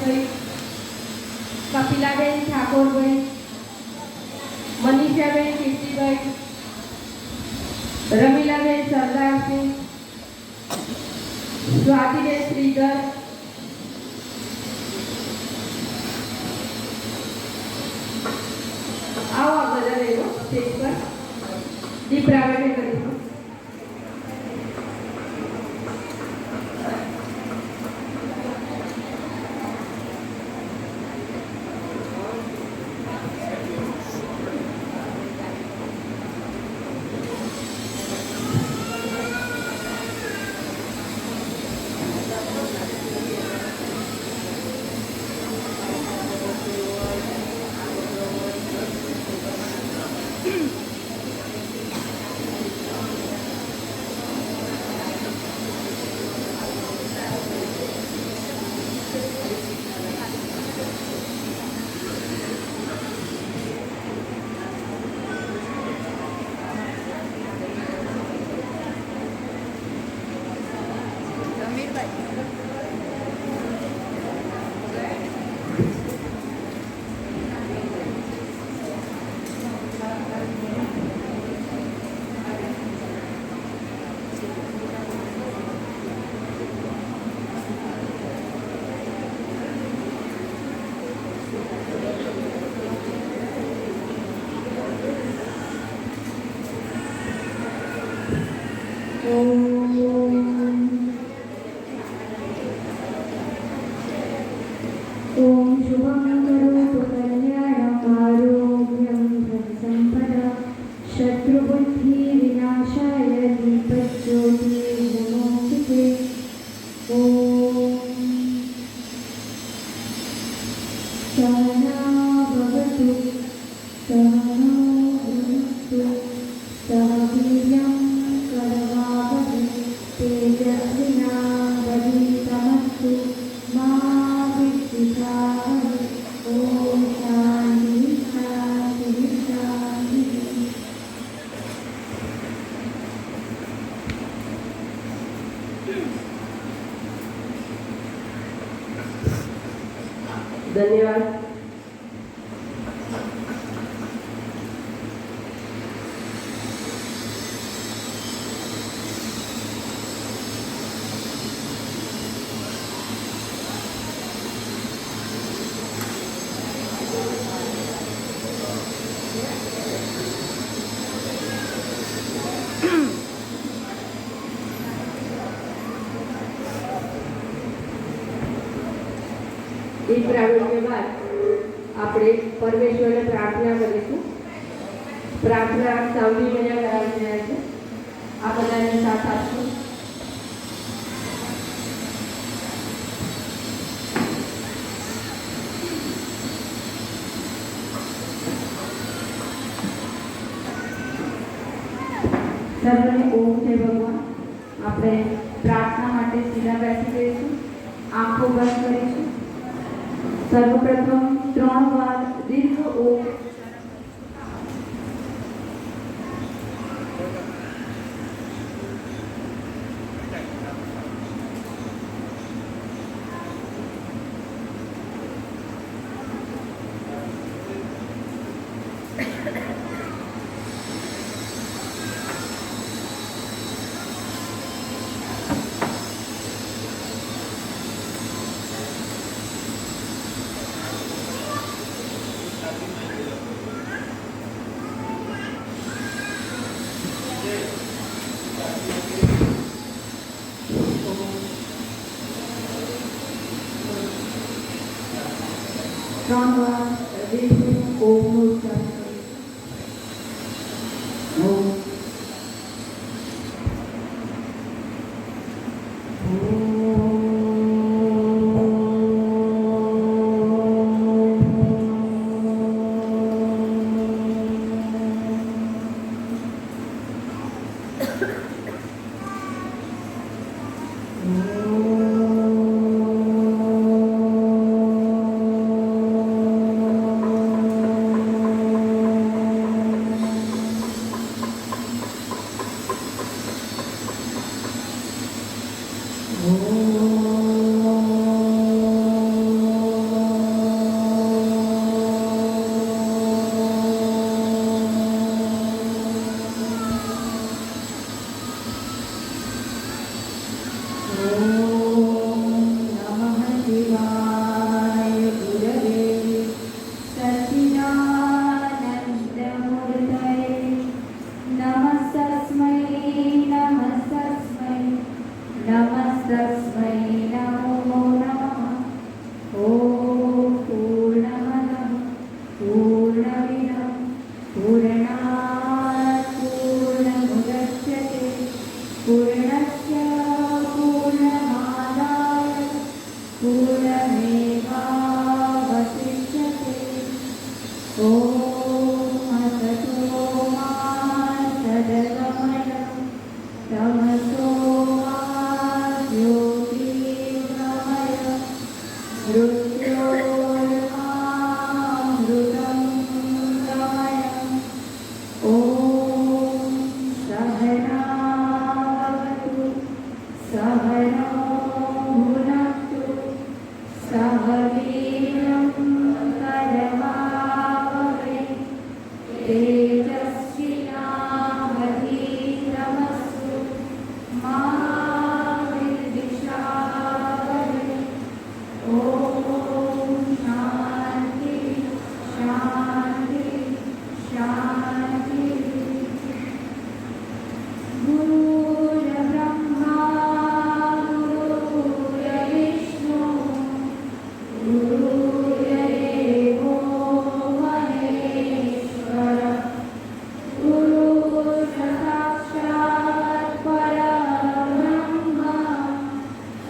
રમેશભાઈ, કપિલાબેન ઠાકોરભાઈ, મનીષાબેન કીર્તિભાઈ, રમીલાબેન સરદારસિંહ, સ્વાતિબેન શ્રીધર, આવો આ બધા રહેલો સ્ટેજ પર દીપ પ્રાગટ્ય કરીશું. ધન્યવાદ. દીપ પ્રાગટ્ય બાદ આપણે પરમેશ્વરને પ્રાર્થના કરીશું. પ્રાર્થના સાઉદી મજા કરાવી રહ્યા છે. આ બધાને સાથ આપશું. સર્વને ઓમ જય ભગવાન. આપણે પ્રાર્થના માટે સીધા બેસી જઈશું. આંખો બંધ કરીશું. સર્વપ્રથમ 3 વાર દીર્ઘ ઓમ पूर्णमिदं पूर्णात् पूर्णमुदच्यते पूर्णस्य पूर्णमादाय पूर्णमेवावशिष्यते। ॐ असतो मा सद्गमय तमसो मा ज्योतिर्गमय मृत्योर्मामृतं गमय। ॐ सहनावतु सहनौ भुनक्तु सह वीर्यं करवावहै तेजस्विनावधीतमस्तु मा विद्विषावहै। ॐ शान्ति शान्ति शान्ति। गुरुर्ब्रह्मा गुरुर्विष्णु गुरुर्देवो महेश्वर गुरुर्साक्षात् परब्रह्म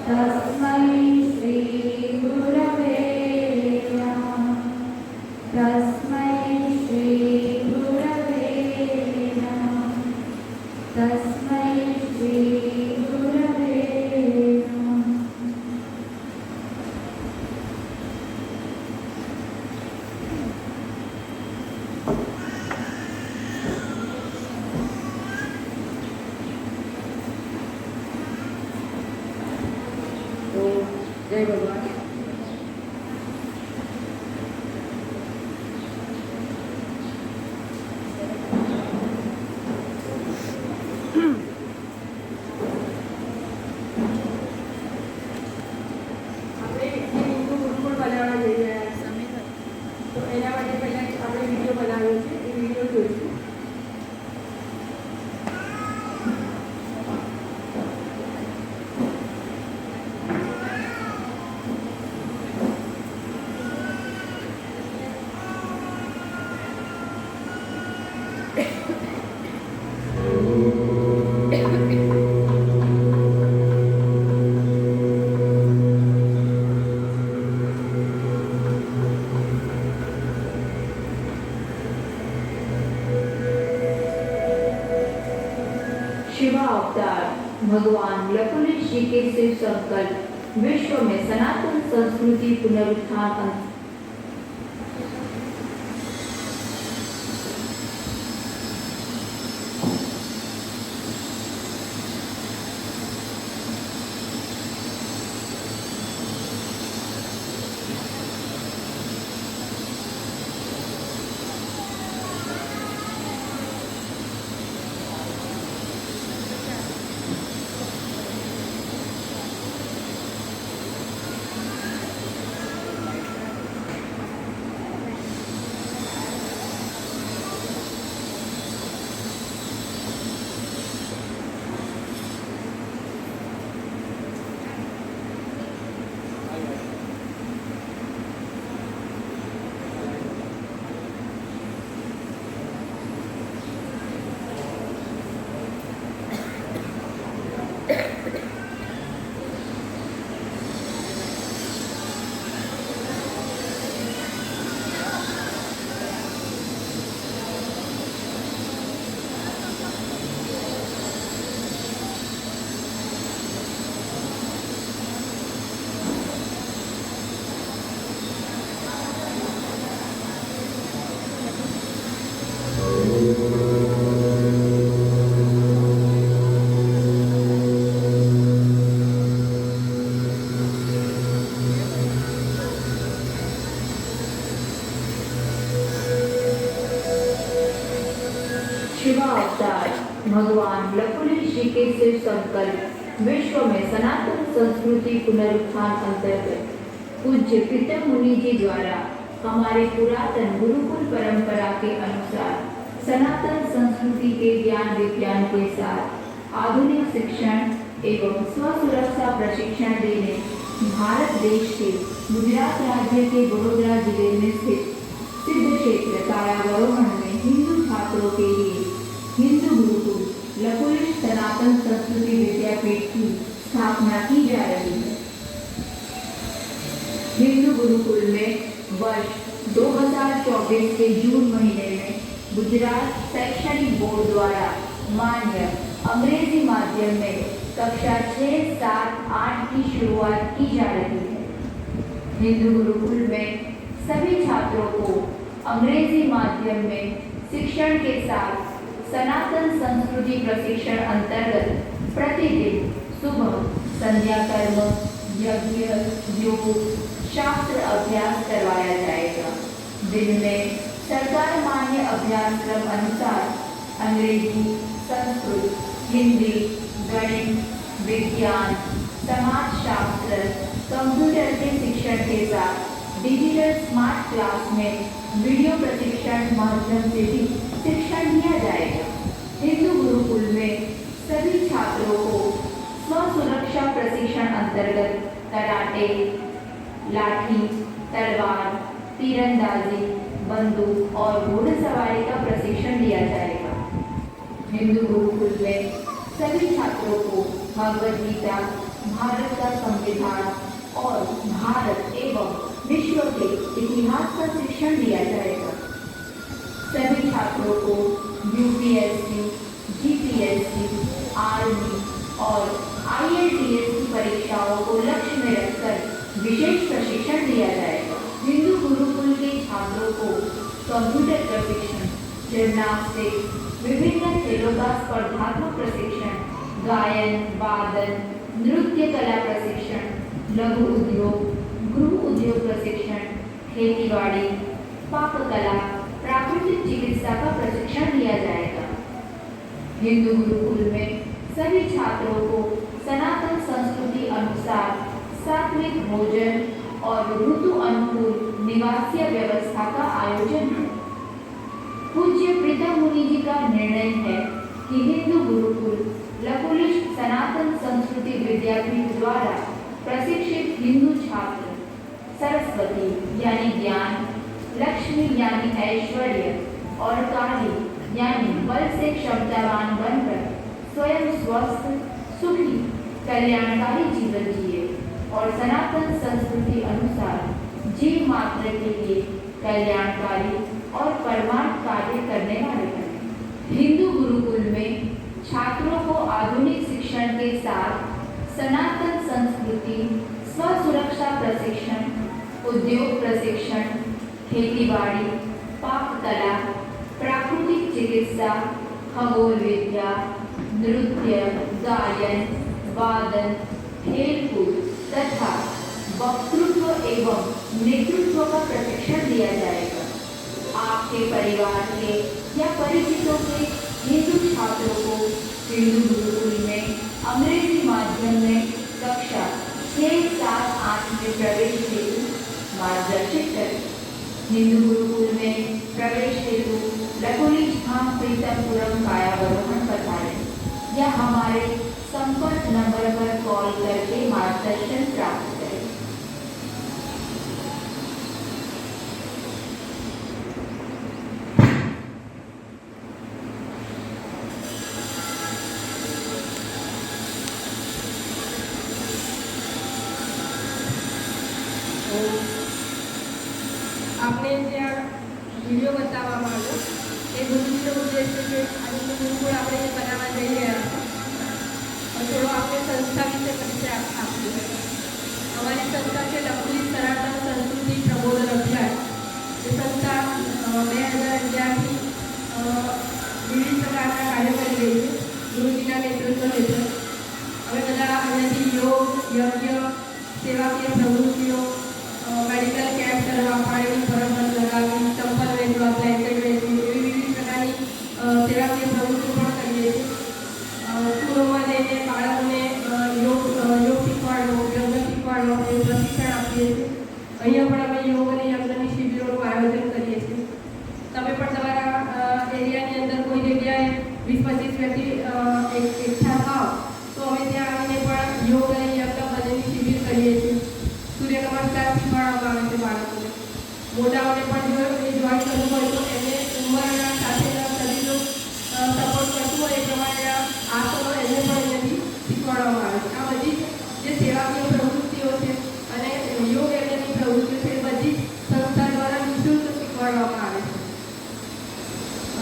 तस्मै श्रीगुरवे नमः तस्मै श्रीगुरवे नमः तस्मै श्रीगुरवे नमः। तो जय भगवान। આપણે હિન્દુ ગુરુકુળ બનાવવા જઈ રહ્યા છીએ, તો એના માટે પહેલાં આપણે વિડીયો બનાવ્યો છે, એ વિડીયો જોઈશું. शिवा अवतार भगवान लकुलिश जी के शिव संकल्प विश्व में सनातन संस्कृति पुनरुत्थान। शिवा अवतार भगवान लकुलिश जी के शिव संकल्प विश्व में सनातन संस्कृति पुनरुत्थान अंतर्गत पूज्य पिता मुनि जी द्वारा हमारे पुरातन गुरुकुल परंपरा के अनुसार सनातन संस्कृति के ज्ञान विज्ञान के साथ आधुनिक शिक्षण एवं स्वसुरक्षा प्रशिक्षण देने भारत देश के गुजरात राज्य के वडोदरा जिले में स्थित सिद्ध क्षेत्र कायावरोहण में हिंदू छात्रों के लिए हिंदू गुरुकुल लकुलिश सनातन संस्कृति विद्यापीठ की स्थापना की जा रही है। हिंदू गुरुकुल में वर्ष 2024 के जून महीने में गुजरात शैक्षणिक बोर्ड द्वारा मान्य अंग्रेजी माध्यम में कक्षा 6, 7, 8 की शुरुआत की जा रही है। हिंदू गुरुकुल में सभी छात्रों को अंग्रेजी माध्यम में शिक्षण के साथ सनातन संस्कृति प्रशिक्षण अंतर्गत प्रतिदिन सुबह संध्या कर्म, यज्ञ, योग, शास्त्र अभ्यास करवाया जाएगा। दिन में सरकार मान्य अभ्यासक्रम अनुसार अंग्रेजी, संस्कृत, हिंदी, गणित, विज्ञान, समाजशास्त्र, कंप्यूटर के शिक्षण के साथ डिजिटल स्मार्ट क्लास में वीडियो प्रशिक्षण माध्यम से भी शिक्षण दिया जाएगा। हिंदू गुरुकुल में सभी छात्रों को स्व सुरक्षा प्रशिक्षण अंतर्गत कराटे, लाठी, तलवार, तीरंदाजी, बंदूक और घोड़सवारी का प्रशिक्षण दिया जाएगा। हिंदू गुरुकुल में सभी छात्रों को भगवद गीता, भारत का संविधान और भारत एवं विश्व के इतिहास का शिक्षण दिया जाएगा। सभी छात्रों को यूपीएससी, जीपीएससी, आर्मी और आईएलटीएस की परीक्षाओं को लक्ष्य में रखकर विशेष प्रशिक्षण दिया जाएगा। हिंदू गुरुकुल के छात्रों को कंप्यूटर प्रशिक्षण, जिम्नास्टिक, विभिन्न खेलों का स्पर्धात्मक प्रशिक्षण, गायन, वादन, नृत्य कला प्रशिक्षण, लघु उद्योग, गृह उद्योग प्रशिक्षण, खेतीबाड़ी, पाककला, प्राकृतिक चिकित्सा का प्रशिक्षण दिया जाएगा। हिंदू गुरुकुल में सभी छात्रों को सनातन संस्कृति अनुसार सात्विक भोजन और ऋतु अनुकूल निवासीय व्यवस्था का आयोजन है। पूज्य प्रीतम मुनि जी का निर्णय है कि हिंदू गुरुकुल लकुलिश सनातन संस्कृति विद्यापीठ द्वारा प्रशिक्षित हिंदू छात्र सरस्वती यानी ज्ञान, लक्ष्मी यानी ऐश्वर्य और काली यानी बल से क्षमतावान बनकर स्वयं स्वस्थ, सुखी, कल्याणकारी जीवन जिए और सनातन संस्कृति अनुसार जीव मात्र के लिए कल्याणकारी और परमार्थ कार्य करने वाले बने। हिंदू गुरुकुल में छात्रों को आधुनिक शिक्षण के साथ सनातन संस्कृति, स्व सुरक्षा प्रशिक्षण, उद्योग प्रशिक्षण, खेतीबाड़ी, पाककला, प्राकृतिक चिकित्सा, खगोल विद्या, नृत्य, गायन, वादन, खेलकूद तथा वक्तृत्व एवं नेतृत्व का प्रशिक्षण दिया जाएगा। आपके परिवार के या परिचितों के हिंदू छात्रों को हिंदू गुरुकुल में अंग्रेजी माध्यम में कक्षा 6, 7, 8 में प्रवेश हेतु मार्गदर्शित करें। हिंदू गुरुकुल में प्रवेश हेतु लकुलिश धाम प्रीतमपुरम कायावरोहण पधारें या हमारे संपर्क नंबर पर कॉल करके मार्गदर्शन प्राप्त करें। आपने જે વિડીયો બતાવવામાં આવ્યો એ ગુરુજીનો ઉદ્દેશ છે કે આજનું ગુરુકુળ આપણે જે બનાવવા જઈ રહ્યા છીએ થોડો આપણે સંસ્થા વિશે પરિચય આપીએ। અમારી સંસ્થા છે લકુલિશ સનાતન સંસ્કૃતિ પ્રબોધન અભિયાન। એ સંસ્થા 2011થી વિવિધ પ્રકારના કાર્યો કરી રહી છે ગુરુજીના નેતૃત્વ હેઠળ। અમે બધા અહીંયાથી યોગ, યજ્ઞ, સેવાકીય પ્રવૃત્તિઓ, मेडिकल कैम्प करवा, पानी बराबर लगावी, चंपल वेचवा, ब्लेंकेट वेचवी एवी विविध प्रकारनी सेवाकीय प्रवृत्तिओ पण करीए छीए। स्कूलोमां जईने बाळकोने योग શીખવાડવો, યજ્ઞ શીખવાડવો એવું પ્રશિક્ષણ આપીએ છીએ। અહીંયા પણ અમે યોગ અને યજ્ઞની શિબિરોનું આયોજન કરીએ છીએ। તમે પણ તમારા એરિયાની અંદર કોઈ જગ્યાએ 20-25 વ્યક્તિ એકઠા થાવ તો અમે ત્યાં આવીને પણ યોગ અને યજ્ઞ ભજનની શિબિર કરીએ છીએ। सूर्य नमस्कार શીખવાડવામાં આવે છે બાળકોને। મોટાઓને પણ જો એ જોઈન્ટ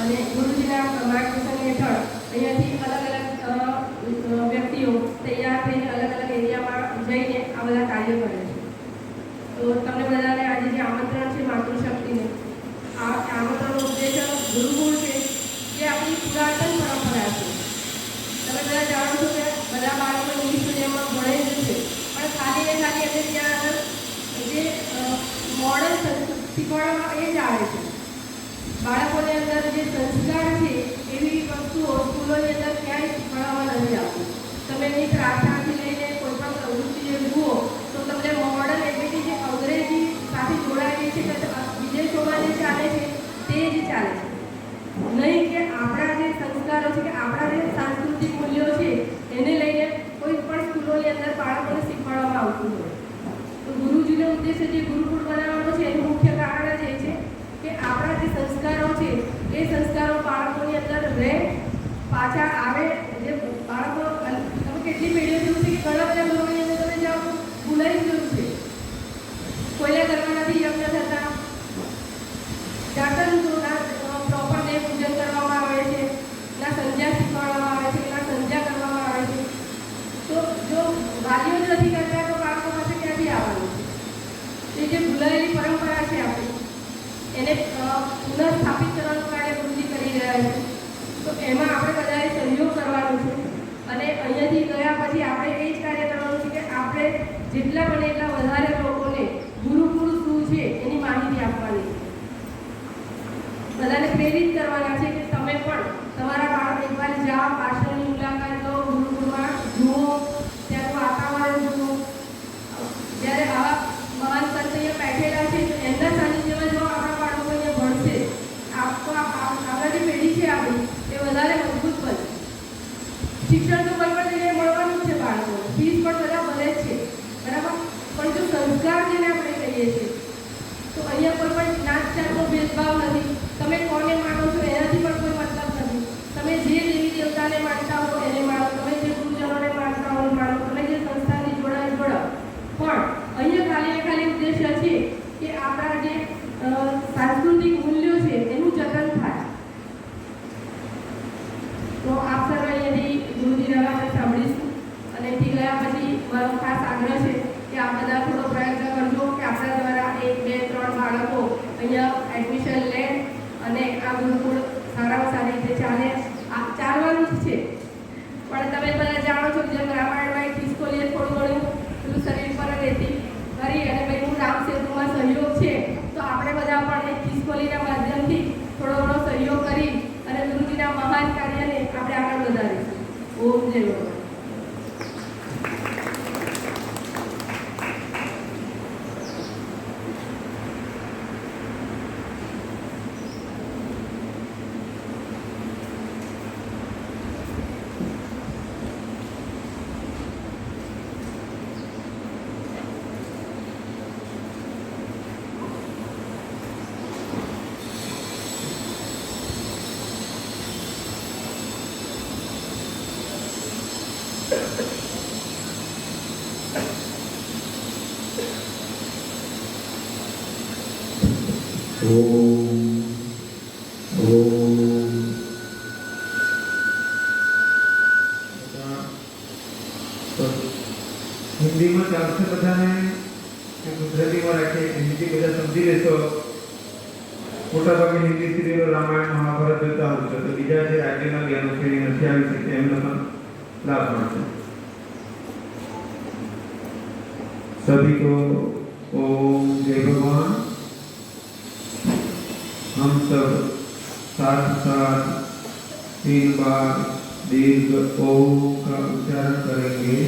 અને ગુરુજીના માર્ગદર્શન હેઠળ અહીંયાથી અલગ અલગ વ્યક્તિઓ તૈયાર થઈને અલગ અલગ એરિયામાં જઈને આ બધા કાર્યો કરે છે. તો તમને બધાને આજે જે આમંત્રણ છે માતૃશક્તિને, આ આમંત્રણનો ઉદ્દેશ ગુરુકુળ છે, જે આપણી પુરાતન પરંપરા છે. તમે બધા જાણો છો કે બધા બાળકો ઇંગ્લિશ મીડિયમમાં ભણે જ છે, પણ ખાલી ને ખાલી એમને ત્યાં આગળ જે મોડર્ન સંસ્કૃતિ શીખવાડવામાં એ જ આવે છે. બાળકોની અંદર જે સંસ્કાર છે એવી વસ્તુઓ સ્કૂલોની અંદર ક્યાંય શીખવાડવામાં નથી આવતી. તમે એની પ્રાર્થનાથી લઈને કોઈ પણ પ્રવૃત્તિ જે જુઓ તો તમને મોડર્ન એટલે કે જે અંગ્રેજી સાથે જોડાયેલી છે કે વિદેશોમાં જે ચાલે છે તે જ ચાલે છે, નહીં કે આપણા જે સંસ્કારો છે કે આપણા જે સાંસ્કૃતિક મૂલ્યો છે એને લઈને કોઈ પણ સ્કૂલોની અંદર બાળકોને શીખવાડવામાં આવતું હોય. તો ગુરુજીનો ઉદ્દેશ્ય જે ગુરુકુળ બનાવવાનો છે એનું મુખ્ય કારણ જ એ છે કે આપણા જે સંસ્કારો છે એ સંસ્કારો બાળકોની અંદર રહે, પાછા આવે. જે બાળકો તમે કેટલી પેઢીઓ જોયું છે કે ઘણા બધા ઘરોની અંદર તમે જાઓ તો ભૂલાઈ ગયું છે. કોઈના ઘરમાં નથી યજ્ઞ થતા, જાતનું પ્રોપર ડે પૂજન કરવામાં આવે છે, ના સંધ્યા શીખવાડવામાં આવે છે, ના સંધ્યા કરવામાં આવે છે. તો જો વાલીઓ જ નથી કરતા તો બાળકો પાસે ક્યાંથી આવવાનું છે? એ જે ભૂલાયેલી પરંપરા છે આપણી એને પુનઃસ્થાપિત કરવાનું કાર્ય ગુરુજી કરી રહ્યા છે. તો એમાં આપણે બધાએ સહયોગ કરવાનો છે અને અહીંયાથી ગયા પછી આપણે એ જ કાર્ય કરવાનું છે કે આપણે જેટલા બને એટલા વધારે લોકોને ગુરુકુળ શું છે એની માહિતી આપવાની છે. બધાને પ્રેરિત કરવાના છે કે તમે પણ તમારા બાળક એકવાર જાઓ, આશ્રમની મુલાકાત લો, ગુરુકુળમાં જુઓ, ત્યાંનું વાતાવરણ જુઓ. જ્યારે આવા મહાન સંત અહીંયા બેઠેલા છે તો એમના સાનિધ્યમાં જો આપણા બાળકો અહીંયા ભણશે, આપણા જે પેઢી છે આપણી એ વધારે મજબૂત બનશે. શિક્ષણ તો કોઈ પણ જગ્યાએ મળવાનું જ છે બાળકોને, ફીસ પણ બધા ભરે જ છે, બરાબર. પણ જો સંસ્કાર જેને આપણે કહીએ છીએ તો અહીંયા કોઈ પણ નાત જાતનો ભેદભાવ નથી. તમે કોને માનો છો એનાથી પણ કોઈ મતલબ નથી. તમે જે દેવી દેવતાને માનતા હો એને માનો, તમે જે ગુરુજનોને માનતા હો માનો, તમે જે સંસ્થાની જોડાઓ. પણ અહીંયા ખાલી ને ખાલી ઉદ્દેશ્ય છે કે આપણા જે સાંસ્કૃતિક મૂલ્યો છે એનું જતન થાય. તો આપ સર્વે અહીંયાથી ગુરુજીના વાત સાંભળીશું અને એથી ગયા પછી મારો ખાસ આગ્રહ છે કે આપ બધા થોડો પ્રયત્ન કરજો કે આપણા દ્વારા 1, 2, 3 બાળકો અહીંયા એડમિશન લે અને આ ગુરુકુળ સારામાં સારી રીતે ચાલે. આ ચાલવાનું જ છે, પણ તમે બધા જાણો છો કે જેમ રામાયણમાં એક ખિસકોલીએ થોડું ઘણું પેલું શરીર પર રહેતી કરી અને ભાઈ હું રામ સેતુમાં સહયોગ છે તો આપણે બધા પણ એક ખિસકોલીના માધ્યમથી થોડો ઘણો સહયોગ કરી અને ગુરુજીના મહાન કાર્યને આપણે આગળ વધારીશું. ઓમ જય ભગવાન. हिंदीમાં ચાલશે બધાને કે ગુજરાતીમાં રાખીએ કે હિન્દી બધા સમજી લેશો? મોટાભાગે હિન્દી સિરિયલો રામાયણ મહાભારત જોતા હોય તો બીજા જે રાજ્યના જ્ઞાનો છે એ નથી આવી શકે એમને પણ લાભ મળશે. सभी को ओम जय भगवान. हम सब साथ साथ 3 बार दीर्घ ओम का उच्चारण करेंगे.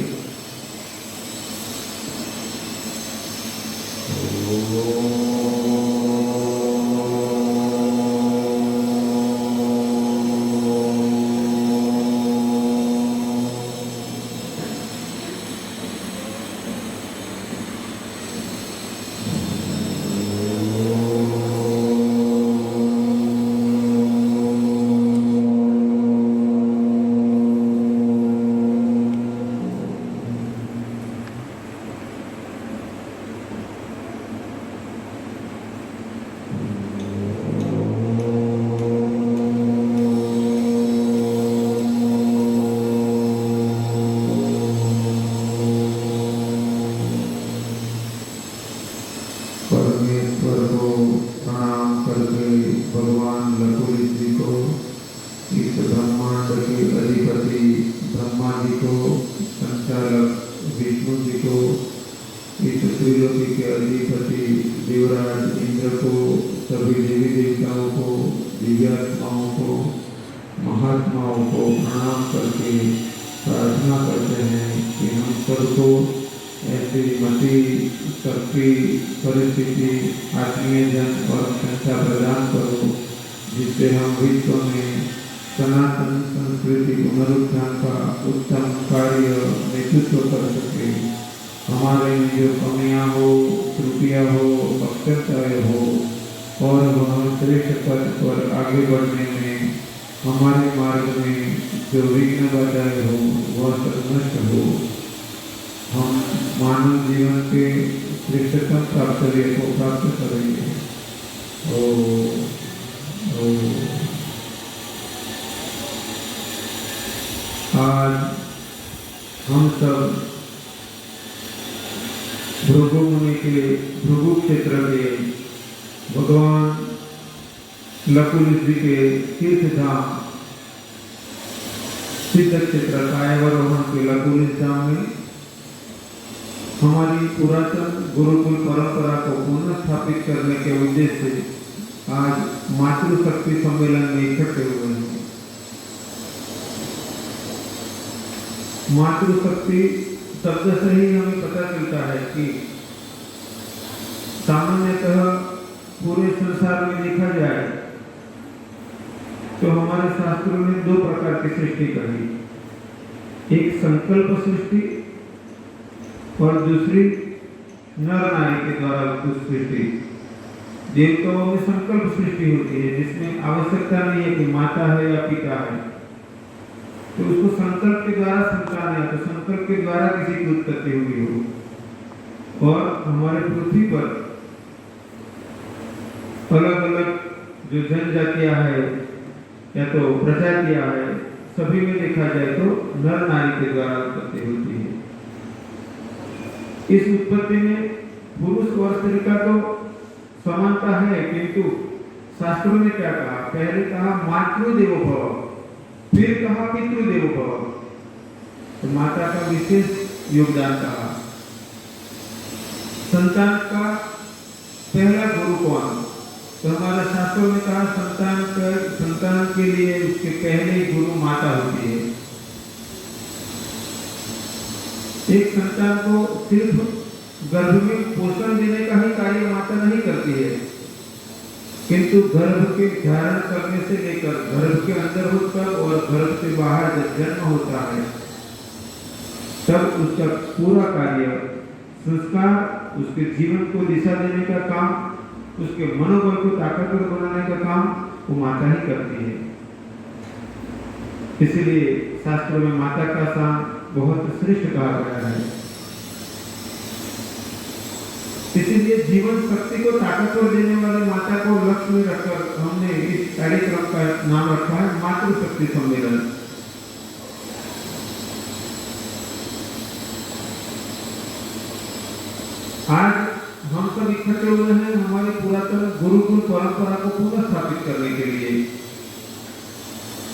दिव्यात्माओं को, महात्माओं को प्रणाम करके प्रार्थना करते हैं कि हम सबको ऐसी मति, शक्ति, परिस्थिति, आत्मीय जन और संख्या प्रदान करो जिससे हम विश्व में सनातन संस्कृति पुनरुत्थान का उत्तम कार्य नेतृत्व कर सके। हमारे में जो कमियां हो, त्रुटियां हो, अक्षरताएं हो और वह श्रेष्ठ पथ पर आगे बढ़ने में हमारे मार्ग में जो विघ्न बाधाएं हो वह सब नष्ट हो। हम मानव जीवन के श्रेष्ठतम प्राप्तव्य को प्राप्त करेंगे। आज हम सब भृगु मुनि के भृगु क्षेत्र के भगवान लकुलिश जी के तीर्थ धाम सिद्ध क्षेत्र कायवरोहण के लकुलिश धाम में हमारी पुरातन गुरुकुल परंपरा को पुनः स्थापित करने के उद्देश्य से आज मातृशक्ति सम्मेलन में इकट्ठे हुए हैं। मातृशक्ति शब्द से ही हमें पता चलता है कि सामान्यतः पूरे संसार में देखा जाए तो हमारे शास्त्रों ने दो प्रकार की सृष्टि कही, एक संकल्प सृष्टि और दूसरी नर नारी के द्वारा उत्पन्न सृष्टि। देवताओं में संकल्प सृष्टि होती है जिसमें आवश्यकता नहीं है कि माता है या पिता है, तो उसको संकल्प के द्वारा संतान है, तो संकल्प के द्वारा किसी की उत्पत्ति हुई हो। और हमारे पृथ्वी पर अलग अलग जो जनजातियां है या तो प्रजातियां है, सभी में देखा जाए तो नर नारी के द्वारा उत्पत्ति होती है। इस उत्पत्ति में पुरुष और स्त्री का तो समानता है, किंतु शास्त्रों ने क्या कहा? पहले कहा मातृदेवो भव, फिर कहा पितृदेवो भव। तो माता का विशेष योगदान कहा। संतान का पहला गुरु कौन? तो हमारे शास्त्रों में कहा संतान के लिए उसके पहले गुरु माता होती है। एक संतान को सिर्फ गर्भ में पोषण देने का ही कार्य माता नहीं करती है, किंतु गर्भ के धारण करने से लेकर गर्भ के अंदर होकर और गर्भ से बाहर जब जन्म होता है तब उसका पूरा कार्य, संस्कार, उसके जीवन को दिशा देने का काम, उसके मनोबल को ताकतवर बनाने का काम वो माता ही करती है। इसलिए शास्त्रों में माता का स्थान बहुत श्रेष्ठ कहा गया है। इसीलिए जीवन शक्ति को ताकतवर देने वाली माता को लक्ष्य में रखकर हमने इस कार्यक्रम का नाम रखा है मातृशक्ति सम्मेलन। आज हम सब इकट्ठे हुए हैं हमारे पुरातन गुरुकुल परंपरा को पुनः स्थापित करने के लिए,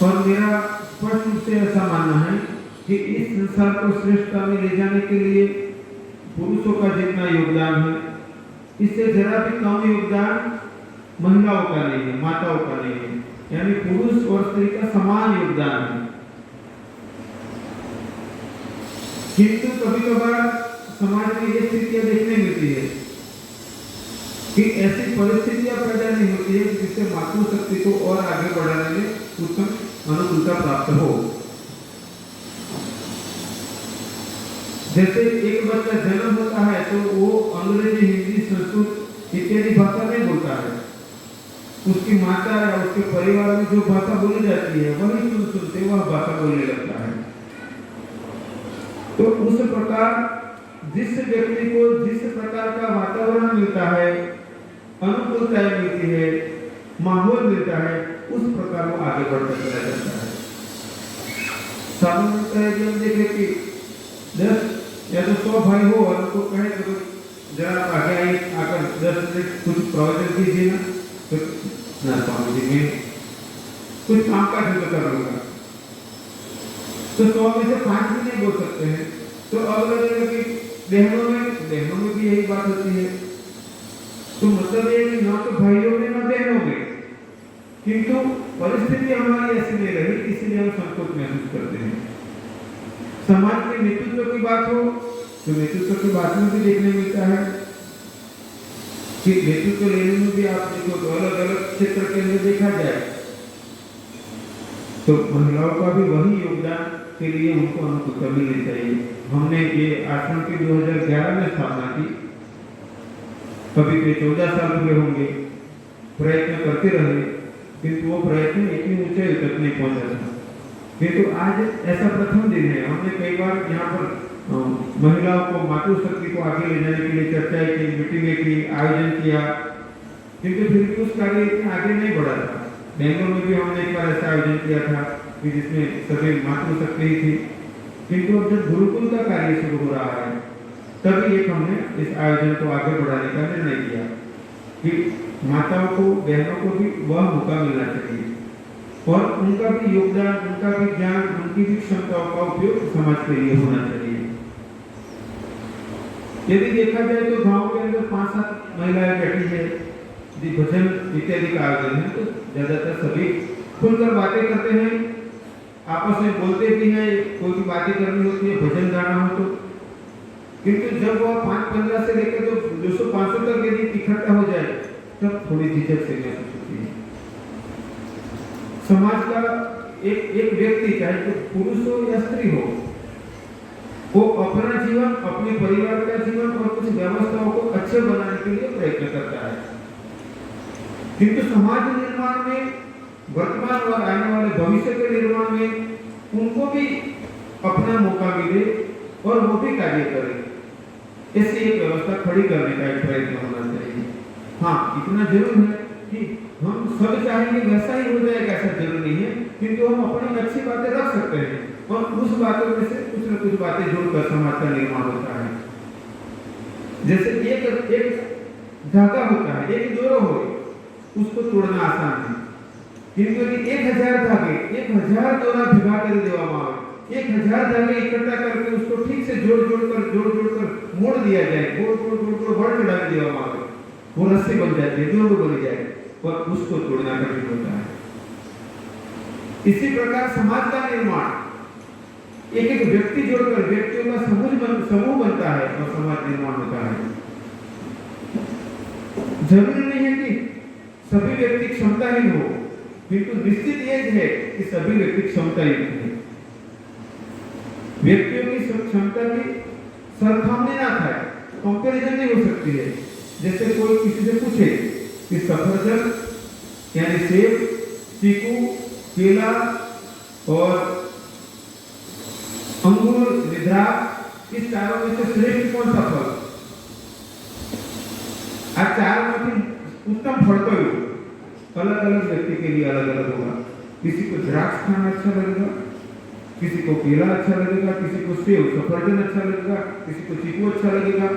और मेरा स्पष्ट रूप से ऐसा मानना है कि इस संसार को श्रेष्ठता में ले जाने के लिए पुरुषों का जितना योगदान है, इससे जरा भी कम योगदान महिलाओं का नहीं है, माताओं का नहीं है। यानी पुरुष और स्त्री का समान योगदान है। किंतु कभी कभार समाज में ये स्थितियां देखने मिलती है कि ऐसी परिस्थितियां पैदा नहीं होती है जिससे मातृशक्ति को और आगे बढ़ाने में उत्तम अनुकूलता प्राप्त हो। जैसे एक बच्चा जन्म होता है तो वो अंग्रेजी, हिंदी, संस्कृत इत्यादि भाषा नहीं बोलता है। उसकी माता या उसके परिवार में जो भाषा बोली जाती है वही सुनते वह भाषा बोलने लगता है। तो उस प्रकार जिस व्यक्ति को जिस प्रकार का वातावरण मिलता है, अनुकूलता मिलती है, माहौल मिलता है, उस प्रकार वो आगे बढ़ता चला जाता है। सामान्यतः यदि हम देखें कि 10 या तो 100 भाई हो और उनको कहे तो जरा आगे आइए, आकर 10 मिनट कुछ प्रवचन कीजिए ना, तो ना स्वामी जी में कुछ काम का जो कर लूंगा, तो 100 में से 5 भी नहीं बोल सकते हैं। तो अब लगेगा कि बहनों में भी यही बात होती है। तो मतलब ये कि ना तो भाइयों में ना बहनों में, किंतु परिस्थिति हमारी ऐसी नहीं रही, इसलिए हम संकोच महसूस करते हैं। समाज में नेतृत्व की बात हो तो नेतृत्व की बात में भी देखने मिलता है कि नेतृत्व लेने में भी आप देखो तो अलग अलग क्षेत्र के अंदर देखा जाए तो महिलाओं का भी वही योगदान के लिए उनको अनुकूलता मिलनी चाहिए। हमने ये आश्रम की 2011 में स्थापना की, कभी के 14 साल पूरे होंगे, प्रयत्न करते रहे, किंतु वो प्रयत्न इतनी ऊंचाई तक नहीं पहुंचा था। किंतु आज ऐसा प्रथम दिन है। हमने कई बार यहाँ पर महिलाओं को मातृशक्ति को आगे ले जाने के लिए चर्चाएं की, मीटिंगें की, आयोजन किया, किंतु फिर भी उस कार्य इतना आगे नहीं बढ़ा था। बेंगलोर में भी हमने एक बार ऐसा आयोजन किया था कि जिसमें सभी मातृशक्ति ही थी, किंतु अब जब गुरुकुल का कार्य शुरू हो रहा है तभी एक हमने इस आयोजन को आगे बढ़ाने का निर्णय किया कि माताओं को, बहनों को भी वह मौका मिलना चाहिए और उनका भी योगदान, उनका भी ज्ञान, उनकी भी क्षमताओं का उपयोग समाज के लिए होना चाहिए। यदि देखा जाए तो गांव के अंदर 5-7 महिलाएं बैठी है, भजन इत्यादि का आयोजन है, तो ज्यादातर सभी खुलकर बातें करते हैं, आपस में बोलते भी हैं, कोई भी बातें करनी होती है, भजन गाना हो तो। किंतु जब वह 5-15 से लेकर तो 200-500 तक यदि इकट्ठा हो जाए तब थोड़ी झिझक से महसूस होती है। समाज का एक व्यक्ति, चाहे तो पुरुष हो या स्त्री हो, वो अपना जीवन, अपने परिवार का जीवन और कुछ व्यवस्थाओं को अच्छे बनाने के लिए प्रयत्न करता है। किंतु समाज निर्माण में, वर्तमान और आने वाले भविष्य के निर्माण में उनको भी अपना मौका मिले और वो भी कार्य करें, ऐसी एक व्यवस्था खड़ी करने का एक प्रयत्न होना चाहिए। हाँ, इतना जरूर है कि हम सब चाहेंगे वैसा ही हो जाएगा ऐसा जरूरी नहीं है, किंतु हम अपनी अच्छी बातें रख सकते हैं और उस बातों में से कुछ न कुछ बातें जोड़कर समाज का निर्माण होता है। जैसे एक धागा होता है, एक डोरा हो, उसको तोड़ना आसान है, किंतु यदि 1000 धागे, 1000 डोरा भिगा कर देवा, 1000 धागे इकट्ठा करके उसको ठीक से जोड़ जोड़ कर मोड़ दिया जाए, गोल बड़ चढ़ा देवा, वो रस्सी बन जाती है, जोड़ बन जाए, पर उसको तोड़ना कठिन होता है। इसी प्रकार समाज का निर्माण एक व्यक्ति जोड़कर व्यक्तियों का समूह बनता है और समाज निर्माण होता है। जरूरी नहीं है कि सभी व्यक्ति क्षमताहीन हो, किंतु निश्चित ये है कि सभी व्यक्ति क्षमताहीन हैं। व्यक्तियों की क्षमता की सरखामनी ना था, कंपैरिजन नहीं हो सकती है। जैसे कोई किसी से पूछे कि सफरजन यानी सेब, चीकू, केला और अंगूर, द्राक्ष, इस चारों में से श्रेष्ठ कौन सा फल? आ चारों में उत्तम फल तो अलग अलग व्यक्ति के लिए अलग अलग होगा। किसी को द्राक्ष खाना अच्छा लगेगा, किसी को केला अच्छा लगेगा, किसी को सेब, सफरजन अच्छा लगेगा, किसी को चीकू अच्छा लगेगा।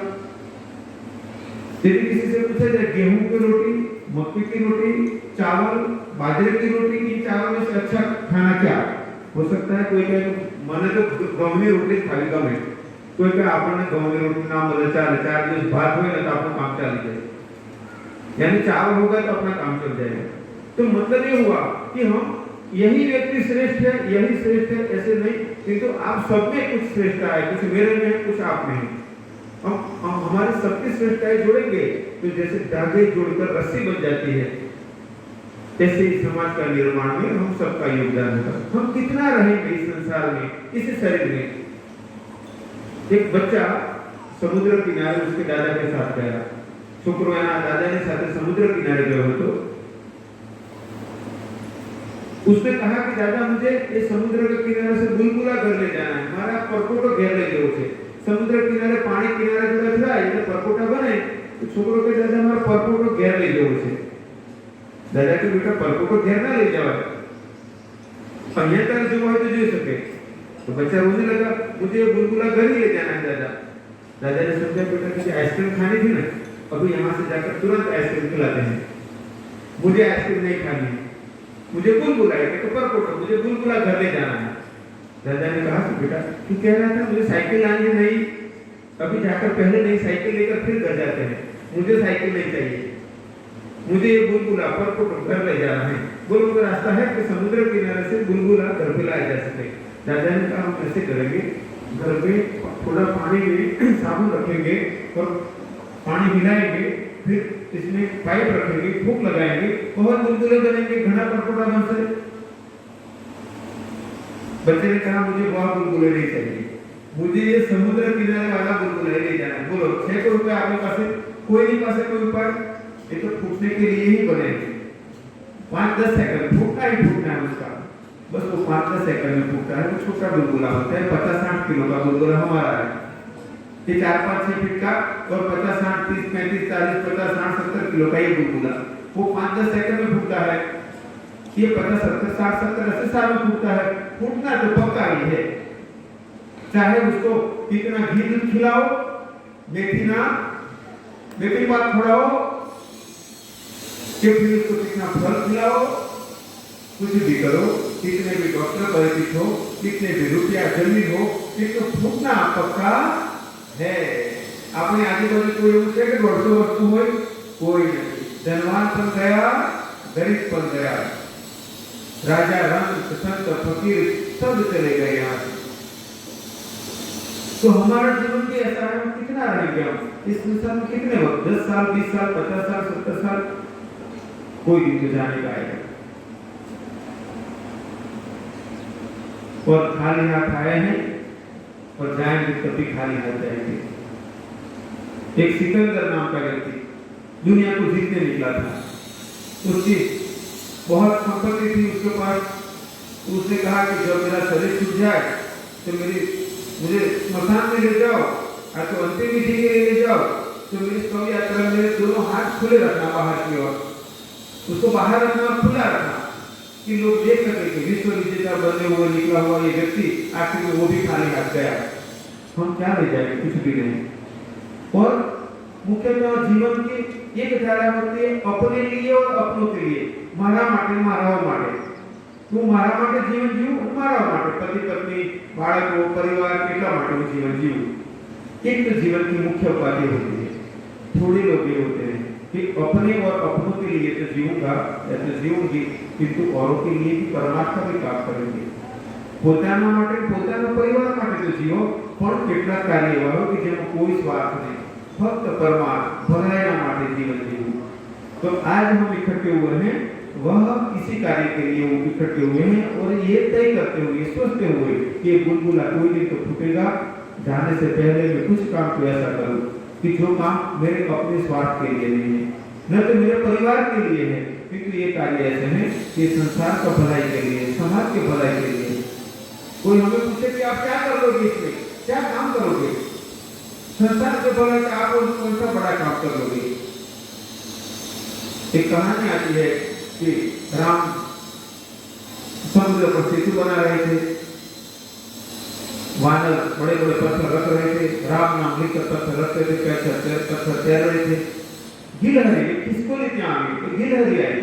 यदि किसी से पूछा जाए गेहूं की रोटी, मक्की की रोटी, चावल, बाजरे की रोटी, इन चारों में से अच्छा खाना क्या हो सकता है? कोई कहे મને તો ઘઉંની રોટલી ખાવી ગમે, કોઈ કहे આપણને ઘઉંની રોટલી ના મળે ચાલે, 4 દિવસ ભાત હોય ને તો આપણું કામ ચાલી જાય, यानी चावल होगा तो अपना काम चल जाएगा। तो मतलब ये हुआ कि हम यही व्यक्ति श्रेष्ठ है, यही श्रेष्ठ है ऐसे नहीं, किंतु आप सब में कुछ श्रेष्ठता है, कुछ मेरे में है, कुछ आप में है। हम हमारी सबकी श्रेष्ठताएं जोड़ेंगे तो जैसे धागे जोड़कर रस्सी बन जाती है, ऐसे इस समाज का निर्माण में हम सबका योगदान होगा। हम कितना रहेंगे इस संसार में, इस शरीर में। एक बच्चा समुद्र किनारे उसके दादा के साथ गया, शुक्रवार दादा ने साथ समुद्र किनारे गए हो तो उसने कहा कि दादा मुझे ये समुद्र के किनारे से बुलबुला घर ले जाना है, मारा परकोटो घेर ले गयो छे। समुद्र किनारे पानी किनारे जो था એટલે પરકોટા બને તો છોકરો કે દાદા મારો પરકોટો ઘેર લઈ જવો છે। દાદા કે બેટા પરકોટો ઘેર ના લઈ જવાય, અહીંયા તારે જોવા હોય તો જોઈ શકે। तो बच्चा रोने लगा मुझे बुलबुला घर ही ले जाना है दादा। दादा ने समझा बेटा कि आइसक्रीम खानी थी ना, अभी यहाँ से जाकर तुरंत आइसक्रीम खिलाते हैं, मुझे आइसक्रीम नहीं खानी है, मुझे बुलबुला है तो परकोटो, मुझे बुलबुला घर ले जाना है। दादा ने कहा कि बेटा तू कह रहा था मुझे साइकिल लानी है, नहीं अभी जाकर पहले नहीं साइकिल लेकर फिर घर जाते हैं, मुझे साइकिल नहीं चाहिए, मुझे ये बुलबुला परकोटो घर ले जाना है, गोल गोल रास्ता है कि समुद्र किनारे से बुलबुला घर पे लाए जा सके। राजा ने कहा हम ऐसे करेंगे, घर पे थोड़ा पानी में साबुन रखेंगे और पानी मिलाएंगे, फिर इसमें पाइप रखेंगे, फूंक लगाएंगे, बहुत बुलबुले बनेंगे, घना परपोटा बन से। बच्चे ने कहा मुझे बहुत बुलबुले नहीं चाहिए, मुझे ये समुद्र किनारे वाला बुलबुला ले जाना। बोलो 6 रुपए आपके पास कोई नहीं पास कोई उपाय? ये तो फूटने के लिए ही बनेंगे। 5-10 सेकंड फूटना ही फूटना है उसका, बस वो 5-10 सेकंड में फूटता है। वो छोटा बुलबुला होता है, 50-60 किलो का बुलबुला हमारा है, ये 4-5-6 फीट का, और 50-60-30-35-40-50-60-70 किलो का ये बुलबुला, वो 5-10 सेकंड में फूटता है। ये 50-70-60-70-80 साल में फूटता है। फूटना तो पक्का ही है, चाहे उसको कितना घी दूध खिलाओ, मेथी पात खिलाओ, कि फिर उसको कितना फल खिलाओ, कुछ भी करो, कितने भी डॉक्टर परिचित हो, कितने भी रुपया जमीन हो, कितना फूटना पक्का है। अपने आजूबाजू कोई એવું છે કે 150 વસ્તુ હોય? કોઈ નથી। ધનવાન પણ ગયા, गरीब પણ ગયા, राजा रंग संत फकीर सब चले गए यहाँ से। तो हमारा जीवन भी ऐसा है, कितना रहेंगे हम इस संसार में? कितने वक्त? 10 साल, 20 साल, 50 साल, 70 साल, कोई दिन तो जाने का आएगा। और खाली हाथ आए हैं और जाएंगे कभी खाली हाथ जाएंगे। एक सिकंदर नाम का व्यक्ति दुनिया को जीतने निकला था, उसकी बहुत संपत्ति थी उसके पास। उसने कहा कि जब मेरा शरीर छूट जाए तो मुझे स्मशान में ले जाओ, या तो अंतिम विधि के लिए ले जाओ, तो मेरी शव यात्रा में दोनों हाथ खुले रखना बाहर की ओर, उसको बाहर रखना और खुला रखना कि लोग देख सके कि विश्व विजेता बने हुए निकला हुआ ये व्यक्ति आखिर में वो भी खाली हाथ गया। हम क्या ले जाएंगे? कुछ भी नहीं। और मुख्यतः जीवन की एक धारा होती है अपने लिए और अपनों के लिए। मारा माटे माराओ माटे, तू मारा माटे जीवन जीव, माराओ माटे पति पत्नी बाळको परिवार એટલા માટે હું जीवन जीव। एक तो जीवन की मुख्य उपाधि होती है। थोड़े लोग ये होते हैं कि अपने और अपनों के लिए तो जीऊंगा या तो जीऊंगी, किंतु औरों के लिए भी परमात्मा भी काम करेंगे। પોતાના માટે પોતાના પરિવાર માટે તો જીવો, પણ કેટલા કાર્ય એવા હોય કે જેમાં કોઈ સ્વાર્થ નહીં, फक्त परमात्मा भलाइना माटे जीवन जीवन। तो आज हम इकट्ठे हुए हैं, वह इसी कार्य के लिए वो इकट्ठे हुए हैं और ये तय करते हुए, सोचते हुए कि बुलबुला कोई दिन तो फूटेगा, जाने से पहले मैं कुछ काम तो ऐसा करूं कि जो काम मेरे अपने स्वार्थ के लिए नहीं है, न तो मेरे परिवार के लिए है, क्योंकि ये कार्य ऐसे हैं कि संसार का भलाई के लिए, समाज के भलाई के लिए। कोई हमें पूछे कि आप क्या करोगे, इसमें क्या काम करोगे, संसार के भलाई का आप कौन सा बड़ा काम कर लोगे? एक कहानी आती है कि राम समुद्र पर सेतु बना रहे थे, वानर बड़े बड़े पत्थर रख रहे थे, राम नाम लिखकर पत्थर रखते थे, पत्थर तैर रहे थे। गिलहरी किसको लेके आ गई? तो गिलहरी आई।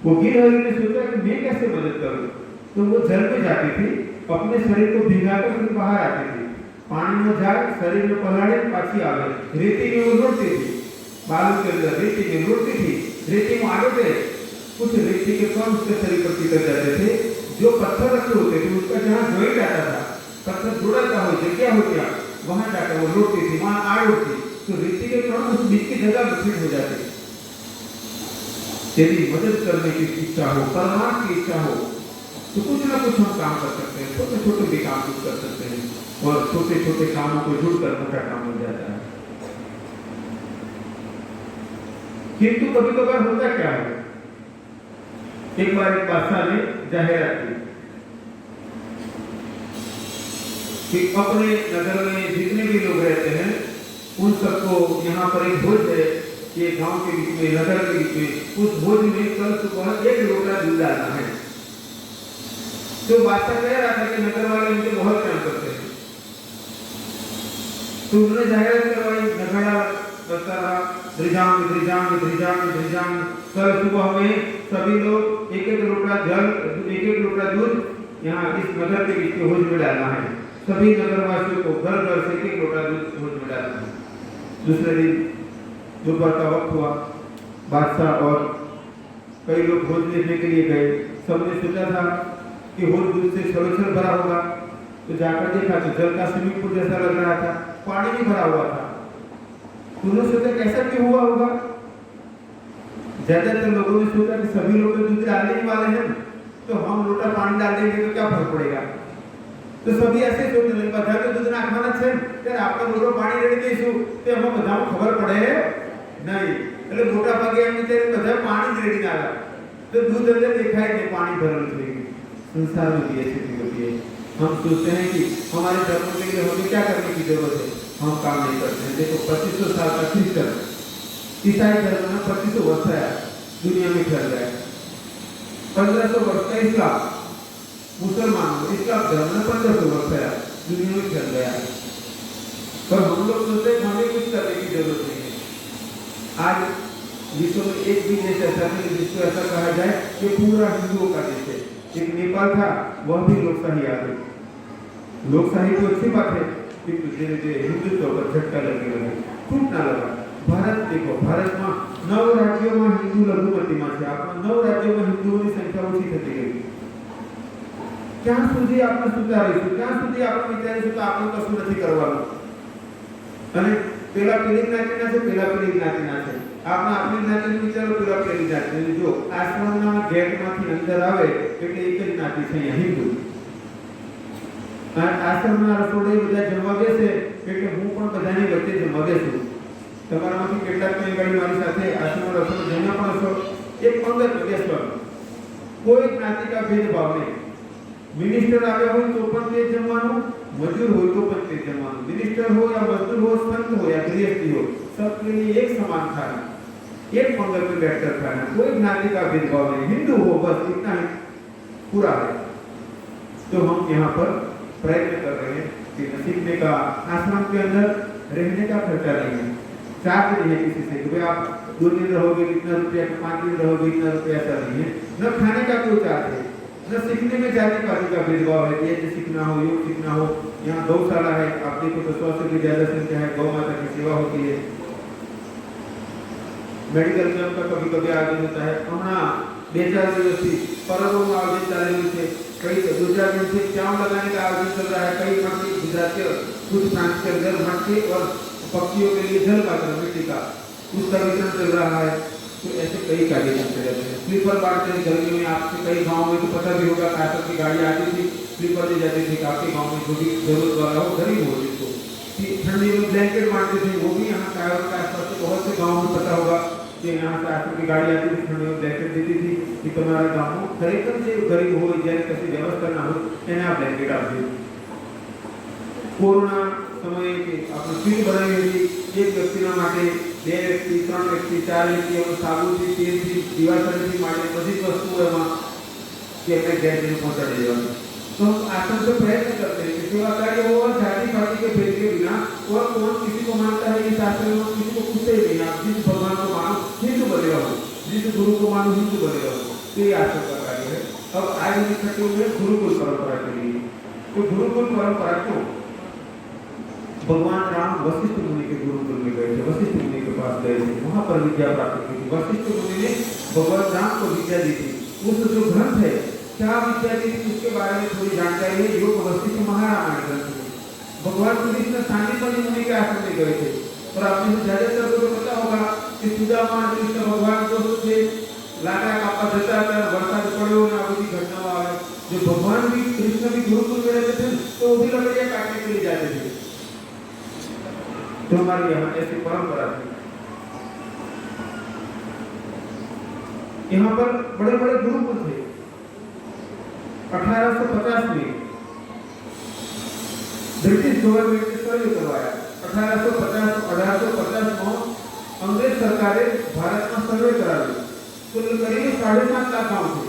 वो गिलहरी ने सोचा कि मैं कैसे मदद करूं, तो वो जल में जाती थी, अपने शरीर को भिगाकर फिर बाहर आती थी, पानी में जाए, शरीर में पलाड़े, पाछी आवे, रेती में वो लौटती थी, बालू के अंदर रेती में लौटती थी, रेती में आगे थे, कुछ रेती के कण उसके शरीर पर चिपक जाते थे। जो पत्थर रखे होते थे उसका जहाँ जॉइंट आता था, पत्थर जुड़ा हो जगह हो गया, वहां जाकर वो लौटती थी, वहां आड़ उठती, तो रेती के कण उस बीच की जगह में फिट हो जाते। यदि मदद करने की इच्छा हो, परमात्मा की इच्छा हो, तो कुछ ना कुछ हम काम कर सकते हैं, छोटे छोटे भी काम कुछ कर सकते हैं, और छोटे छोटे कामों को जुड़कर मोटा काम हो जाता है। किंतु कभी कभार होता क्या है, एक बार एक बादशाह ने जाहिरात की कि अपने नगर में जितने भी लोग रहते हैं उन सबको यहाँ पर एक भोज है, ये गांव के बीच में, नगर के बीच में, उस भोज में कल सुबह 1 लोटा दूध डालना है। तो बादशाह कह रहा था कि नगर वाले उनके बहुत काम करते हैं, तो उन्होंने जाहिरात करवाई, नगड़ा बता रहा, ध्रिजांग, कल सुबह में सभी लोग 1-1 लोटा जल, 1-1 लोटा दूध यहाँ इस नगर के बीच के भोज में डालना है। सभी नगरवासियों को घर घर से 1-1 लोटा दूध भोज में डालना है। दूसरे दिन दोपहर का वक्त हुआ, बादशाह और कई लोग भोज लेने के लिए गए, सबने सोचा था कि हौज दूध से छलोछल भरा होगा, तो जाकर देखा तो जल का स्विमिंग पूल जैसा लग रहा था, पानी भी भरा हुआ था। उन्होंने सोचा कैसा क्यों हुआ होगा। ज्यादातर लोगों ने सोचा कि सभी लोग दूध डालने ही वाले हैं, तो हम लोटा पानी डाल देंगे तो क्या फर्क पड़ेगा। तो सभी ऐसे सोचने लगे, બધા તો દૂધ નાખવાના છે ત્યારે આપણે મોટો પાણી રેડી દઈશું તે અમને બધાને ખબર પડે નહીં, એટલે મોટા ભાગે એમ વિચારે બધા પાણી જ રેડી નાખે તો दूध अंदर દેખાય કે પાણી ભરેલું થઈ ગયું। संसार में भी ऐसी चीज होती है। हम सोचते हैं कि हमारे धर्म के लिए हमें क्या करने की जरूरत है, हम काम नहीं करते हैं। देखो 2500 साल का क्रिश्चियन ईसाई धर्म में 2500 वर्ष है दुनिया में फैल गया। 1500 वर्ष का इस्लाम, मुसलमान इस्लाम धर्म में 1500 वर्ष है दुनिया में फैल गया। पर हम लोग सोचते हैं हमें कुछ करने की जरूरत नहीं है। आज विश्व में एक भी देश ऐसा नहीं जिसको ऐसा कहा जाए कि पूरा हिंदुओं का देश है। एक नेपाल था, वह भी लोकशाही आ गई। लोकशाही तो अच्छी बात है, किंतु धीरे धीरे हिंदुत्व पर झटका लगने लगा, खूब ना लगा। भारत देखो, भारत में 9 राज्यों में हिंदू लघुमती में છે, આપણા 9 राज्यों में हिंदुओं संख्या ઓછી થતી ગઈ। ક્યાં સુધી આપણે સુધારીશું, ક્યાં સુધી આપણે વિચારીશું તો આપણે કશું નથી કરવાનું। અને પેલા પેલી જ્ઞાતિના છે, પેલા પેલી જ્ઞાતિના છે, આપણે આપણી જ્ઞાતિનું વિચારો, પેલા પેલી જ્ઞાતિનું। જો આશ્રમના ગેટમાંથી અંદર આવે એટલે એક જ જ્ઞાતિ છે અહીંયા હિન્દુ। આશ્રમના રસોડે બધા જમવા બેસે એટલે હું પણ બધાની વચ્ચે જમવા બેસું। તમારામાંથી કેટલાક મેંગાડી મારી સાથે આશ્રમના રસોડે જમ્યા પણ હશો। એક પંગત બેસવાનું, કોઈ જ્ઞાતિ का भेदभाव नहीं। मिनिस्टर आवे हो तो पण ते जमવાનું, मजदूर हो तो पण ते जमવાનું, मिनिस्टर हो या मजदूर हो, संत हो या गृहस्थी हो, सबके लिए एक समान खाना, एक पंगत में बैठकर खाना, कोई ज्ञाति का भेदभाव नहीं। हिंदू हो बस इतना ही पूरा है। तो हम यहाँ पर प्रयत्न कर रहे हैं कि सीखने का, आश्रम के अंदर रहने का खर्चा नहीं है, चार्ज नहीं है किसी से कि भाई आप 2 दिन रहोगे इतना रुपया, 5 दिन रहोगे इतना रुपया, ऐसा नहीं है। न खाने का कोई चार्ज है, न सीखने में जाति पाति का भेदभाव है, ये सीखना हो, योग सीखना हो। यहाँ गौशाला है, आप देखो तो 100 से भी ज्यादा संख्या है, गौ माता की सेवा होती है। मेडिकल कैंप का कभी कभी आयोजन होता है। हमारा 2-4 दिवस की पर्वों में आयोजन चालू है, कई 2-4 दिन से चाव लगाने का आयोजन चल रहा है। कई मठ के गुजरात के, कुछ प्रांत के अंदर मठ के और पक्षियों के लिए जल पात्र मिट्टी का उसका वितरण चल रहा है। तो ऐसे कई कार्यक्रम चल रहे हैं। स्लीपर बांटते हैं गर्मियों में, आपके कई गाँव में तो पता भी होगा, कासर की गाड़ी आती थी, स्लीपर दे जाती थी, आपके गाँव में जो भी जरूरत वाला हो, गरीब हो जिसको ठंडी में ब्लैंकेट बांटते थे, वो भी यहाँ कायर के आसपास के बहुत से गाँव में पता होगा कि यहाँ से कासर की गाड़ी आती थी, ठंडी में ब्लैंकेट देती थी कि तुम्हारा गाँव में खरेखर जो गरीब हो जैसे कसी व्यवस्था ना हो એને આ બ્લેન્કેટ આપજો। कोरोना સમયે કે આપણે સીટ બનાવી હતી, એક વ્યક્તિના માટે 2 વ્યક્તિ, 3 વ્યક્તિ, 4 વ્યક્તિ સાબુથી, તેલથી, દીવાસળીથી માંડીને બધી જ વસ્તુઓ એમાં કે એમને ઘેર જઈને પહોંચાડી દેવાની। तो हम आश्रम से प्रयत्न करते हैं कि सेवा कार्य हो और जाति पाति के भेद के बिना। और कौन किसी को मानता है इस आश्रम में, किसी को पूछते ही नहीं। आप जिस भगवान को मानो हिंदू बने रहो, जिस गुरु को मानो हिंदू बने रहो, तो ये आश्रम का कार्य है। अब आज हम इकट्ठे हुए गुरुकुल परंपरा के लिए। तो गुरुकुल परंपरा क्यों? भगवान राम वशिष्ठ मुनि के गुरुकुल में गए थे, वशिष्ठ मुनि के पास गए थे, वहां पर विद्या प्राप्त की थी। वशिष्ठ मुनि ने भगवान राम को विद्या दी थी। उस जो ग्रंथ है, क्या विद्या दी थी उसके बारे में थोड़ी जानकारी है। योग वशिष्ठ महारामायण ग्रंथ है। भगवान कृष्ण सांदीपनि मुनि के आश्रम में गए थे। और आपने ज्यादातर को पता होगा कि सुदामा कृष्ण भगवान को से लाटा कापा जता था, वरसाद पड़ो ना, बड़ी घटनाओं आवे। जो भगवान भी कृष्ण भी गुरुकुल में रहते थे तो वो भी लकड़ियां काटने के लिए जाते थे। तो हमारे यहाँ ऐसी परंपरा थी। यहाँ पर बड़े बड़े गुरुकुल थे। 1850 में ब्रिटिश गवर्नमेंट ने सर्वे करवाया। 1850 में अंग्रेज सरकारे भारत में सर्वे करावी। कुल करीब 7.5 लाख गांव थे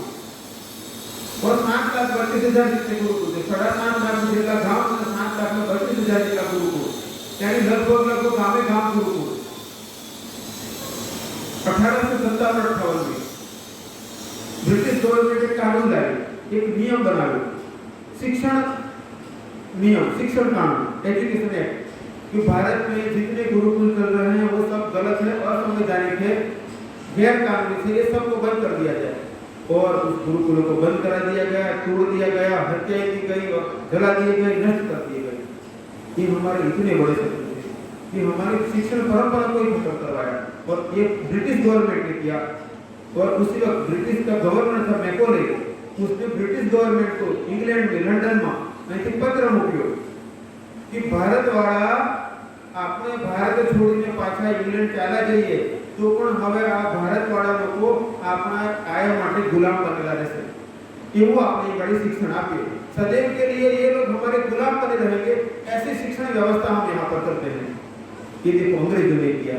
और 7,32,000 जितने गुरुकुल थे। 7.5 लाख जितना गांव और 7,32,000 जितना गुरुकुल, यानी लगभग गाँव गांव गुरुकुल। 1857-58 में ब्रिटिश गवर्नमेंट एक कानून लाई, एक नियम बनाया, शिक्षण नियम, शिक्षण कानून, एजुकेशन एक्ट, कि भारत में जितने गुरुकुल चल रहे हैं वो सब गलत है, असंवैधानिक है, गैर कानूनी थे, ये सबको बंद कर दिया जाए। और उस गुरुकुलों को बंद करा दिया गया, तोड़ दिया गया, हत्या की गई, जला दिए गए, नष्ट कर दिए गए। ये हमारे इतने बड़े शत्रु थे कि हमारी शिक्षण परंपरा को ही खत्म करवाया। और ये ब्रिटिश गवर्नमेंट ने किया। और उसी वक्त ब्रिटिश का गवर्नर था मैकोले, उसने ब्रिटिश गवर्नमेंट को इंग्लैंड में लंदन में અહીંથી પત્ર મૂક્યો કે ભારતવાળા આપણે ભારત છોડીને પાછા ઇંગ્લેન્ડ ચાલ્યા જઈએ તો પણ હવે આ ભારતવાળા લોકો આપણા કાયમ માટે ગુલામ બનેલા રહેશે, એવું આપણે बड़ी शिक्षण આપીએ। सदैव के लिए ये लोग हमारे गुलाम बने रहेंगे, ऐसी शिक्षण व्यवस्था हम यहाँ पर करते हैं। ये देखो अंग्रेजों ने किया।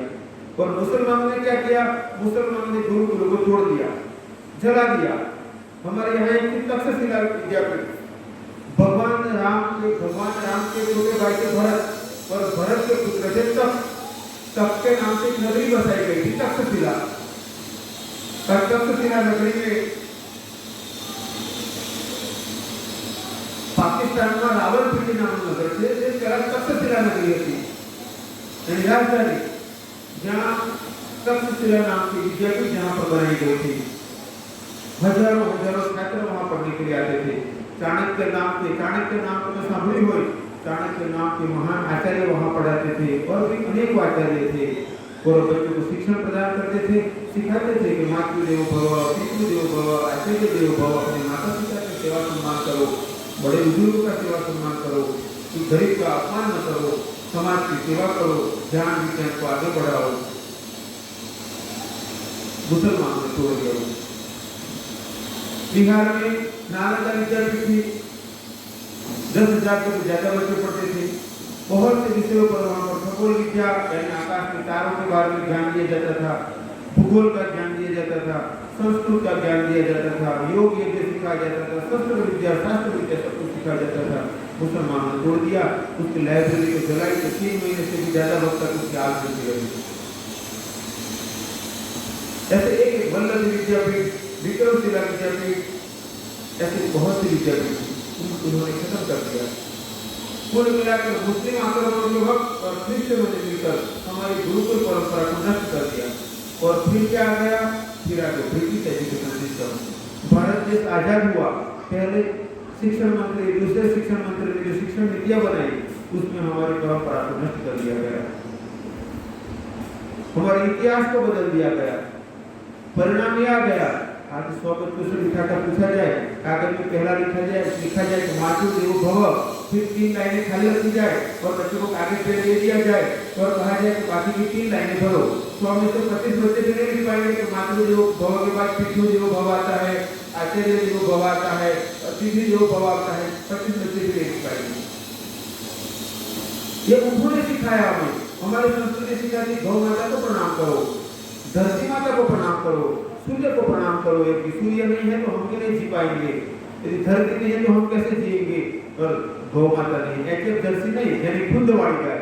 और मुसलमानों ने क्या किया? मुसलमानों ने गुरुकुलों को तोड़ दिया, जला दिया। हमारे यहाँ एक तक्षशिला विद्यापीठ, भगवान राम के छोटे भाई थे भरत और भरत के पुत्र थे तक्ष के नाम से एक नगरी बसाई गई थी तक्षशिला। तक्षशिला नगरी में पाकिस्तान में रावलपिंडी नाम नगर છે જે પહેલા તક્ષશિલા નગરી હતી એની રાજધાની, जहाँ तक्षशिला नाम की विद्यापीठ जहाँ पर बनाई गई थी। हजारों छात्र वहाँ पढ़ने के लिए आते थे। चाणक्य नाम को तो सांभळ्યું હોય, चाणक्य नाम के महान आचार्य वहाँ पढ़ाते थे और भी अनेक आचार्य थे। और बच्चों को शिक्षण प्रदान करते थे, सिखाते थे कि मातृदेवो भव, पितृदेवो भव, आचार्य देवो भव। अपने माता पिता की सेवा सम्मान करो, बड़े बुजुर्गों का सेवा सम्मान करो, गरीब का अपमान न करो, समाज की सेवा करो, ज्ञान विज्ञान को आगे बढ़ाओ। मुसलमानों ने तोड़ दिया। बिहार में नालंदा विद्यापीठ थी, 10,000 से ज्यादा बच्चे पढ़ते थे। बहुत से विषयों पर वहाँ पर खगोल विद्या यानी आकाश के तारों के बारे में ज्ञान दिया जाता था, भूगोल का ज्ञान दिया जाता था, संस्कृत का ज्ञान दिया जाता था, योग यज्ञ सिखाया जाता था, शस्त्र विद्या, शास्त्र विद्या सब कुछ सिखाया जाता था। मुसलमानों ने तोड़ दिया, उसकी लाइब्रेरी को जलाई तो 3 महीने से भी ज्यादा वक्त तक उसकी आग जलती रही। ऐसे एक वल्लभ विद्यापीठ, विक्रमशिला विद्यापीठ, ऐसे बहुत सी विद्यापीठ उन्होंने खत्म कर दिया। कुल मिलाकर मुस्लिम आक्रमण के वक्त और क्रिश्चियनों ने मिलकर हमारी गुरुकुल परंपरा को नष्ट कर दिया। और फिर क्या आ गया? फिर आ गया ब्रिटिश एजुकेशन सिस्टम। भारत देश आजाद हुआ, पहले शिक्षण मंत्री, दूसरे शिक्षण मंत्री ने जो शिक्षण नीतियां बनाई उसमें हमारी परंपरा को नष्ट कर दिया गया, हमारे इतिहास को बदल दिया गया। परिणाम यह आ गया, आज 100 बच्चों से बिठाकर पूछा जाए, कागज में पहला लिखा जाए कि मातृदेवो भव, फिर 3 लाइनें खाली रखी जाए और बच्चों को कागज पे दे दिया जाए और कहा जाए कि बाकी की 3 लाइनें भरो। 100 में से 25 बच्चे भी नहीं लिख पाएंगे कि मातृदेवो भव के बाद पितृदेवो भव आता है, आचार्य देवो भव आता है, अतिथि देवो भव आता है, 25 बच्चे भी नहीं लिख पाएंगे। ये उन्होंने सिखाया हमें। हमारी संस्कृति सिखाती गौ माता को प्रणाम करो, धरती माता को प्रणाम करो, सूर्य को प्रणाम करो। यदि सूर्य नहीं है तो हम भी नहीं जी पाएंगे, यदि धरती नहीं है तो हम कैसे जिएंगे। और गौ माता नहीं है, एक जर्सी नहीं यानी खुंदवाड़ी गाय,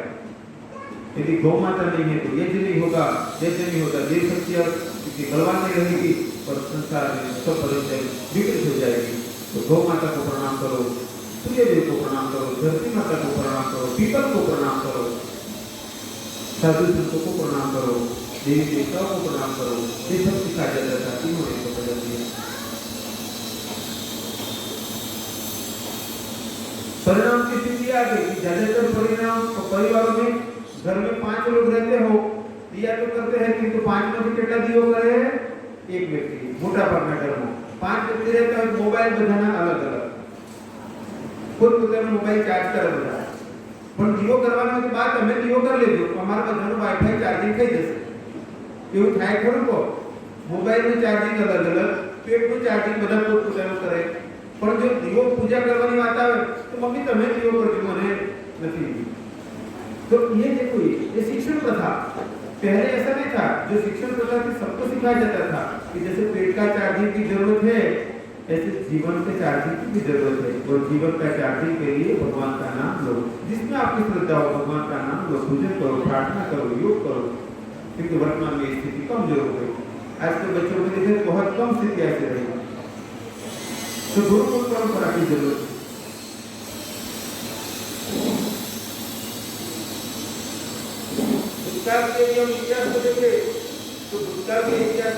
यदि गौ माता नहीं है तो यज्ञ नहीं होगा, देव शक्ति की बलवान नहीं रहेगी और संसार में सब परिस्थिति विकृत हो जाएगी। तो गौ माता को प्रणाम करो, सूर्य देव को प्रणाम करो, धरती माता को प्रणाम करो, पीपल को प्रणाम करो, साधु संतों को प्रणाम करो, देवी देवताओं को प्रणाम करो। ये सब सिखाया जाता था, इन्होंने इसको बदल दिया। परिणाम की स्थिति आ गई कि ज्यादातर परिवारों में घर में 5 लोग रहते हो, दिया तो करते हैं किंतु 5 में से कितना दियो करे है? एक व्यक्ति, मोटा भागना घर में 5 व्यक्ति रहता है, मोबाइल बधाना अलग अलग, खुद પોતાનો મોબાઈલ ચાર્જ કરે બધા, પણ દીવો કરવાની વાત તમે દીવો કરી લેજો, અમારા બધાનું વાઈફાઈ ચાર્જિંગ થઈ જશે, એવું થાય ખરું? કો મોબાઈલનું ચાર્જિંગ અલગ અલગ, પેટનું ચાર્જિંગ બધા પોતપોતાનું કરે, પણ જો દીવો પૂજા કરવાની વાત આવે તો મમ્મી તમે દીવો કરજો, મને નથી। तो ये देखो, ये शिक्षण प्रथा पहले ऐसा नहीं था। जो शिक्षण प्रथा थी सबको सिखाया जाता था कि जैसे पेट का चार्जिंग की जरूरत है ऐसे जीवन के चार्जिंग की भी जरूरत है। और जीवन का चार्जिंग के लिए भगवान का नाम लो, जिसमें आपकी श्रद्धा हो भगवान का नाम लो, पूजन करो, प्रार्थना करो, योग करो। क्योंकि वर्तमान में स्थिति कमजोर हो गई, आज के बच्चों को देखें बहुत कम स्थिति ऐसे रही। तो गुरुकुल परंपरा की जरूरत है। इतिहास को देखे तो भूतकाल के इतिहास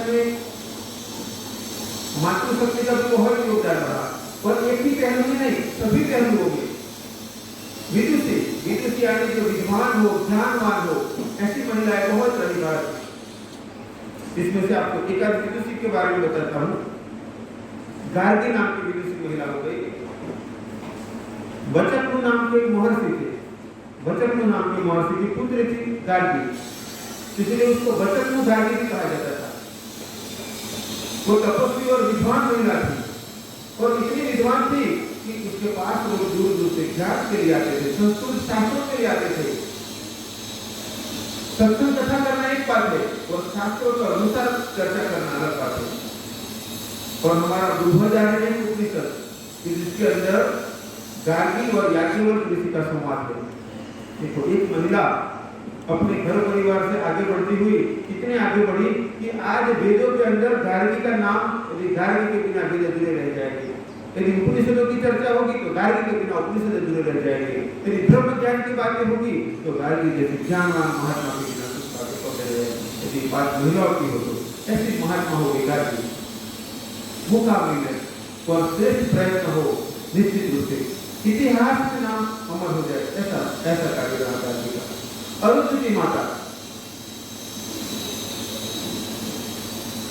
में मातृशक्ति का भी बहुत योगदान रहा, पर एक ही पहलू में नहीं, सभी पहलू हो गए। विदुषी यानी जो विद्वान हो, ज्ञानवान हो, ऐसी महिलाएं बहुत रही भारत। इसमें से आपको एक आध विदुषी के बारे में बताता हूँ। गार्गी नाम की विदुषी महिला हो गई। वचननु नाम के महर्षि थे, वचननु नाम के महर्षि की पुत्री थी गार्गी, इसलिए उसको वचननु गार्गी भी कहा जाता था। वो तपस्वी और विद्वान महिला थी, और इतनी विद्वान थी कि उसके पास लोग दूर दूर से ज्ञान के लिए आते थे, संस्कृत शास्त्रों के लिए आते थे। सत्संग कथा करना एक बात है और शास्त्रों के अनुसार चर्चा करना अलग बात है। और हमारा बृहदारण्यक है उपनिषद, जिसके अंदर गार्गी और याज्ञवल्क्य ऋषि का संवाद है। देखो, एक महिला अपने घर परिवार से आगे बढ़ती हुई कितने आगे बढ़ी कि आज वेदों के अंदर गार्गी का नाम, गार्गी के बिना वेद अधूरे रह जाएंगे। यदि उपनिषदों की चर्चा होगी तो गार्गी के बिना उपनिषद अधूरे रह जाएंगे। यदि ब्रह्म ज्ञान की बातें होगी तो गार्गी जैसे ज्ञानवान महात्मा के बिना कुछ बातें पकड़े रहे। यदि बात महिलाओं की हो तो ऐसी महात्मा होगी गार्गी। मुकाबले और श्रेष्ठ प्रयत्न हो, निश्चित रूप से इतिहास में नाम अमर हो जाए, ऐसा कार्य रहा गार्गी का। अरुंधति माता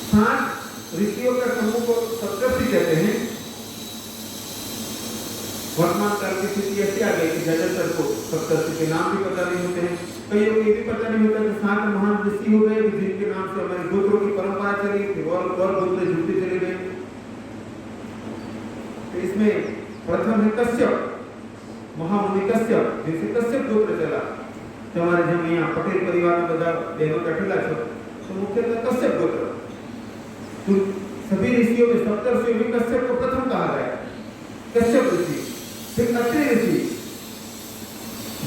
60 ऋषियों का समूह को सप्तर्षि कहते हैं। वर्तमान काल की स्थिति ऐसी आ गई कि ज्यादातर को सप्तर्षि के नाम भी पता नहीं होते हैं। कईयों को ये भी पता नहीं होता कि 7 महान ऋषि हो गए जिनके नाम से हमारे गोत्रों की परंपरा चली, फिर और गोत्र जुड़ते चले गए। तो इसमें प्रथम है कश्यप, महामुनि कश्यप, जिनसे कश्यप गोत्र चला। तो हमारे जब यहाँ पटेल परिवार में બધા બહેનો બેઠેલા છો तो मुख्यतः कश्यप गोत्र। तो सभी ऋषियों में सप्तर्षियों में कश्यप को प्रथम कहा गया, कश्यप ऋषि। फिर अत्रि ऋषि,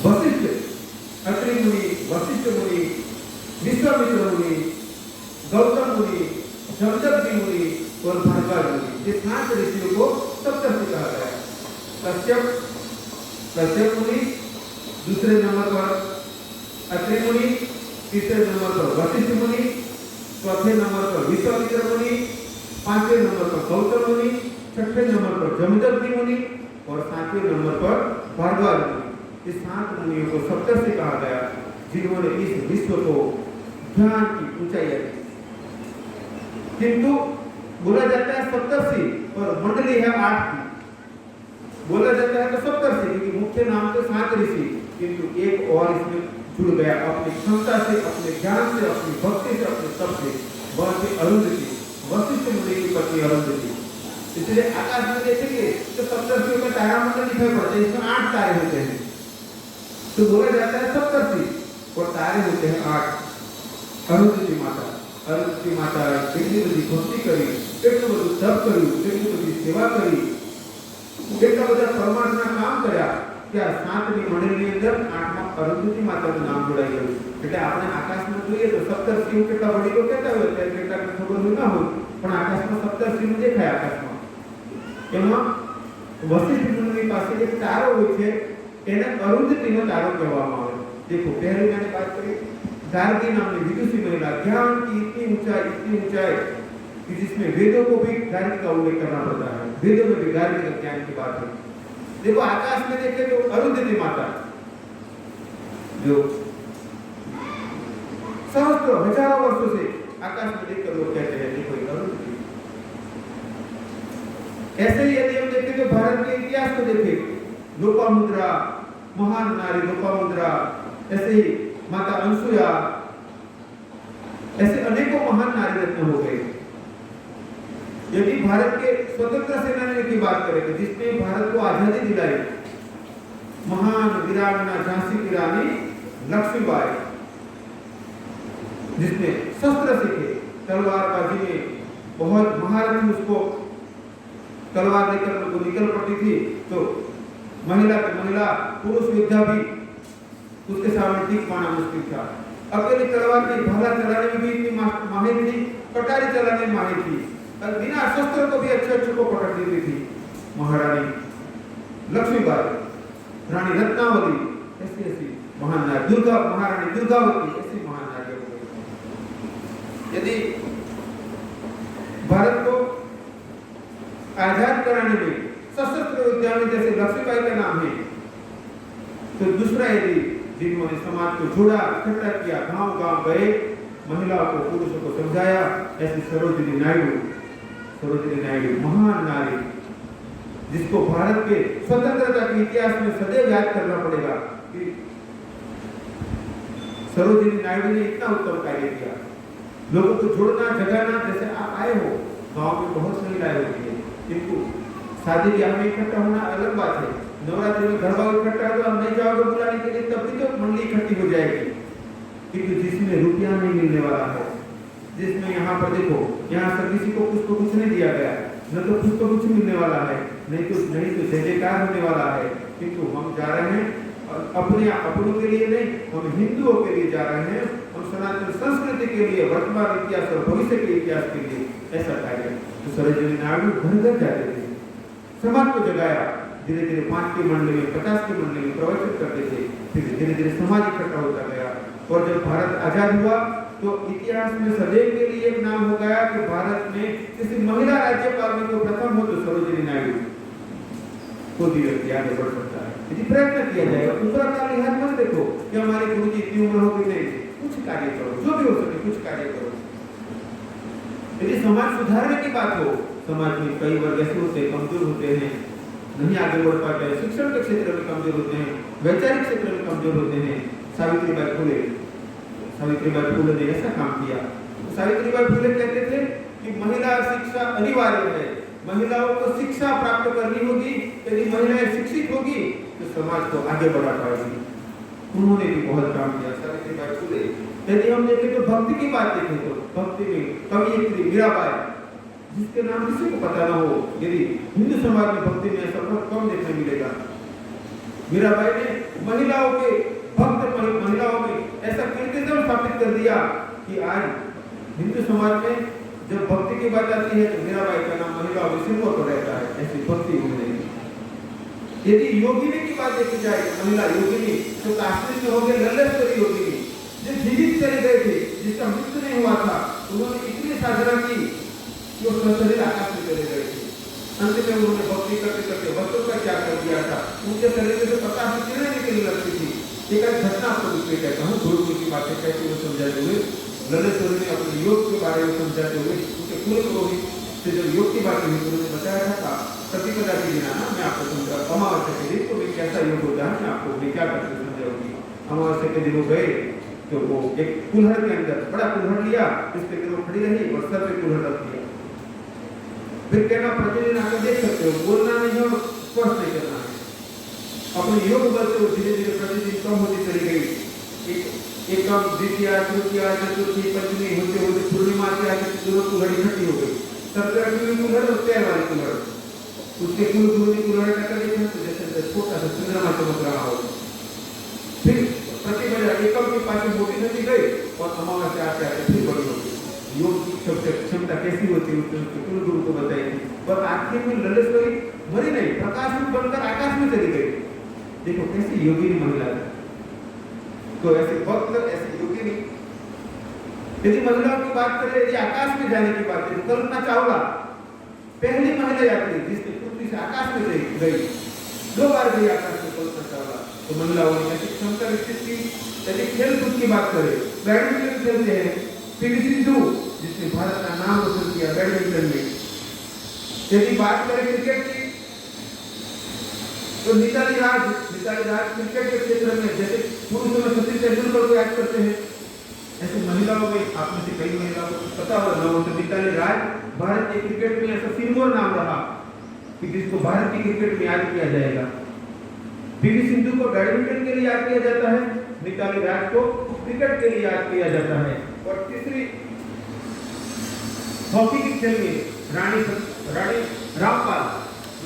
वशिष्ठ, अत्रि मुनि, वशिष्ठ मुनि, विश्वामित्र मुनि, गौतम मुनि, जमदग्नि मुनि और भारद्वाज मुनि, ये 7 ऋषियों को सप्तर्षि कहा गया। कश्यप मुनि, दूसरे नंबर पर अत्रि मुनि, तीसरे नंबर पर वशिष्ठ मुनि, चौथे नंबर पर विश्वामित्र मुनि, 5वें नंबर पर गौतम मुनि, 6वें नंबर पर जमदग्नि मुनि और 7वें नंबर पर भारद्वाज मुनि। इस 7 मुनियों को सप्तर्षि कहा गया, जिन्होंने इस विश्व को ज्ञान की ऊंचाई दी। किंतु बोला जाता है सप्तर्षि और मंडली है 8 की। बोला जाता है तो सप्तर्षि क्योंकि मुख्य नाम तो 7 ऋषि, किंतु एक और इसमें जुड़ गया अपनी क्षमता से, अपने ज्ञान से, अपनी भक्ति से, अपने तप से। वह थी अरुंधति, वशिष्ठ मुनि की पत्नी अरुंधति। इसलिए आकाश में देखेंगे तो सप्तर्षियों का तारामंडल दिखाई पड़ता है, इसमें 8 तारे होते हैं। तो बोला जाता है सप्तर्षि और तारे होते हैं 8। अरुंधति माता કેટલી બધી ભક્તિ કરી, કેટલું બધું તપ કર્યું, કેટલી બધી સેવા કરી, કેટલા બધા પરમાર્થના કામ કર્યા કે આ 7ની મંડળીની અંદર 8માં અરુંધતિ માતાનું નામ જોડાઈ ગયું। એટલે આપણે આકાશમાં જોઈએ તો સપ્તર્ષિઓ કેટલા વડીલો કહેતા હોય ત્યારે કેટલાને ખબર હોય ના હોય, પણ આકાશમાં સપ્તર્ષિઓ દેખાય આકાશમાં। એમાં વશિષ્ઠ મુનિની પાસે એક તારો હોય છે, એને અરુંધતિનો તારો કહેવામાં આવે। देखो, पहले मैंने बात करी गार्गी नामनी विदुषी महिला, ज्ञान की इतनी ऊंचाई कि जिसमें वेदों को भी गार्गी का उल्लेख करना पड़ता है। वेदों में भी गार्गी का ज्ञान की बात है। देखो, आकाश में देखे तो अरुंधति माता जो सहस्त्रों हजारों वर्षों से आकाश में देखकर लोग कहते हैं देखो अरुंधति। ऐसे ही यदि हम देखें तो भारत के इतिहास को देखें, लोपामुद्रा, महान नारी लोपामुद्रा, ऐसे ही माता अनसुया, ऐसे अनेकों महान नारी रत्न हो गए। यदि भारत के स्वतंत्र सेनानियों की बात करें तो जिसने भारत को आजादी दिलाई, महान वीरांगना झांसी की रानी लक्ष्मीबाई, जिसने शस्त्र सीखे, तलवारबाजी में बहुत महारथी, उसको तलवार लेकर वो निकल पड़ती थी तो महिला पुरुष योद्धा भी उसके सामने टिक पाना मुश्किल था। अकेली तलवार की भाला चलाने में भी इतनी माहिर थी, कटारी चलाने में माहिर थी, और बिना शस्त्र को भी अच्छे को पकड़ देती थी महारानी लक्ष्मीबाई, रानी रत्नावली, ऐसी महान नारी दुर्गा, महारानी दुर्गावती ऐसी महान नारियों को। यदि भारत को आजाद कराने में सशस्त्र उद्यान जैसे लक्ष्मीबाई का नाम है, तो दूसरा यदि जिन्होंने समाज को जोड़ा, इकट्ठा किया, गांव-गांव गए, महिलाओं को, पुरुषों को समझाया, ऐसी सरोजिनी नायडू महान नारी, जिसको भारत के स्वतंत्रता के इतिहास में सदैव याद करना पड़ेगा कि सरोजिनी नायडू ने इतना उत्तम कार्य किया। लोगों को जोड़ना, जगाना, जैसे आप आए हो, गांव में बहुत महिलाएं होती है, किंतु शादी ब्याह में इकट्ठा होना अलग बात है। नवरात्रि में गरबा इकट्ठा हो तो आप नहीं जाओगे बुलाने के लिए, तब भी तो मंडली इकट्ठी हो जाएगी। किंतु जिसमें रुपया नहीं मिलने वाला है, जिसमें यहाँ पर देखो, यहाँ सब किसी को पुष्प नहीं दिया गया, न तो पुष्प मिलने वाला है, नहीं तो जय जयकार होने वाला है, किंतु हम जा रहे हैं अपनों के लिए नहीं, हम हिंदुओं के लिए जा रहे हैं, हम सनातन संस्कृति के लिए, वर्तमान इतिहास और भविष्य के इतिहास के लिए ऐसा कार्य। तो सरोजिनी नायडू घर घर जाते थे, समाज को जगाया, धीरे धीरे 5 की मंडली में, 50 की मंडली में प्रवचन करते थे, फिर धीरे धीरे समाज इकट्ठा होता गया। और जब भारत आजाद हुआ तो इतिहास में सदैव के लिए एक नाम हो गया कि भारत में किसी महिला राज्यपाल में जो प्रथम हो तो सरोजिनी नायडू को भी व्यक्ति आगे बढ़ सकता है यदि प्रयत्न किया जाएगा। दूसरा का लिहाज मत देखो कि हमारे गुरु जी इतनी उम्र हो गई, नहीं, कुछ कार्य करो, जो भी हो सके कुछ कार्य करो। यदि समाज सुधारने की बात हो, समाज में कई वर्ग ऐसे होते हैं, कमजोर होते हैं, नहीं आगे बढ़ पाते हैं, शिक्षण के क्षेत्र में कमजोर होते हैं, वैचारिक क्षेत्र में कमजोर होते हैं। सावित्रीबाई फुले ने ऐसा काम किया। तो सावित्रीबाई फुले कहते थे कि महिला शिक्षा अनिवार्य है, महिलाओं को शिक्षा प्राप्त करनी होगी, यदि महिलाएं शिक्षित होगी तो समाज को आगे बढ़ा पाएगी। उन्होंने भी बहुत काम किया सावित्रीबाई फुले। यदि हम देखें तो भक्ति की बात देखें तो भक्ति में कवयित्री मीराबाई, जिसके नाम किसी को पता ना हो, यदि हिंदू समाज में भक्ति में ऐसा बहुत कम देखने मिलेगा। मीराबाई ने महिलाओं के भक्त महिलाओं में ऐसा कीर्तिमान स्थापित कर दिया कि आज हिंदू समाज में जब भक्ति की बात आती है तो मीराबाई का नाम महिलाओं में सिंह पर रहता है, ऐसी भक्ति हो रही है। यदि योगिनी की बात देखी जाए, महिला योगिनी तो काश्मीर में हो गए लल्लेश्वरी योगिनी, जो जीवित चले गए थे, जिसका मृत्यु नहीं हुआ था, उन्होंने इतनी साधना की कि वो शरीर आकाश में चले गए थे। अंत में उन्होंने भक्ति करते करते वस्त्रों का त्याग कर दिया था, उनके शरीर में से प्रकाश की किरणें निकलने लगती थी। एक घटना आपको दूसरी कहता हूँ, गुरुकुल की बातें कैसे वो समझाते हुए लल्लेश्वरी ने अपने योग के बारे में समझाते हुए उनके कुल पुरोहित से जब योग की बात हुई तो उन्होंने बताया था प्रतिपदा के दिन आना, मैं आपको समझा अमावस्या के दिन तो कैसा योग होता है, मैं आपको क्या करके समझाऊंगी। अमावस्या के दिन वो गए तो वो एक कुल्हड़ के अंदर बड़ा कुल्हड़ लिया, इसके अंदर वो खड़ी रही और सर पे कुल्हड़ रख दिया। फिर कहना प्रतिदिन आकर देख सकते हो, बोलना नहीं और स्पर्श नहीं करना है। अपने योग बल से धीरे धीरे प्रतिदिन कम होती चली गई। एकम द्वितीय तृतीय चतुर्थी पंचमी होते होते पूर्णिमा के आगे दोनों कुल्हड़ इकट्ठी हो गई। सबसे रखी कुल्हड़ और पैर वाली कुल्हड़, उसके कुल गुरुनी कुल्हड़ का देखा तो जैसे छोटा सा चंद्रमा चमक रहा हो। फिर प्रतिपदा एकम के पास मोटी नदी गई और अमावस्या आते आते फिर बड़ी हो गई। योग की क्षमता कैसी होती है उसके कुल गुरु को बताई थी। पर आखिर में लल्लेश्वरी मरी नहीं, प्रकाश में बनकर आकाश में चली गई। देखो कैसी योगिनी महिला है। तो ऐसे भक्त, ऐसी योगिनी। यदि महिलाओं की बात करें, यदि आकाश में जाने की बात करें, कल्पना चावला पहली महिला यात्री जिसने पृथ्वी से आकाश में गई, 2 बार गई आकाश में कल्पना चावला। तो महिलाओं ने ऐसी क्षमता विकसित की। यदि खेल कूद की बात करें, बैडमिंटन खेलते हैं पीवी सिंधु, जिसने भारत का नाम रोशन किया बैडमिंटन में। यदि बात करें क्रिकेट की तो मिताली राज क्रिकेट के क्षेत्र में जैसे पुरुषों में सचिन तेंदुलकर को याद करते हैं, ऐसे महिलाओं में आप में से कई महिलाओं को पता होगा तो मिताली राज भारत के क्रिकेट में ऐसा सिंबल नाम रहा कि जिसको भारत की क्रिकेट में याद किया जाएगा। पीवी सिंधु को बैडमिंटन के लिए याद किया जाता है, मिताली राज को क्रिकेट के लिए याद किया जाता है। और तीसरी हॉकी के खेल में रानी रामपाल,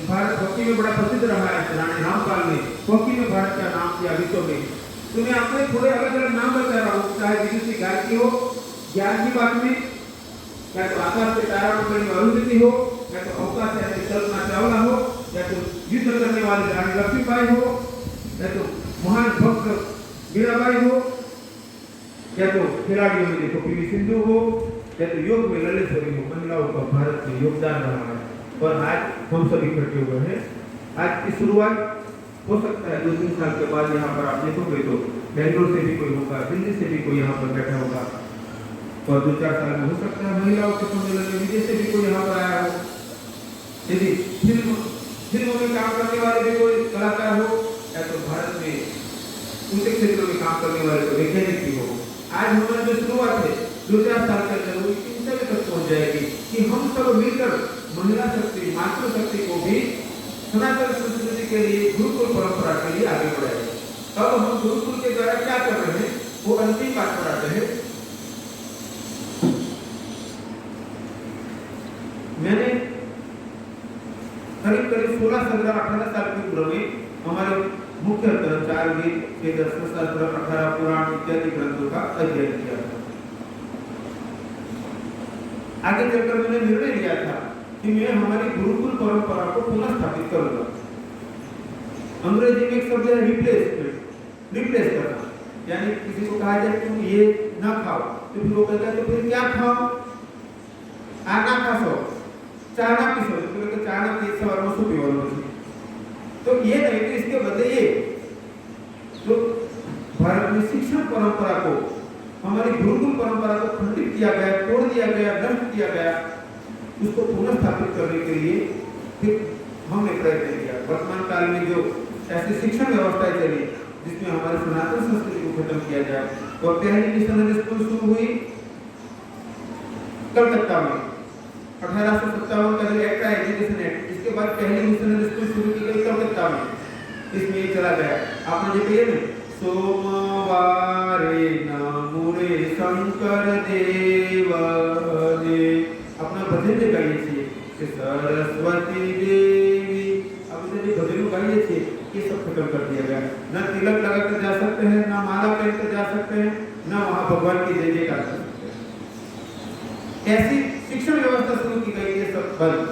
भारत हॉकी में बड़ा प्रसिद्ध रहा है। रानी रामपाल ने हॉकी में भारत का नाम किया विश्व में। तो मैं आपको थोड़े अलग अलग नाम बता रहा हूँ, चाहे विदुषी गायत्री हो ज्ञान की बात में, या तो आकाश के तारामंडल में अरुंधति हो, या तो अवकाश ऐसी कल्पना चावला हो, या तो युद्ध करने वाली रानी लक्ष्मीबाई हो, या तो महान भक्त मीराबाई हो, या तो खिलाड़ियों में देखो पीवी सिंधु हो, या तो योग में ललितेश्वरी हो, महिलाओं का भारत में योगदान रहा है और आज हम सब इकट्ठे हुए हैं। आज की शुरुआत हो सकता है 2-3 साल के बाद यहाँ पर आप देखोगे तो बेंगलोर से भी कोई होगा, दिल्ली से भी कोई यहाँ पर बैठा होगा और 2-4 साल में हो सकता है महिलाओं के सम्मेलन में विदेश से भी कोई यहाँ पर आया हो। यदि फिल्मों में काम करने वाले भी कोई कलाकार हो या तो भारत में उनके क्षेत्रों में काम करने वाले कोई वैज्ञानिक भी हो। आज हमारी जो शुरुआत है 2-4 साल के अंदर वो इस ऊंचाई तक पहुंच जाएगी कि हम सब मिलकर महिला शक्ति, मातृशक्ति को भी सनातन संस्कृति के लिए, गुरुकुल परंपरा के लिए आगे बढ़ाएंगे। अब हम गुरुकुल के द्वारा क्या कर रहे हैं वो अंतिम बात पर आते हैं। मैंने करीब 16-17-18 साल की उम्र में हमारे मुख्य ग्रंथ 4 वेद के 10 शास्त्र, 18 पुराण इत्यादि ग्रंथों का अध्ययन किया था। आगे चलकर मैंने निर्णय लिया था कि मैं हमारी गुरुकुल परंपरा को पुनः स्थापित करूंगा। अंग्रेजी में एक शब्द है रिप्लेस करना, यानी किसी को कहा जाए तुम ये ना खाओ तो फिर वो कहता है तो फिर क्या खाओ, आना खाओ, चाना पीसो तो फिर चाना पीस सवार में सूपी वालों से, तो ये नहीं कि इसके बदले ये तो भारत में शिक्षण परंपरा को, हमारी गुरुकुल परंपरा को खंडित किया गया, तोड़ दिया गया, नष्ट किया गया, उसको पुनः स्थापित करने के लिए फिर हमने प्रयत्न किया। वर्तमान काल में जो ऐसी शिक्षण व्यवस्थाएं चली जिसमें हमारे सनातन संस्कृति को खत्म किया जाए, और पहली मिशनरी स्कूल शुरू हुई कलकत्ता में 1857 का जो एक्ट है एजुकेशन एक्ट, इसके बाद पहली मिशनरी स्कूल शुरू की गई कलकत्ता में। इसमें ये चला गया, आपने जो कहिए ना सोमवारे नमुरे शंकर देव ने, अपना भजन जो गाइए छे कि सरस्वती देवी, अब जो भजन गाइए छे ये सब खत्म कर दिया गया। न तिलक लगा कर जा सकते हैं, न माला पहन कर जा सकते हैं, न वहां भगवान की जय जयकार कर सकते हैं। ऐसी शिक्षण व्यवस्था शुरू की गई है, सब बंद,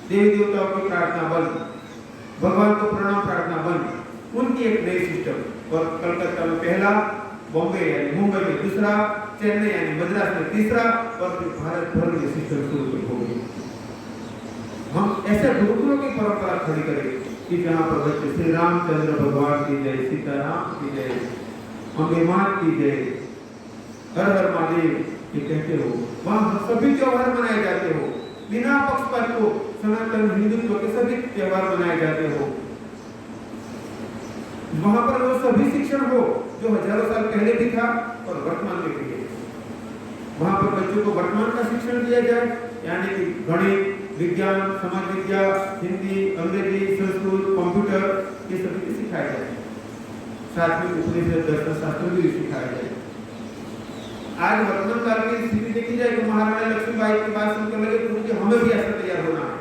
देवी देवताओं की प्रार्थना बंद, भगवान को प्रणाम प्रार्थना बंद, उनकी एक नई सिस्टम। और कलकत्ता में पहला, बॉम्बे यानी मुंबई में दूसरा, चेन्नई यानी मद्रास में तीसरा, और फिर भारत भर में सिस्टम शुरू हो गई। हम ऐसे गुरुकुलों की परंपरा खड़ी करें कि जहाँ पर बच्चे श्री रामचंद्र भगवान की जय, सीताराम की जय, अम्बे मां की जय, हर हर महादेव ये कहते हो, वहाँ सभी त्योहार मनाए जाते हो, बिना पक्षपात को सनातन हिंदुत्व के सभी त्योहार मनाए जाते हो। वहां पर वो सभी शिक्षण हो जो हजारों साल पहले भी था और वर्तमान में भी है। वहां पर बच्चों को वर्तमान का शिक्षण दिया जाए, यानी कि गणित, विज्ञान, समाज विज्ञान, हिंदी, अंग्रेजी, संस्कृत, कंप्यूटर, ये सभी भी सिखाया जाए। साथ में उपनिषद, दर्शन शास्त्र भी सिखाया जाए। आज वर्तमान काल की स्थिति देखी जाए तो महाराणा लक्ष्मीबाई की बात सुनकर लगे तो मुझे हमें भी ऐसा तैयार होना है,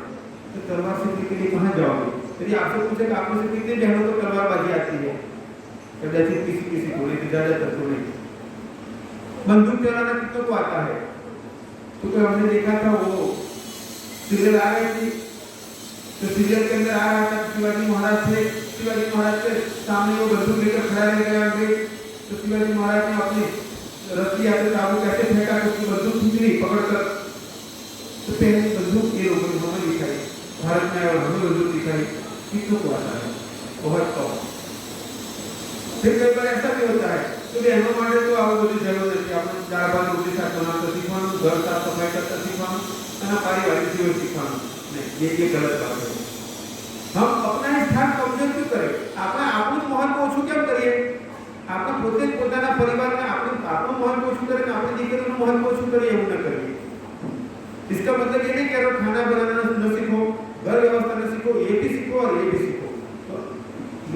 तो तलवार सीखने के लिए कहाँ जाओगे? यदि आपसे पूछे आप में से कितने बहनों को तलवारबाजी आती है? कदाचित किसी को नहीं, ज्यादातर को नहीं। बंदूक चलाना कितनों को आता है? तो हमने देखा था वो सीरियल आ रही थी, तो सीरियल के अंदर आ रहा था शिवाजी महाराज के सामने वो बंदूक लेकर खड़ा रह गया, तो शिवाजी महाराज ने अपनी रस्सी आते काबू कैसे फेंका तो उसकी बंदूक खींच ली पकड़कर। तो पहले बंदूक ये लोगों ने हमें दिखाई, भारत में और हमें बंदूक दिखाई, कितनों को आता है? बहुत कम। फिर कई बार ऐसा भी होता है तो बहनों માટે તો આવું બધું જરૂર નથી, આપણે ચાર બાર રોટી શાક બનાવતા શીખવાનું, ઘર સાફ સફાઈ કરતા શીખવાનું અને પારિવારિક જીવન શીખવાનું नहीं, ये गलत बात है। हम अपना स्थान कमजोर क्यों करें? આપણું મહત્વ ઓછું કેમ કરીએ? આપણે પોતે પોતાના પરિવારને આપણું મહત્વ ઓછું કરીને આપણી દીકરીનું મહત્વ ઓછું કરીએ એવું ન કરીએ। इसका मतलब ये नहीं कह रहा खाना बनाना न सीखो, घर व्यवस्था न सीखो, ये भी सीखो और ये भी सीखो। तो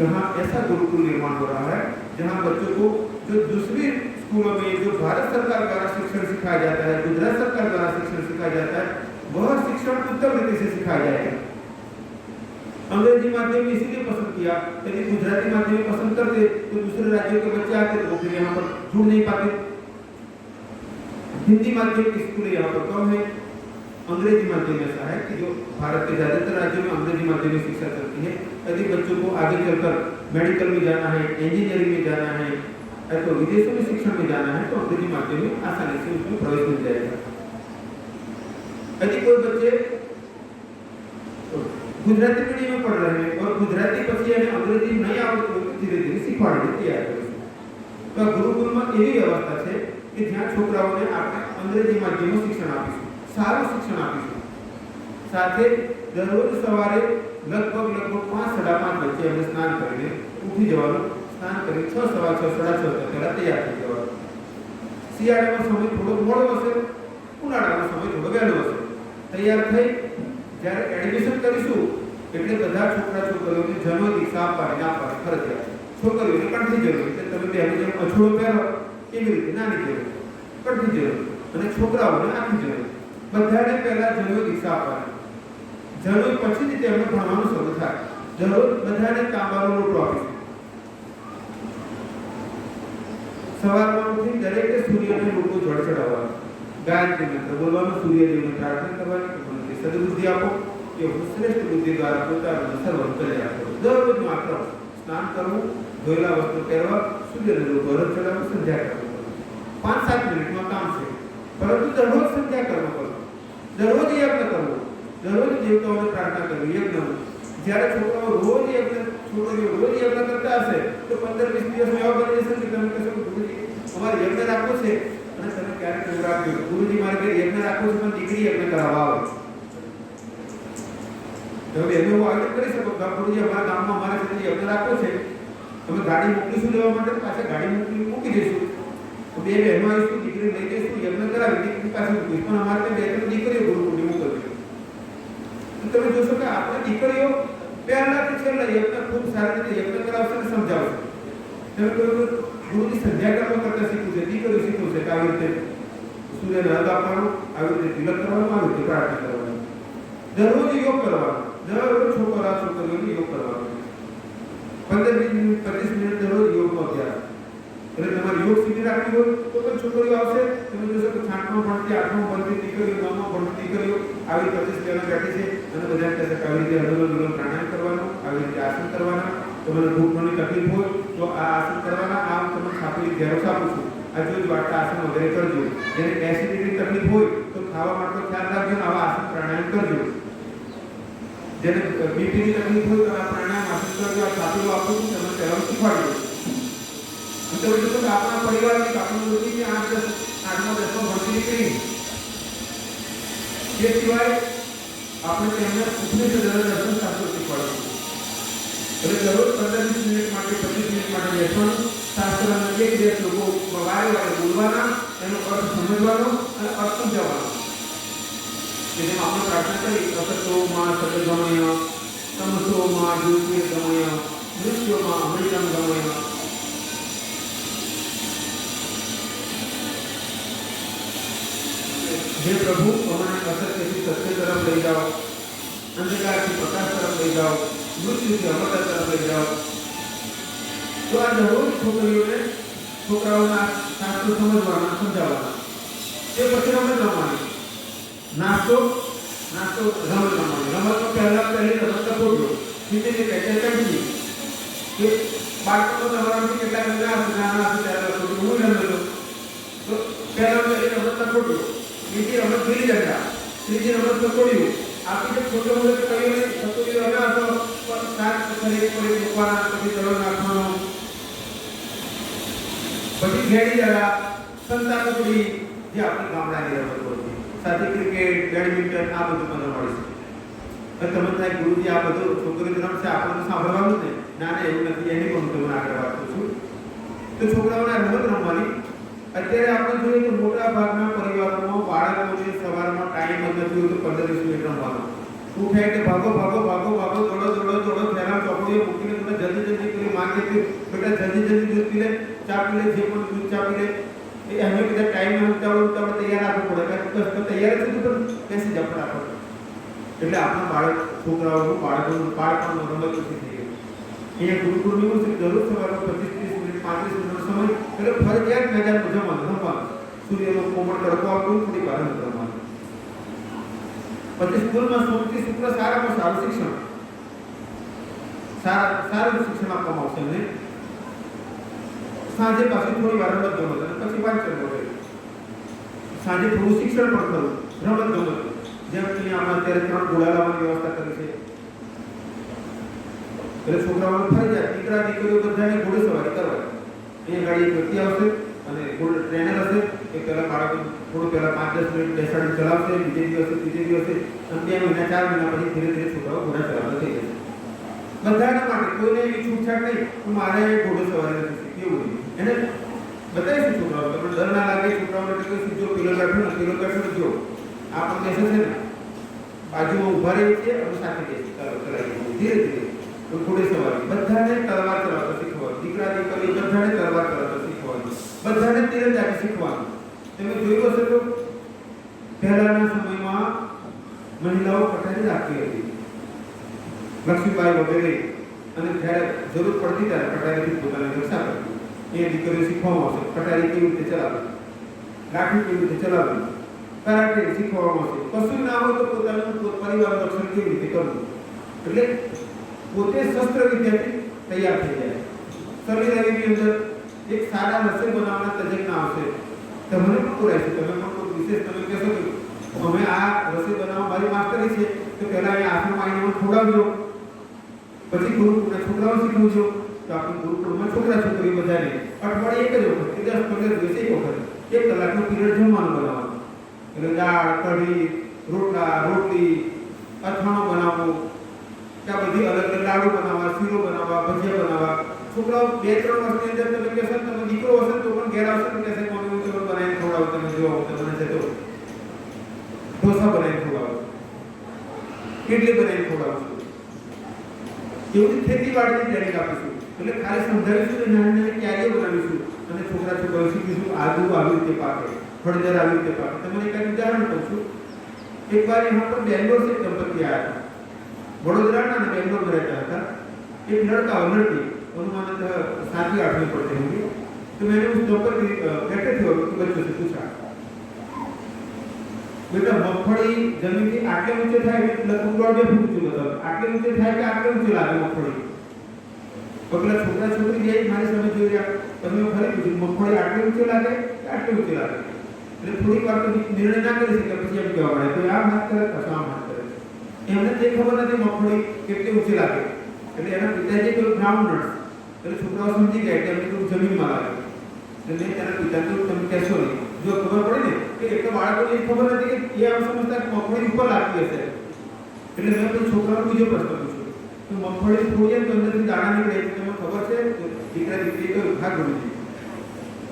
यहाँ ऐसा गुरुकुल निर्माण हो रहा है जहाँ बच्चों को जो दूसरी स्कूलों में जो भारत सरकार द्वारा शिक्षण सिखाया जाता है, गुजरात सरकार द्वारा शिक्षण सिखाया जाता है, वह शिक्षण उत्तम रीति से सिखाया जाएगा। अंग्रेजी माध्यम में इसीलिए पसंद किया, यदि गुजराती माध्यम में पसंद करते तो दूसरे राज्यों के बच्चे आते तो फिर यहाँ पर जुड़ नहीं पाते। हिंदी माध्यम की स्कूल यहाँ पर कम है, अंग्रेजी माध्यम ऐसा है कि जो भारत के ज्यादातर राज्यों में अंग्रेजी माध्यम में शिक्षा चलती है। यदि बच्चों को आगे चलकर मेडिकल में जाना है, इंजीनियरिंग में जाना है, तो विदेशों में शिक्षण में जाना है तो अंग्रेजी माध्यम में आसानी से उसमें प्रवेश मिल जाएगा। यदि कोई बच्चे गुजराती मीडियम में पढ़ रहे हैं और गुजराती पछी અને અંગ્રેજી નહીં આવડતું હોય તો ધીરે ધીરે શીખવાડવાની તૈયાર કરીશું। તો ગુરુકુળમાં એવી વ્યવસ્થા છે કે જ્યાં છોકરાઓને આપણે અંગ્રેજી માધ્યમનું શિક્ષણ આપીશું, સારું શિક્ષણ આપીશું। સાથે દરરોજ સવારે લગભગ 5:30 વચ્ચે એમને સ્નાન કરીને ઉઠી જવાનું, સ્નાન કરી 6 સવા 6 સાડા 6 પહેલા તૈયાર થઈ જવાનું। શિયાળાનો સમય થોડો મોડો હશે, ઉનાળાનો સમય થોડો વહેલો હશે। તૈયાર થઈ જ્યારે એડમિશન કરીશું એટલે બધા છોકરા છોકરીઓને જન્મ દીક્ષા આપવાની ફરજિયાત છે। છોકરીઓને કંઠી જરૂરી છે, તમે બે જેમ અછોડો પહેરો એવી રીતે નાની જરૂર, કંઠી જરૂર, અને છોકરાઓને આખી જરૂર, બધાને પહેલા જન્મ દીક્ષા આપવાની। જન્મ પછી જ તેમને ભણવાનું શરૂ થાય। દરરોજ બધાને તાંબાનો લોટો આપીશું। સવારમાં ઉઠી દરેકે સૂર્યને લોટો જળ ચડાવવાનો, ગાયત્રી મંત્ર બોલવાનું, સૂર્યદેવને પ્રાર્થના કરવાની, મને સદબુદ્ધિ આપો કે હું શ્રેષ્ઠ બુદ્ધિ દ્વારા પોતાનું સર્વ કરી આપો। દરરોજનું આ ક્રમ, સ્નાન કરવું, ધોયેલા વસ્ત્રો પહેરવા, સૂર્યને લોટો અરજ ચડાવવું, સંધ્યા કરવું। 5-7 મિનિટમાં કામ છે, પરંતુ દરરોજ સંધ્યા કર્મ કરવું, દરરોજ યજ્ઞ કરવો, દરરોજ દેવતાઓને પ્રાર્થના કરવી, યજ્ઞ। જ્યારે છોકરાઓ રોજ યજ્ઞ, છોકરીઓ રોજ યજ્ઞ કરતા હશે તો 15-20 દિવસમાં એવા બની જશે કે તમે કહેશો કે ગુરુજી અમારે યજ્ઞ રાખવો છે, અને તમે ક્યારેક એવું રાખજો ગુરુજી મારે ઘરે યજ્ઞ રાખવો છે પણ દીકરી યજ્ઞ કરાવવા આવે। તમે એનું આયોજન કરી શકો કે ગુરુજી અમારા ગામમાં અમારે સાથે યજ્ઞ રાખવો છે, અમે ગાડી મોકલીશું લેવા માટે, પાછા ગાડી મૂકી દઈશું, તો બે બહેનો આવીશું, દીકરી લઈ જઈશું, યજ્ઞ કરાવી, દીકરી પાછી મૂકીશું, પણ અમારે ત્યાં 2-3 દીકરીઓ ગુરુકુળની મોકલવી। તમે જોશો કે આપણે દીકરીઓ પહેલાથી છેલ્લા યજ્ઞ ખૂબ સારી રીતે યજ્ઞ કરાવશે અને સમજાવશે। તમે કોઈ ગુરુજી સંધ્યા કર્મ કરતા શીખવું છે, દીકરીઓ શીખવું છે કે આવી રીતે સૂર્યને અર્ઘ આપવાનું, આવી રીતે તિલક કરવાનું, આવી રીતે પ્રાર્થના કરવાની, દરરોજ યોગ કરવાનો, દરરોજ છોકરા છોકરીઓને યોગ કરવાનો, 15-20 મિનિટ 25 મિનિટ દરરોજ યોગનો અભ્યાસ। એટલે તમારે યોગ શિબિર રાખવી હોય તો પણ છોકરીઓ આવશે, તમે જોશો કે 6માં ભણતી 8માં ભણતી દીકરીઓ, 9માં ભણતી દીકરીઓ આવી 25 જણા બેઠી છે અને બધા કહેશે કે આવી રીતે હળવો પ્રાણાયામ કરવાનો, આવી રીતે આસન કરવાના, તમને ઘૂંટણની તકલીફ હોય તો આ આસન કરવાના, આ તમને છાપી ઘેરો આપું છું, આ જોજો આટલા આસન વગેરે કરજો। જેને એસિડિટીની તકલીફ હોય તો ખાવા માટે ખ્યાલ રાખજો, આવા આસન પ્રાણાયામ કરજો। જેને બીપીની તકલીફ હોય તો આ પ્રાણાયામ આસન કરજો, આ છાપીઓ આપું છું, તમને પહેલા શીખવાડજો। તો આપણા પરિવારની આપણું દોસ્તી 8માં 10માં ભણતી દીકરી, એ સિવાય આપણે તેમને ઉપનિષદ દર્શન શાસ્ત્રો શીખવાડવું। એટલે દરરોજ 15-20 મિનિટ માટે 25 મિનિટ માટે બેસવાનું, શાસ્ત્રના 1-2 શ્લોકો વારે વારે બોલવાના, એનો અર્થ સમજવાનો અને અર્થ સમજાવવાનો। જેમ આપણે પ્રાર્થના કરી અસતોમાં સતગમય, તમસોમાં જ્યોતિર્ગમય, મૃત્યોમાં અમૃતમ ગમય। हे प्रभु हमारे असत्य से सत्य तरफ ले जाओ, अंधकार से प्रकाश तरफ ले जाओ, मृत्यु से अमरता तरफ ले जाओ। तो आज रोज छोकराओं शास्त्र समझवाना, समझावाना, ये પછી રમત રમવાની, નાસ્તો રમત રમવાની। રમતમાં પહેલી રમત ફોટો બીજી કે કંઈ કે બાળકો તમારાથી કેટલા નાના હશે ત્યારે ફોટો હું રમેલો, તો પહેલી રમત ફોટો, બીજી રમત ગીલી દંડા, ત્રીજી રમત પકોડીઓ। આપણે જે છોટો મોટો કહીએ પકોડીઓ રમ્યા તો શાક ખરીદ કરી મૂકવાના, પછી તળો નાખવાનો, પછી ઘેડી દડા, સંતા કુકડી જે આપણી ગામડાની રમતો હતી, સાથે ક્રિકેટ, બેડમિન્ટન આ બધું પણ રમાડી છે। તમે થાય ગુરુજી આ બધું છોકરીઓ રમશે, આપણે તો સાંભળવાનું જ નહીં, ના એવું નથી, એની પણ હું તમને આગળ વાત કરું છું। તો છોકરાઓને રમત રમવાની। અત્યારે આપણે જોઈએ તો મોટા ભાગના પરિવારોમાં બાળકોને સવારમાં ટાઈમ જ નથી હોતો 15-20 મિનિટ રમવાનો। ઉઠે એટલે ભાગો ભાગો ભાગો ભાગો દોડો દોડો દોડો, ફેરા ચોપડીઓ મૂકીને તમે જલ્દી કરી માંગે કે બેટા જલ્દી દૂધ પી લે, ચા પી લે, જે પણ દૂધ ચા પી લે, એ અમે કીધા ટાઈમ ઉતાવળ તૈયાર રાખવું પડે, કારણ કે તૈયાર થતું પણ બેસી જપડ આપો। એટલે આપણા છોકરાઓનું બાળપણનું રમત ઓછી થઈ ગયું। અહીંયા ગુરુકુળનું એવું છે કે દરરોજ સવારમાં 25-30 મિનિટ 35 મિનિટનો સમય એટલે ફરજિયાત મેદાનમાં રમવાનું, સૂર્યનો કોમળ તડકો આપતો થોડી વાર રમવાનું। પછી સ્કૂલમાં સોમથી શુક્ર સારામાં સારું શિક્ષણ, સારું શિક્ષણ આપવામાં આવશે। સાંજે પાછી થોડી વાર રમત ગમત અને પછી વાંચન વગેરે. સાંજે થોડું શિક્ષણ પણ ખરું, રમત ગમત. જેમ કે આપણે અત્યારે 3 ઘોડા લાવવાની વ્યવસ્થા કરી છે. એટલે છોકરાઓને ફરજિયાત દીકરા દીકરીઓ બધાને ઘોડેસવારી કરવાની. અહીંયા ગાડી એક વ્યક્તિ આવશે અને ઘોડે ટ્રેનર હશે કે પહેલા બાળકો થોડું પહેલા 5-10 મિનિટ બેસાડી ચલાવશે, બીજે દિવસે અને 2 મહિના 4 મહિના પછી ધીરે ધીરે છોકરાઓ ઘોડા ચલાવતા થઈ જશે. બધાના માટે કોઈને એવી છૂટછાટ નહીં કે મારે ઘોડેસવારી નથી શીખવી એવું નહીં. એને બતાવીશું છોકરાઓ, તમને ડર ના લાગે. છોકરાઓને કહીશું જો પેલો બેઠો જો આ પણ બેસે છે ને બાજુમાં ઉભા રહી છે અને સાથે બેસે ચલાવી ધીરે ધીરે. તો ઘોડેસવારી બધાને તલવાર ચલાવતા શીખવાનું, દીકરા દીકરી બધાને તલવાર ચલાવતા શીખવાનું, બધાને તીરંદાજી શીખવાનું. તમે જોયું હશે તો પહેલાના સમયમાં મહિલાઓ પટારી રાખતી હતી, લક્ષ્મીબાઈ વગેરે, અને જ્યારે જરૂર પડતી ત્યારે પટારીથી પોતાની રક્ષા કરતી. એ દીકરીઓ શીખવામાં આવશે પટારી કેવી રીતે ચલાવવી, લાઠી કેવી રીતે ચલાવવી, કરાટે શીખવામાં આવશે. કશું ના હોય તો પોતાનું પરિવારનું રક્ષણ કેવી રીતે કરવું. એટલે પોતે શસ્ત્ર વિદ્યાર્થી તૈયાર થઈ જાય. શનિ રવિની અંદર એક સારા રસોઈ બનાવવાના તજજ્ઞ આવશે. તમને પણ બોલાય છે, તમે પણ કોઈ વિશેષ તમે કહેશો કે અમે આ રસોઈ બનાવવા મારી માસ્ટરી છે, તો પહેલા અહીંયા આશ્રમમાં આવીને ખવડાવજો, પછી ગુરુકુળના છોકરાઓ શીખવજો. તો આપણે ગુરુકુળમાં છોકરા છોકરી બધાને અઠવાડિયે એક જ વખત 10-15 દિવસે એક વખત 1 કલાકનો પીરિયડ જમવાનું બનાવવાનું. એટલે દાળ, કઢી, રોટલા, રોટલી, અથાણું બનાવવું, ત્યાં બધી અલગ અલગ લાડુ બનાવવા, શીરો બનાવવા, ભજીયા બનાવવા. છોકરાઓ 2-3 વર્ષની અંદર તમે કહેશો, તમે દીકરો હશે તો પણ ઘેર આવશે ને કહેશે મમ્મી હું તમને બનાવીને ખવડાવું, તમે જો તમને છે તો ઢોસા બનાવીને ખવડાવું, ઇડલી બનાવીને ખવડાવું. એવી ખેતીવાડીની ટ્રેનિંગ આપીશું. એટલે ખાલી સમજાવીશું, નાની નાની ક્યારીઓ બનાવીશું અને છોકરા છોકરાઓ શીખીશું. આદુ આવી રીતે પાકે, હળદર આવી રીતે પાકે. તમને એક ઉદાહરણ કહું છું. એક વાર यहाँ पर बेंगलोर से दंपति आया था, वडोदरा ना बेंगलोर में रहता था. एक लड़का और लड़की अनुमानतः 7वीं-8वीं पढ़ते होंगे. तो मैंने उस दंपति बैठे थे और उनके बच्चों से पूछा, बेटा मगफળી जमीनથી આટલે ઊંચે થાય એટલે લગભગ 1.5 ફૂટ ઊંચું બતાવો, આટલે ઊંચે થાય કે આટલે ઊંચું લાગે મગફળી. પગલા છોકરા છોકરી જે મારી સામે જોઈ રહ્યા, તમે ફરી પૂછ્યું મગફળી આટલે ઊંચે લાગે કે આટલે ઊંચે લાગે. એટલે થોડીક વાર તો નિર્ણય ના કરી શકે, પછી એમ કહેવા પડે કોઈ આમ હાથ કરે પછી આમ હાથ કરે. એમને તે ખબર નથી મગફળી કેટલી ઊંચી લાગે. એટલે એના પિતાજી કોઈ ગ્રાઉન્ડ નટ્સ, એટલે છોકરાઓ સમજી ગયા કે એમને કોઈ જમીનમાં લાગે. એટલે મેં તેના પિતાને તમે કહેશો નહીં. જો ખબર પડે ને કે એક બાળકોને ખબર નથી કે એ આમ સમજતા કે મગફળી ઉપર લાગતી હશે. એટલે મેં પછી છોકરાનો બીજો પ્રશ્ન પૂછ્યો તો મગફળી ફોડીએ તો અંદરથી દાણા નીકળે, તમને ખબર છે? દીકરા દીકરી તો હા ગુરુજી.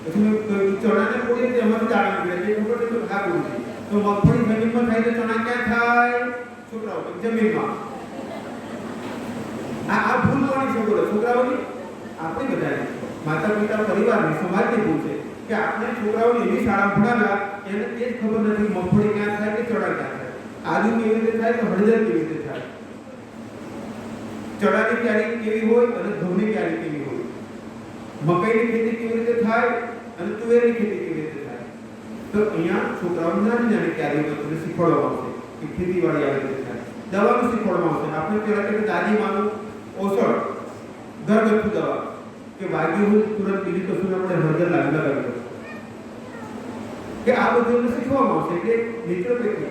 પછી મેં ચણાને ફોડીએ તો એમાંથી દાણા નીકળે, એ ખબર છે? તો હા ગુરુજી. તો મગફળી જમીનમાં થાય તો ચણા ક્યાં થાય? છોકરાઓ જમીનમાં. આ ભૂલ કોની છે? બોલો છોકરાઓની? આપણે બધાની, માતા પિતા, પરિવારની, સમાજની ભૂલ છે કે આપણે છોકરાઓને એવી શાળા ભણાવ્યા એને તે જ ખબર નથી મગફળી ક્યાં થાય કે ચણા ક્યાં થાય, આદુ કેવી રીતે થાય કે હળદર કેવી રીતે થાય, ચણાની ક્યારી કેવી હોય અને ઘઉંની ક્યારી કેવી હોય, મકાઈની ખેતી કેવી રીતે થાય અને તુવેરની ખેતી કેવી રીતે થાય. તો અહીંયા છોકરાઓને નાની નાની ક્યારીઓ તમને શીખવાડવામાં આવશે કે ખેતીવાડી આવી રીતે થાય. દવાનું શીખવાડવામાં આવશે. આપણે પહેલા કે દાદીમાનું ઔષધ, ઘરગથ્થુ દવા કે વાગ્યું હોય તુરંત બીજી કશું આપણે હળદર લગાવી દો કે આ બધું શીખવામાં આવશે. એટલે નેચરોપેથી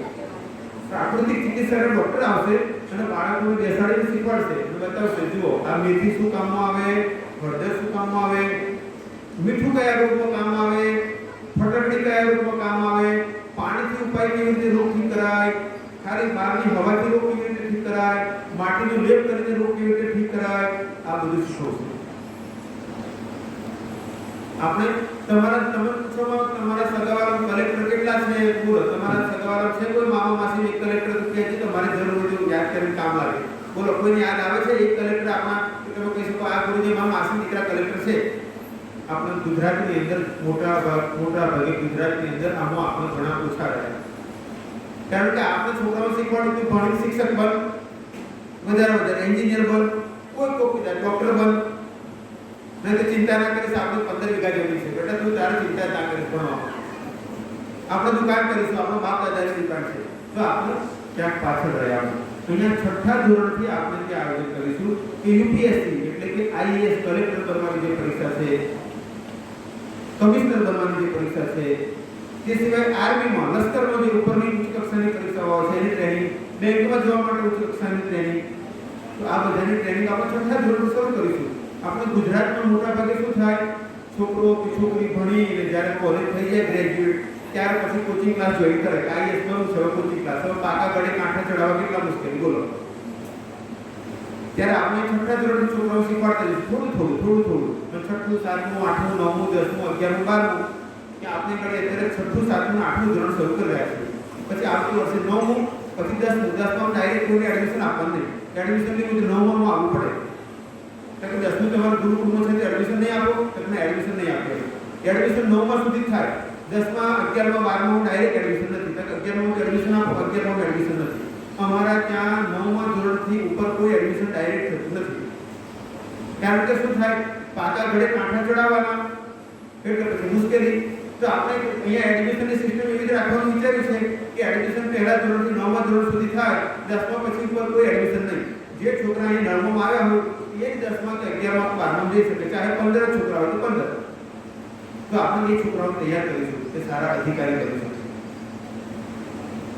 પ્રાકૃતિક ચિકિત્સાના ડોક્ટર આવશે અને બાળકોને બેસાડીને શીખવાડશે અને બતાવશે જુઓ આ મેથી શું કામમાં આવે, હળદર શું કામમાં આવે, મીઠું કયા રોગમાં કામ આવે, ફટકડી કયા રોગમાં કામ આવે, પાણીથી ઉપાય કેવી રીતે રોગ ઠીક કરાય, ખાલી બહારની હવાથી રોગ કેવી રીતે ઠીક કરાય, માટીનો લેપ કરીને રોગ કેવી રીતે ઠીક કરાય, આ બધું શીખવશે. આપણે તમારા સગાવાળા કલેક્ટર કેટલા છે બોલો, તમારા સગાવાળા છે કોઈ મામા માસી એક કલેક્ટર તો કહે છે તમારે જરૂર હોય યાદ કરીને કામ લાગે. બોલો કોઈને યાદ આવે છે એક કલેક્ટર આપણા તમે કહી શકો આ ગુરુજી મામા માસી દીકરા કલેક્ટર છે. આપણે ગુજરાતની અંદર મોટા ભાગે ગુજરાતની અંદર આમાં આપણે ઘણા ઓછા રહ્યા, કારણ કે આપણે છોકરાઓ શીખવાડ્યું કે ભણી શિક્ષક બન, વધારે એન્જિનિયર બન, કોઈ ડોક્ટર બન, નહીં તો ચિંતા ના કરીશ આપણે 15 વીઘા જમીન છે બેટા તું તારે ચિંતા ના કરીશ ભણવામાં, આપણે દુકાન કરીશું, આપણો બાપ દાદાની દુકાન છે. તો આપણે ક્યાંક પાછળ રહ્યા. અહીંયા 6ઠ્ઠા ધોરણથી આપણે જે આયોજન કરીશું કે યુપીએસસી એટલે કે આઈએએસ કલેક્ટર બનવાની જે પરીક્ષા છે કમિશનર બનવાની જે પરીક્ષા છે, તે સિવાય આર્મીમાં લશ્કરમાં જે ઉપરની ઉચ્ચ કક્ષાની પરીક્ષાઓ છે એની ટ્રેનિંગ, બેંકમાં જવા માટે ઉચ્ચ કક્ષાની ટ્રેનિંગ, તો આ બધાની ટ્રેનિંગ આપણે છઠ્ઠા ધોરણથી શરૂ કરીશું. આપણે ગુજરાતમાં મોટા ભાગે શું થાય, છોકરો કે છોકરી ભણી અને જ્યારે કોલેજ થઈ જાય ગ્રેજ્યુએટ, ત્યાર પછી કોચિંગ ક્લાસ જોઈન કરે. આઈએસ બનવું છે કોચિંગ ક્લાસ, હવે પાકા ગળે કાંઠા ચડાવવા કેટલા મુશ્કેલ બોલો. ત્યારે આપણે છઠ્ઠા ધોરણના છોકરાઓ શીખવાડતા જઈશું થોડું. છઠ્ઠું, સાતમું, આઠમું, નવમું, 10મું, 11મું, 12મું કે આપણે ઘરે અત્યારે છઠ્ઠું, સાતમું, આઠમું ધોરણ શરૂ કરી રહ્યા છીએ. પછી આવતું વર્ષે 9મું, પછી 10મું. 10માં ડાયરેક્ટ કોઈને એડમિશન આપવાનું નહીં. એડમિશન લેવું તો 9માં આવવું પડે. કારણ કે 10મું તમારું ગુરુકુળમાં છે તો એડમિશન નહીં આપો, તમને એડમિશન નહીં આપે. એડમિશન 9માં સુધી થાય. 10માં, 11માં, 12માં ડાયરેક્ટ એડમિશન નથી. કારણ કે 11માં એડમિશન આપો, 11માં એડમિશન નથી. અમારા ત્યાં 9મા ધોરણથી ઉપર કોઈ એડમિશન ડાયરેક્ટ થતું નથી. કારણ કે શું થાય, પાકા ઘડે કાંઠા ચડાવવાના એટલે પછી મુશ્કેલી. તો આપણે અહીંયા એડમિશનની સિસ્ટમ એવી રીતે રાખવાનું વિચાર્યું છે કે એડમિશન પહેલા ધોરણથી 9મા ધોરણ સુધી થાય, 10મા પછી ઉપર કોઈ એડમિશન નહીં. જે છોકરા અહીં 9માં આવ્યા હોય એ જ 10મા કે 11મા કે 12મા જઈ શકે, ચાહે 15 છોકરા હોય તો 15. તો આપણે એ છોકરાઓને તૈયાર કરીશું કે સારા અધિકારી બની શકે,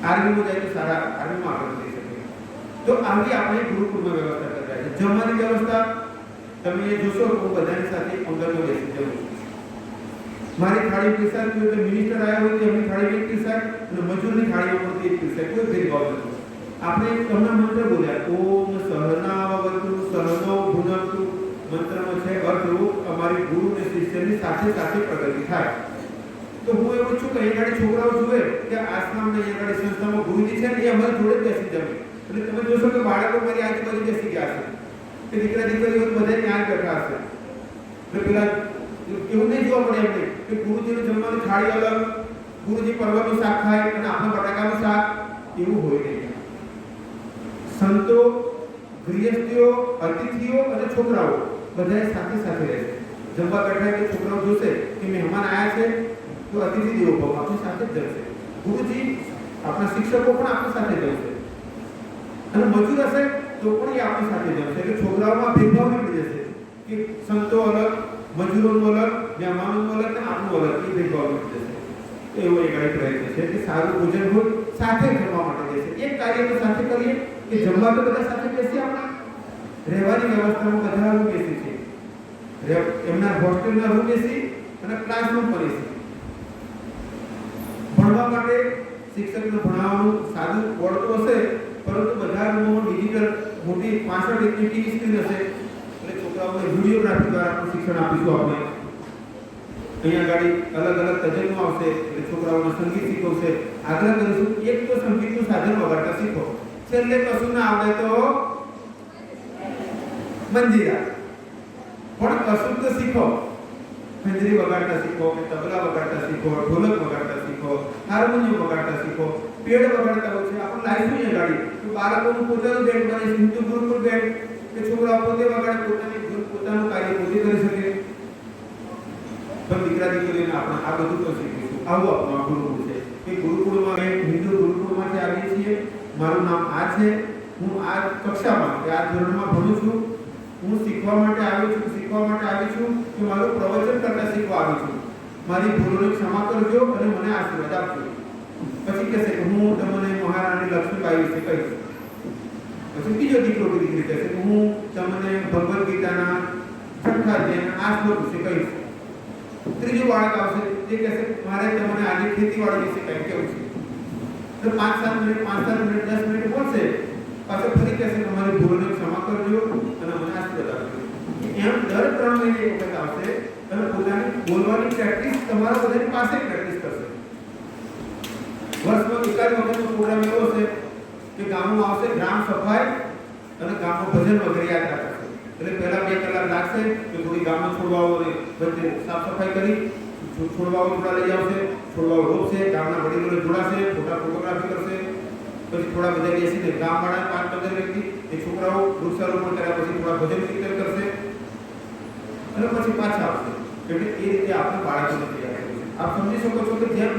આર્મીમાં જાય તો સારા આર્મીમાં આગળ જઈ શકે. તો આવી આપણે ગુરુકુળમાં વ્યવસ્થા કરી રહ્યા છે. જમવાની વ્યવસ્થા તમે એ જોશો તો હું બધાની સાથે પંગતમાં બેસી જાઉં છું. મારી થાળી પીરસાય તો એટલે મિનિસ્ટર આવ્યા હોય તો એમની થાળી એક પીરસાય અને મજૂરની થાળીમાં પણ તે પીરસાય, કોઈ ભેદભાવ નથી. આપણે તમને મંત્ર બોલ્યા, ઓમ સહનાવવતુ સહનૌ ભુનક્તુ. મંત્રમાં છે અર્થ એવો અમારી ગુરુ અને શિષ્યની સાથે સાથે પ્રગતિ થાય. તો હું એવું છું કે અહીંયા છોકરાઓ જુએ કે આશ્રમની અહીંયા સંસ્થામાં ગુરુજી છે ને એ અમારી જોડે જ બેસી જમે. એટલે તમે જોશો કે બાળકો મારી આજુબાજુ બેસી ગયા છે, કે દીકરા દીકરીઓ બધા ત્યાં બેઠા હશે. એટલે પેલા એવું નહીં જોવા મળે એમને કે ગુરુજીનું જમવાની થાળી અલગ, ગુરુજી પરવરનું શાક ખાય અને આપણે બટાકાનું શાક, એવું હોય નહીં. સંતો, ગૃહસ્થીઓ, અતિથિઓ અને છોકરાઓ બધા સાથે સાથે રહે છે. જમવા બેઠા કે છોકરાઓ જોશે કે મહેમાન આવ્યા છે તો અતિથિ દેવો ભાવ આપણી સાથે જ જશે. ગુરુજી, આપણા શિક્ષકો પણ આપણી સાથે જશે અને મજૂર હશે તો પણ એ આપણી સાથે જશે. એટલે છોકરાઓમાં ભેદભાવ નીકળી જશે કે સંતો અલગ, મજૂરોનું અલગ, મહેમાનોનું અલગ ને આપણું અલગ, એ ભેદભાવ નીકળી જશે. એવો એક પ્રયત્ન છે કે સારું ભોજન હોય સાથે જમવા માટે જશે. એક કાર્ય તો સાથે કરીએ કે જમવા તો બધા સાથે બેસીએ, આપણે રહેવાની વ્યવસ્થામાં બધા રૂમ બેસી છે, એમના હોસ્ટેલના રૂમ બેસી અને ક્લાસરૂમ પર બેસી. ભણવા માટે શિક્ષકને ભણાવવાનું સાદું બોર્ડ તો હશે, પરંતુ બધા રૂમોમાં ડિજિટલ મોટી 65 ઇંચની ટીવી સ્ક્રીન હશે. એટલે છોકરાઓને વિડિયોગ્રાફી દ્વારા પણ શિક્ષણ આપીશું. આપણે અહીંયા ગાડી અલગ અલગ તજજ્ઞો આવશે એટલે છોકરાઓને સંગીત શીખવશે. આગ્રહ કરીશું એક તો સંગીતનું સાધન વગાડતા શીખો, છેલ્લે કશું ના આવડે તો મંજીરા, પણ કશું તો શીખો. મંજીરી વગાડતા શીખો, તબલા વગાડતા શીખો, ઢોલક વગાડતા શીખો, હાર્મોનિયમ વગાડતા શીખો, પેડ વગાડતા હોય છે. આપણે લાઈફની ગાડી તો બાળકોનું પોતાનું બેન્ડ બને, હિન્દુ ગુરુકુળ બેન્ડ કે છોકરાઓ પોતે વગાડે, પોતાનું કાર્ય પોતે કરી શકે. પણ દીકરા દીકરીઓને આપણે આ બધું તો શીખીશું. આવું આપણું ગુરુકુળ છે. એ ગુરુકુળમાં હિન્દુ ગુરુકુળમાંથી આવીએ છીએ. મારું નામ આ છે. હું આ કક્ષામાં કે આ ધોરણમાં ભણું છું. હું શીખવા માટે આવી છું કે મારું પ્રવચન કરતા શીખવા આવી છું. મારી ભૂલોની ક્ષમા કરજો અને મને આશીર્વાદ આપજો. પછી કહેશે કે હું તમને મહારાણી લક્ષ્મીબાઈ વિશે કહીશ. પછી બીજો દીકરો કે દીકરી કહેશે કે હું તમને ભગવદ્ ગીતાના 6થા અધ્યાયના આ શ્લોક વિશે કહીશ. ત્રીજો બાળક આવશે જે કહેશે મારે તમને આજે ખેતીવાડી વિશે કંઈ કહેવું છે. તો 5-7 મિનિટ 10 મિનિટ બોલશે, પાછળ ફરી કહેશે કે મારી ભૂલોની ક્ષમા કરજો અને મને આશીર્વાદ આપજો. એમ દર 3 મહિને એક વખત આવશે અને પોતાની બોલવાની પ્રેક્ટિસ તમારા બધાની પાસે પ્રેક્ટિસ કરશે. વર્ષમાં એકાદ વખતનો પ્રોગ્રામ એવો છે કે ગામમાં આવશે ગ્રામ સફાઈ અને ગામમાં ભજન વગેરે યાદ રાખશે. એટલે પહેલા 2 કલાક લાગશે તો થોડી ગામમાં છોડવાઓને વચ્ચે સાફ સફાઈ કરી, છોડવાઓ થોડા લઈ આવશે, છોડવાઓ રોપશે, ગામના વડીલોને જોડાશે, ફોટોગ્રાફી કરશે. પછી થોડા બધા બેસીને ગામવાળા 5-15 વ્યક્તિ એ છોકરાઓ વૃક્ષારોપણ કર્યા પછી થોડા ભજન કીર્તન કરશે અને પછી પાછા આવશે. એટલે એ રીતે આપણે બાળકોને તૈયાર કરીએ છીએ. આપ સમજી શકો છો કે જેમ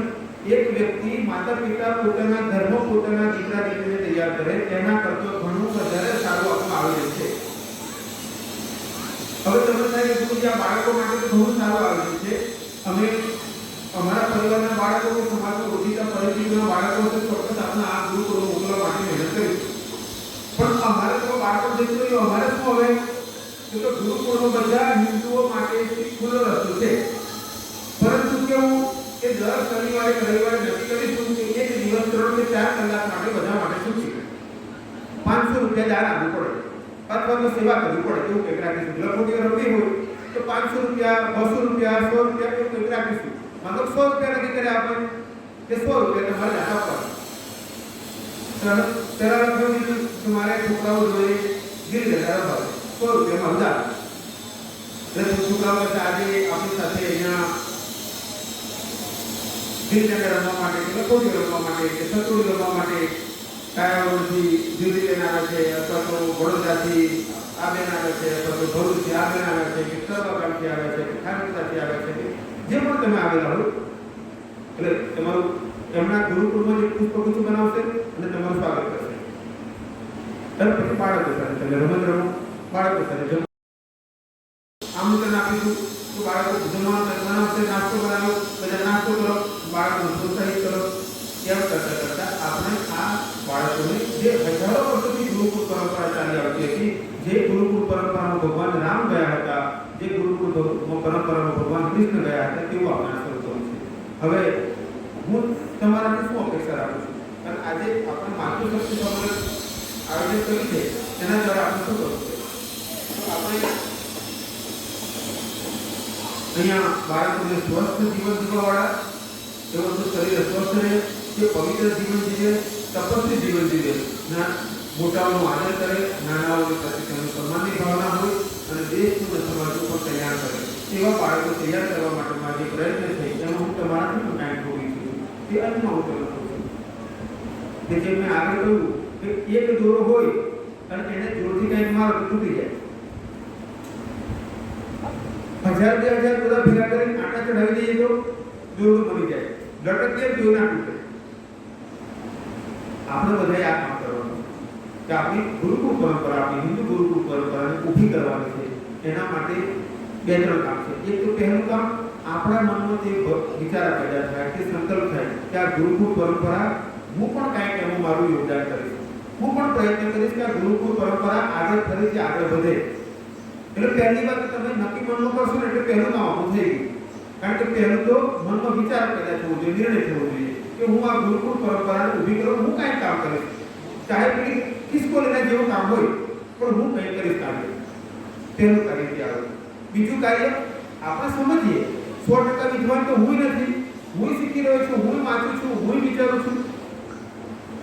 એક વ્યક્તિ માતા પિતા પોતાના ઘરમાં પોતાના દીકરા દીકરીને તૈયાર કરે તેના કરતાં ઘણું વધારે સારું આપણું આયોજન છે. હવે તમે થાય કે આ બાળકો માટે તો ઘણું સારું આયોજન છે, અમે અમારા પરિવારના બાળકો કે સમાજના રોજિંદા પરિસ્થિતિના બાળકો છે ચોક્કસ આપણે આ ગુરુકુળમાં મોકલવા માટે મહેનત કરી. પણ અમારે તો બાળકો જતું રહ્યું, અમારે શું હવે તો ગુરુકુળનો બધા હિન્દુઓ માટે ખુલ્લો રસ્તો છે. પરંતુ કેવું કે દર શનિવારે રવિવારે નક્કી કરીશું કે એક દિવસ 3 કે 4 કલાક માટે બધા માટે શું છે 500 રૂપિયા દાન આપવું પડે અથવા તો સેવા કરવી પડે. એવું કંઈક રાખીશું. લખોટીઓ રમવી હોય તો 500 રૂપિયા, 200 રૂપિયા, 100 રૂપિયા એવું કંઈક રાખીશું. મતલબ 100 રૂપિયા નક્કી કર્યા આપણે કે 100 રૂપિયા તમારે દાન આપવા. તેના લખોટી તમારે છોકરાઓ જોડે ગીર જતા રમવા 100 રૂપિયામાં ઉધાર. એટલે છોકરાઓ આજે આપણી સાથે અહીંયા ગીરજંગલ રમવા માટે કે લખોટી રમવા માટે કે સતોડી રમવા માટે કાયાવડથી દિલ્હી આવે છે અથવા તો વડોદરાથી આ બેન આવે છે અથવા તો ભરૂચથી આ બેન આવે છે કે સર્વગામથી આવે છે કે ખાનપુરાથી આવે છે જે પણ તમે આવેલા હોય એટલે તમારું એમના ગુરુકુળમાં જે પુષ્પગુચ્છ બનાવશે અને તમારું સ્વાગત કરશે. ત્યાર પછી બાળકો સાથે તમે રમત રમો, બાળકો સાથે જમો, આમંત્રણ આપીશું તો બાળકો જમવાનું બનાવશે, નાસ્તો બનાવો, બધા નાસ્તો કરો, બાળકોને પ્રોત્સાહિત કરો. એમ કરતા કરતા આપણે આ બાળકોને જે હજારો વર્ષોથી ગુરુકુળ પરંપરા ચાલી આવતી હતી, જે ગુરુકુળ પરંપરામાં ભગવાન રામ ગયા હતા, જે ગુરુકુળ પરંપરામાં ભગવાન કૃષ્ણ ગયા હતા તેવું આપણે શરૂ કરવું છે. હવે હું તમારાથી શું અપેક્ષા રાખું છું? અને આજે આપણે માતૃશક્તિ સંમેલન આયોજન કર્યું છે એના દ્વારા આપણે શું કરવું છે? આપણે અહીંયા બાળકોને સ્વસ્થ જીવન જીવવાવાળા, તેઓનું શરીર સ્વસ્થ રહે, જે પવિત્ર જીવન જીવે, તપસ્વી જીવન જીવે, મોટાઓનો આદર કરે, નાનાઓને પ્રતિ તેમનું સન્માનની ભાવના હોય અને દેશનું અને સમાજનું પણ તૈયાર કરે તેવા બાળકો તૈયાર કરવા માટે મારા જે પ્રયત્ન છે એમાં હું તમારાથી પણ કાંઈ થોડી છું તે અંતમાં હું તમને કહું છું કે જે મેં આગળ કહ્યું કે એક દોરો હોય અને એને જોરથી કંઈક મારો તો તૂટી જાય. 1000-2000 દોરા ભેગા કરીને આટા ચડાવી દઈએ તો દોરડું બની જાય. લટકીએ તો ના તૂટે. આપણે બધાએ આ કામ કરવાનું કે આપણી ગુરુકુળ પરંપરા, આપણી હિન્દુ ગુરુકુળ પરંપરાને ઊભી કરવાની છે. એના માટે 2-3 કામ છે. એક તો પહેલું કામ, આપણા મનમાં જે વિચાર પેદા થાય, તે સંકલ્પ થાય કે આ ગુરુકુળ પરંપરા હું પણ કાંઈક એમાં મારું યોગદાન કરીશ. હું પણ પ્રયત્ન કરીશ કે આ ગુરુકુળ પરંપરા આગળ ફરીથી આગળ વધે. એટલે પહેલી વાત તમે નક્કી મનમાં કરશો ને એટલે પહેલું કામ આપણું થઈ ગયું. કારણ કે પહેલું તો મનમાં વિચાર પેદા થવો જોઈએ, નિર્ણય થવો જોઈએ કે હું આ ગુરુકુળ પરંપરાને ઊભી કરું, હું કાંઈ કામ કરીશ, ચાહે પેલી કિસકો લેના જેવું કામ હોય પણ હું કંઈ કરીશ કાર્ય. પહેલું કાર્ય ત્યાં. બીજું કાર્ય આપણે સમજીએ 100% વિદ્વાન તો હું નથી, હું શીખી રહ્યો છું, હું વાંચું છું, હું વિચારું છું,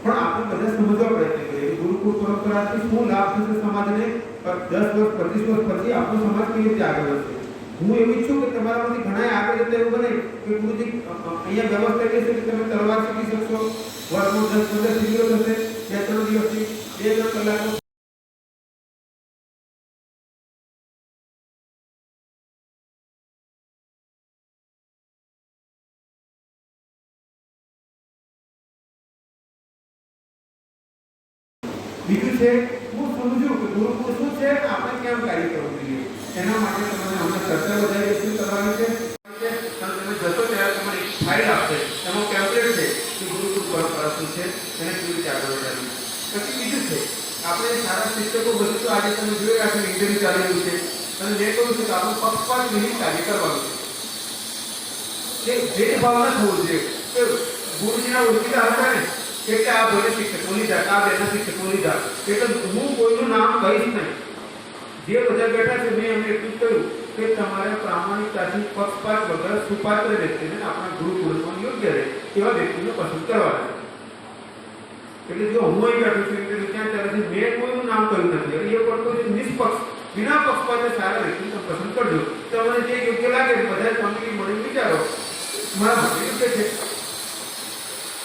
પણ આપણે બધા સમજવા પ્રયત્ન કરીએ ગુરુકુળ પરંપરાથી શું લાભ થશે સમાજને, 10 વર્ષ 25 વર્ષ પછી આપણો સમાજ કેવી રીતે આગળ વધશે. હું એવું ઈચ્છું કે તમારામાંથી ઘણા આગળ જતા એવું બને કે ગુરુજી અહીંયા વ્યવસ્થા એ છે કે તમે તલવાર શીખી શકશો, વર્ષમાં 10-15 શિબિરો થશે, 2-3 દિવસથી 2-3 કલાકનો. બીજું છે હું સમજું કે ગુરુકુળ શું છે, આપણે કેમ કાર્ય કરવું જોઈએ. એના માટે તમને હમણાં ચર્ચા વધારે શું કરવાની છે અને તમે જશો ત્યારે તમારી એક ફાઇલ આપશે, એમાં પેમ્પલેટ છે કે ગુરુકુળ પરંપરા શું છે, એને કેવી રીતે આગળ વધારવી. પછી બીજું છે આપણે સારા શિક્ષકો બધું તો આજે તમે જોઈ રહ્યા છો ઇન્ટરવ્યુ ચાલી રહ્યું છે અને મેં કહ્યું છે કે આપણે પક્ષપાત વિહીન કાર્ય કરવાનું છે. જે ભાવના થવું જોઈએ કે ગુરુજીના ઓળખીતા હતા ને એટલે આ ભલે શિક્ષકો લીધા, આ બેના શિક્ષકો લીધા, એટલે હું કોઈનું નામ કહીશ નહીં. જે બધા બેઠા છે મેં એમને એટલું કહ્યું કે તમારે પ્રામાણિકતાથી પક્ષપાત વગર સુપાત્ર વ્યક્તિને આપણા ગુરુકુળમાં યોગ્ય રહે એવા વ્યક્તિને પસંદ કરવાના. એટલે જો હું અહીં બેઠું છું એટલે વિચાર ચાલે છે મેં કોઈનું નામ કહ્યું નથી, એટલે એ પડતો છે નિષ્પક્ષ વિના પક્ષપાતે સારા વ્યક્તિને પસંદ કરજો. તમને જે યોગ્ય લાગે બધા ફેમિલી મળીને વિચારો મારા માટે યોગ્ય છે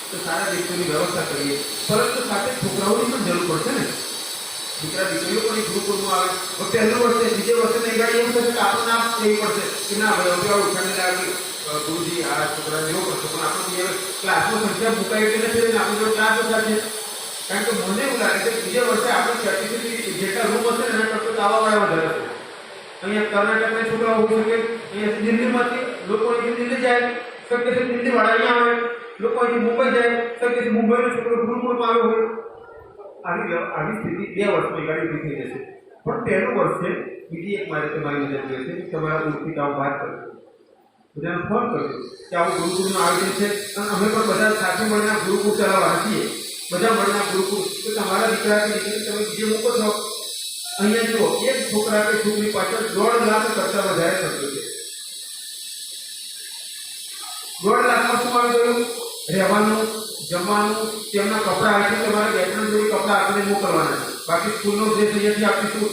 તો સારા વ્યક્તિઓની વ્યવસ્થા કરીએ. પરંતુ સાથે છોકરાઓની પણ જરૂર પડશે ને, દીકરા દીકરીઓ પણ એક ગુરુકુળમાં આવે. પહેલું વર્ષે બીજે વર્ષે નહીં ગાડી એવું થશે કે આપણને નામ લેવી પડશે કે ના ભાઈ હવે ઉઠાડી લાવી ગુરુજી આ છોકરાને એવો કરશો, પણ આપણે ક્લાસમાં સંખ્યા મુકાઈ ગઈ નથી અને આપણે જો ક્લાસ ઓછા છે. કારણ કે મને એવું લાગે છે બીજે વર્ષે આપણે 30 જેટલા રૂમ હશે ને એના કરતાં આવવાવાળા વધારે હશે અહીંયા કર્ણાટકના છોકરાઓ હોઈ શકે, અહીંયા દિલ્હીમાંથી લોકો અહીંથી દિલ્હી જાય, શક્ય છે દિલ્હીવાળા અહીંયા આવે, લોકો અહીંથી મુંબઈ જાય, શક્ય છે મુંબઈનો છોકરો ગુરુકુળમાં આવ્યો હોય. આવી સ્થિતિ 2 વર્ષમાં ગાડી ઊભી થઈ જશે. પણ પહેલું વર્ષ છે. બીજી એક મારે તમારી નજર જોઈએ છે કે તમારા ઓળખીતાઓ વાત કરજો, બધાને ફોન કરજો કે આવું ગુરુકુળનું આયોજન છે અને અમે પણ બધા સાથે મળીને ગુરુકુળ ચલાવવાના છીએ, બધા મળીને ગુરુકુળ. તો તમારા દીકરા કે દીકરી તમે બીજે મૂકો છો. અહીંયા જુઓ, એક છોકરા કે છોકરી પાછળ 1.5 લાખ કરતાં વધારે ખર્ચો છે. 1.5 લાખમાં શું આવી ગયું? રહેવાનું, જમવાનું, તેમના કપડાં હશે, તમારે 2-3 જોડી કપડાં આપીને મોકલવાના છે. બાકી સ્કૂલનો ડ્રેસ અહીંયાથી આપીશું,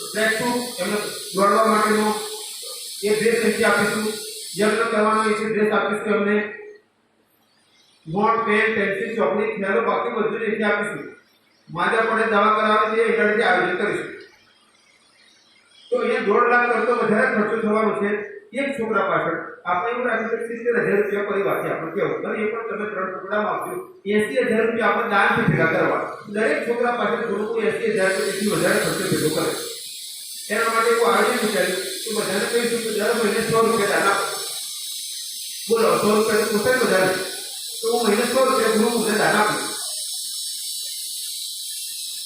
ટ્રેક સૂટ એમને દોડવા માટેનો એ ડ્રેસ અહીંથી આપીશું, યજ્ઞ કરવાનો એ ડ્રેસ આપીશું એમને, નોટ, પેન, પેન્સિલ, ચોકલેટ, થેલો, બાકી બધું અહીંથી આપીશું. માજા પડે દવા કરાવવાની તે અહીંયાથી આયોજન કરીશું. તો અહીંયા 1.5 લાખ કરતો વધારે ખર્ચો થવાનો છે એક છોકરા પાછળ. આપણે એવું રાખીએ કે 70,000 રૂપિયા પરિવારથી આપણે કેવું, અને એ પણ તમે 3 ટુકડામાં આપજો, 80,000 રૂપિયા આપણે દાનથી ભેગા કરવા. દરેક છોકરા પાછળ ગુરુકુળ 80,000 રૂપિયાથી વધારે ખર્ચો ભેગો કરે. એના માટે એવું આયોજન વિચાર્યું કે બધાને કહીશું કે દર મહિને 100 રૂપિયા દાન આપો. બોલો, 100 રૂપિયા તો પોસાય બધાને? તો હું મહિને 100 રૂપિયા ગુરુકુળને દાન આપું.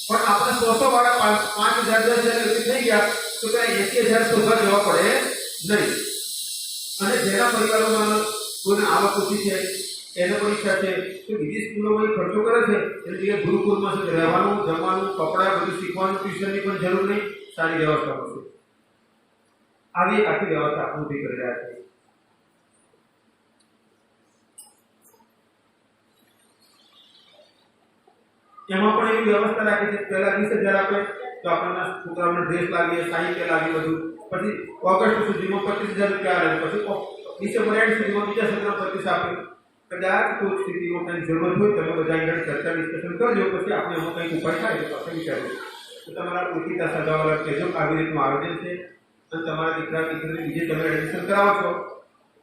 પણ આપણે 100 વાળા 5,000 10,000 થઈ ગયા તો ત્યાં 80,000 શોધવા જવા પડે નહીં. અને જેના પરિવારોમાં કોઈને આવક ઓછી છે, એને પણ ઈચ્છા છે કે બીજી સ્કૂલોમાં ખર્ચો કરે છે, એટલે જગ્યાએ ગુરુકુળમાં છે રહેવાનું, જમવાનું, કપડાં, બધું શીખવાનું, ટ્યુશનની પણ જરૂર નહીં, સારી વ્યવસ્થા કરશે. આવી આખી વ્યવસ્થા આપણે ઊભી કરી રહ્યા છીએ. એમાં પણ એવી વ્યવસ્થા રાખી છે, પહેલા 20,000 આપે તો આપણને છોકરાઓને ડ્રેસ લાવીએ, સાહિત્ય લાવીએ બધું. પછી ઓગસ્ટ સુધીમાં 25,000 રૂપિયા આવે, પછી ડિસેમ્બર એન્ડ સુધીમાં બીજા સત્રમાં 25 આપે. કદાચ કોઈ સ્થિતિમાં કંઈ જરૂરત હોય તમે બધા આગળ ચર્ચા ડિસ્કશન કરજો, પછી આપણે એમાં કંઈક ઉપાય થાય તો આપણે વિચારીએ. તો તમારા ઓળખીતા સગાવાળા કહેજો આવી રીતનું આયોજન છે અને તમારા દીકરા દીકરીને બીજે તમે એડમિશન કરાવો છો.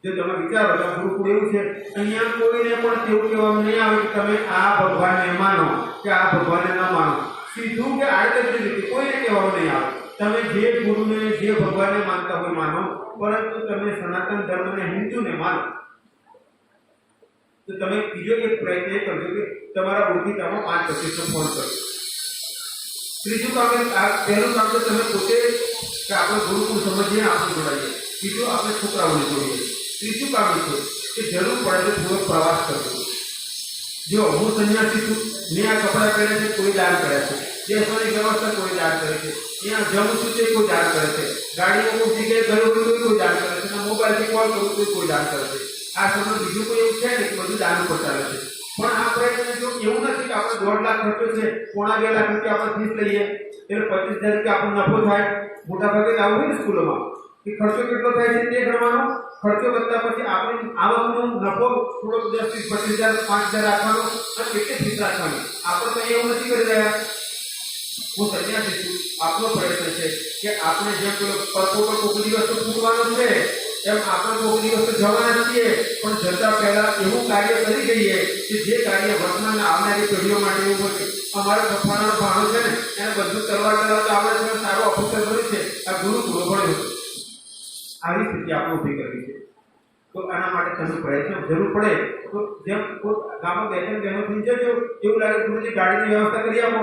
જો તમે વિચારો તો ગુરુકુળ એવું છે, અહીંયા કોઈને પણ તેવું કહેવામાં નહીં આવે કે તમે આ ભગવાનને માનો કે આ ભગવાનને ન માનો. સીધું કે આડકતરી રીતે કોઈને કહેવામાં નહીં આવે. તમે જે ગુરુને, જે ભગવાનને માનતા હોય માનો, પરંતુ તમે સનાતન ધર્મને, હિન્દુને માનો. તો તમે બીજો એક પ્રયત્ન એ કરજો કે તમારા ઓળખીતામાં 5-25 ફોન કરજો. ત્રીજું કામ, પહેલું કામ તો તમે પોતે કે આપણે ગુરુકુળ સમજીએ, આપણે જોડાઈએ. બીજું આપણે છોકરાઓને જોડીએ. ત્રીજું કામ એ છે કે જરૂર પડે તો થોડો પ્રવાસ કરજો. જો હું સંન્યાસી છું, મેં આ કપડાં પહેર્યા છે, કોઈ દાન કરે છે. બેસવાની વ્યવસ્થા કોઈ દાન કરે છે. અહીંયા જમું છું તે કોઈ દાન કરે છે. ગાડીઓ કોઈ જગ્યાએ ઘરે હોય તો કોઈ દાન કરે છે. મોબાઈલથી કોલ કરું તો કોઈ દાન કરે છે. આ સમય બીજું કોઈ એવું છે ને કે બધું દાન ઉપર ચાલે છે. પણ આ પ્રયત્ન જો એવું નથી કે આપણે 1.5 લાખ ખર્ચો છે, 1.5-2 લાખ રૂપિયા આપણે ફીસ લઈએ એટલે 25,000 રૂપિયા આપણો નફો થાય. મોટા ભાગે આવું હોય ને સ્કૂલોમાં કે ખર્ચો કેટલો થાય છે તે ગણવાનો. ખર્ચો કરતા પછી આપણે આવકનો નફો થોડોક 10-20-25,000 5,000 રાખવાનો અને કેટલી ફીસ રાખવાની. આપણે તો એવું નથી કરી રહ્યા. હું સંન્યાસી છું, આપણો પ્રયત્ન છે કે આપણે જેમ પેલો પરપોટો કોઈક દિવસ તો ફૂટવાનો છે એમ આપણે કોઈક દિવસ તો જવાના છીએ, પણ જતા પહેલા એવું કાર્ય કરી જઈએ કે જે કાર્ય વર્તમાન આવનારી પેઢીઓ માટે એવું હોય. અમારા કફાનો ભાણો છે ને એને બધું કરવા તો આપણે સારો ઓફિસર બન્યું છે, આ ગુરુકુળો ભણ્યો છે. આવી સ્થિતિ આપણે ઊભી કરવી છે. તો આના માટે તમે પ્રયત્ન જરૂર પડે તો જેમ ગામમાં 2-3 બહેનો થઈ જજો. એવું લાગે ગુરુજી ગાડીની વ્યવસ્થા કરી આપો.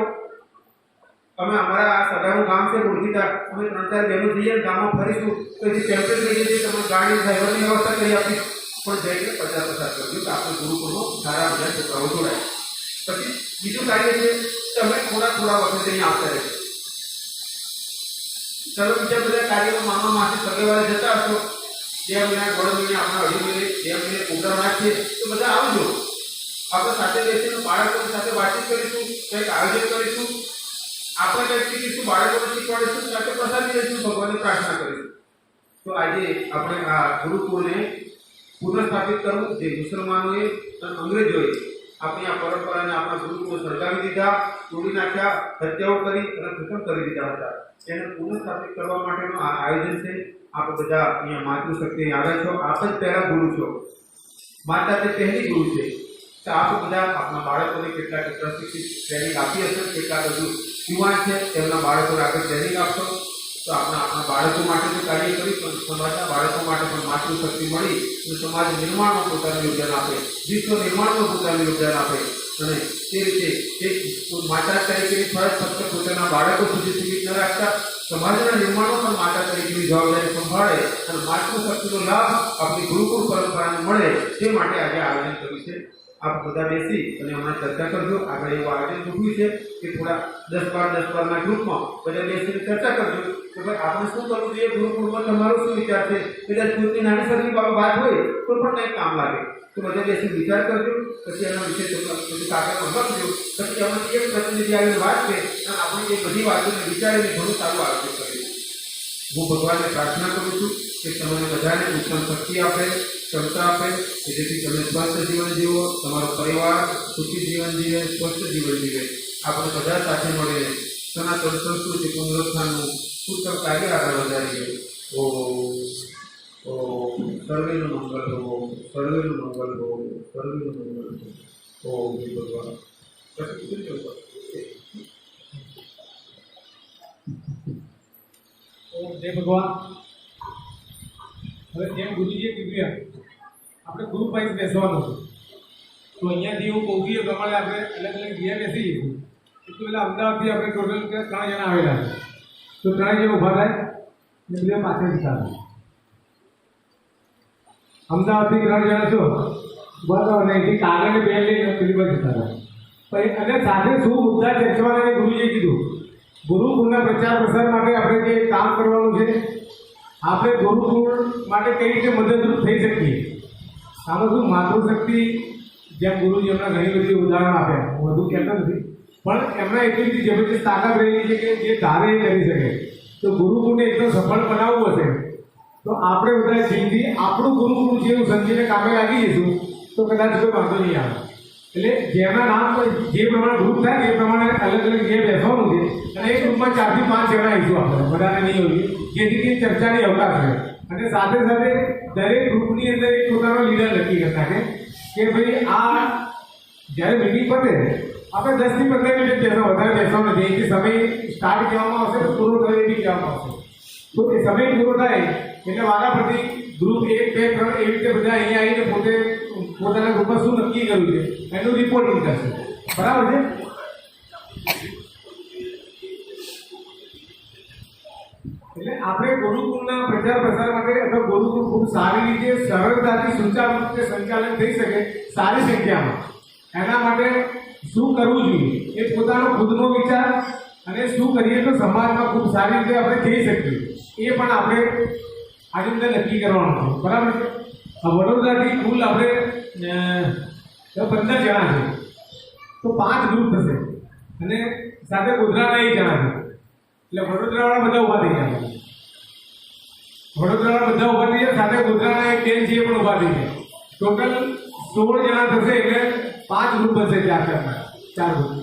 અમે અમારા આ સગાનું ગામ છે ઓળખીતા, અમે 3-4 બહેનો જઈએ ગામમાં ફરીશું તો જે ટેમ્પલ લઈ જઈએ તમે ગાડી ડ્રાઈવરની વ્યવસ્થા કરી આપીશ. પણ જઈને 50-50 કરજો કે આપણે ગુરુકુળમાં સારા બધા છોકરાઓ જોડાય. પછી બીજું કાર્ય છે તમે થોડા વખત અહીં આવતા રહેજો. ચલો બીજા બધા કાર્યમાં મામા માસી સગેવાળા જતા હશો, 2 મહિના 1.5 મહિને આપણા 2.5 મહિને 2 મહિને પ્રોગ્રામ રાખીએ તો બધા આવજો. આપણે સાથે બેસીને બાળકોની સાથે વાતચીત કરીશું, કંઈક આયોજન કરીશું, આપણે કંઈક શીખીશું, બાળકોને શીખવાડીશું, સાથે પ્રસાદી લઈશું, ભગવાનની પ્રાર્થના કરીશું. તો આજે આપણે આ ગુરુકુળને પુનઃસ્થાપિત કરવું જે મુસલમાનોએ અને અંગ્રેજોએ આપણી આ પરંપરાને આપણા ગુરુકુળો સળગાવી દીધા, તોડી નાખ્યા, હત્યાઓ કરી અને ખતમ કરી દીધા હતા. એને પુનઃસ્થાપિત કરવા માટેનું આ આયોજન છે. આપ બધા અહીંયા માતૃશક્તિ આવ્યા છો. આપ જ પહેલા ગુરુ છો, માતા તે પહેલી ગુરુ છે. તો આપ બધા આપણા બાળકોને કેટલાક પ્રશિક્ષિત ટ્રેનિંગ આપી હશે, કેટલાક હજુ યુવાન છે તેમના બાળકોને આગળ ટ્રેનિંગ આપશો. તો આપણે આપણા બાળકો માટે તો કાર્ય કરી પણ સમાજના બાળકો માટે પણ માતૃશક્તિ મળી અને સમાજ નિર્માણમાં પોતાનું યોગદાન આપે, વિશ્વ નિર્માણમાં પોતાનું યોગદાન આપે અને તે રીતે એક માતા તરીકેની ફરજ ફક્ત પોતાના બાળકો સુધી સીમિત ન રાખતા સમાજના નિર્માણમાં પણ માતા તરીકેની જવાબદારી સંભાળે અને માતૃશક્તિનો લાભ આપણી ગુરુકુળ પરંપરાને મળે તે માટે આજે આયોજન કર્યું છે. આપ બધા બેસી અને હમણાં ચર્ચા કરજો. આગળ એવું આયોજન ગોઠવ્યું છે કે થોડા 10-12 ગ્રુપમાં બધા બેસીને ચર્ચા કરજો કે ભાઈ આપણે શું કરવું જોઈએ, ગુરુકુળમાં તમારો શું વિચાર છે. કદાચ કોઈ નાની સરની વાત હોય તો પણ કંઈક કામ લાગે તો બધા બેસી વિચાર કરજો. પછી એના વિશે પછી કાગળમાં લખજો. પછી એમાંથી એક પ્રતિનિધિ આવીને વાત છે અને આપણે એ બધી વાતોને વિચારીને ઘણું સારું આયોજન કરીશું. હું ભગવાનને પ્રાર્થના કરું છું કે તમને બધાને ઉત્તમ શક્તિ આપે, ક્ષમતા આપે કે જેથી તમે સ્વસ્થ જીવન જીવો, તમારો પરિવાર સુખી જીવન જીવે, સ્વસ્થ જીવન જીવે. આપણે બધા સાથે મળીને સનાતન સંસ્કૃતિ પુનરુત્થાનનું ઉત્તમ કાર્ય આગળ વધારીએ. ઓમ સર્વેનું મંગલ હો, સર્વેનું મંગલ હો, સર્વેનું મંગલ હો. ઓમ ભગવાન. જય ભગવાન. હવે જેમ ગુરુજીએ કીધું આપણે ગ્રુપ વાઇઝ બેસવાનું છે. તો અહીંયાથી એવું કહું એ પ્રમાણે આપણે અલગ અલગ જગ્યાએ બેસી જઈશું. એક તો પેલા અમદાવાદથી આપણે ટોટલ 3 જણા આવેલા છે. તો 3 જણા ઊભા થાય ને બીજા પાછળ જતા રહે. અમદાવાદથી 3 જણા છો બરાબર ને, અહીંથી કાગળને પેન લઈને પેલી બાજુ જતા રહે. પછી અને સાથે શું મુદ્દા ચર્ચવાના ગુરુજીએ કીધું ગુરુકુળના પ્રચાર પ્રસાર માટે આપણે જે કામ કરવાનું છે, આપણે ગુરુકુળ માટે કઈ રીતે મદદરૂપ થઈ શકીએ. આમાં શું માતૃશક્તિ જેમ ગુરુજી એમના ઘણી બધી ઉદાહરણ આપ્યા, હું બધું કહેતો નથી, પણ એમના એટલી બધી જબરજસ્ત તાકાત રહેલી છે કે જે ધારે એ કરી શકે. તો ગુરુકુળને એકદમ સફળ બનાવવું હશે તો આપણે બધા જિંદગી આપણું ગુરુકુળ છે એવું સમજીને કામે લાગી જઈશું તો કદાચ કોઈ વાંધો નહીં આવે. એટલે જેના નામ જે પ્રમાણે ગ્રુપ થાય એ પ્રમાણે અલગ અલગ જગ્યાએ બેસવાનું છે અને એક ગ્રુપમાં 4 થી 5 જણા આવીશું આપણે, બધાને નહીં હોય જેથી ચર્ચાની અવકાશ રહે. અને સાથે સાથે દરેક ગ્રુપની અંદર એક પોતાનો લીડર નક્કી કરતા કે ભાઈ આ જ્યારે મીટિંગ પતે આપણે 10 થી 15 મિનિટ બેસવા વધારે બેસવાનો નથી. એથી સમય સ્ટાર્ટ કહેવામાં આવશે તો પૂરો થાય એ બી કહેવામાં આવશે. તો એ સમય પૂરો થાય એટલે વારાફરતી ગ્રુપ 1, 2, 3 એવી રીતે બધા અહીંયા આવીને પોતે પોતાના ગ્રુપમાં શું નક્કી કર્યું છે એનું રિપોર્ટિંગ કરશે. બરાબર છે. એટલે આપણે ગુરુકુળના પ્રચાર પ્રસાર માટે અથવા ગુરુકુળ ખૂબ સારી રીતે સરળતાથી સુચારુ રીતે સંચાલન થઈ શકે સારી સંખ્યામાં, એના માટે શું કરવું જોઈએ એ પોતાનો ખુદનો વિચાર અને શું કરીએ તો સમાજમાં ખૂબ સારી રીતે આપણે જઈ શકીએ એ પણ આપણે આજે અંદર નક્કી કરવાનું છે. બરાબર છે. વડોદરાથી કુલ આપણે 15 જણા છે તો 5 ગ્રુપ થશે અને સાથે ગોધરાના 1 જણા છે. એટલે વડોદરાવાળા બધા ઊભા થઈ જાય, વડોદરાવાળા બધા ઊભા થઈ જાય, સાથે ગોધરાના 1 બેન છે એ પણ ઊભા થઈ જાય. ટોટલ 16 જણા થશે એટલે 5 ગ્રુપ બનશે. 4 ગ્રુપ.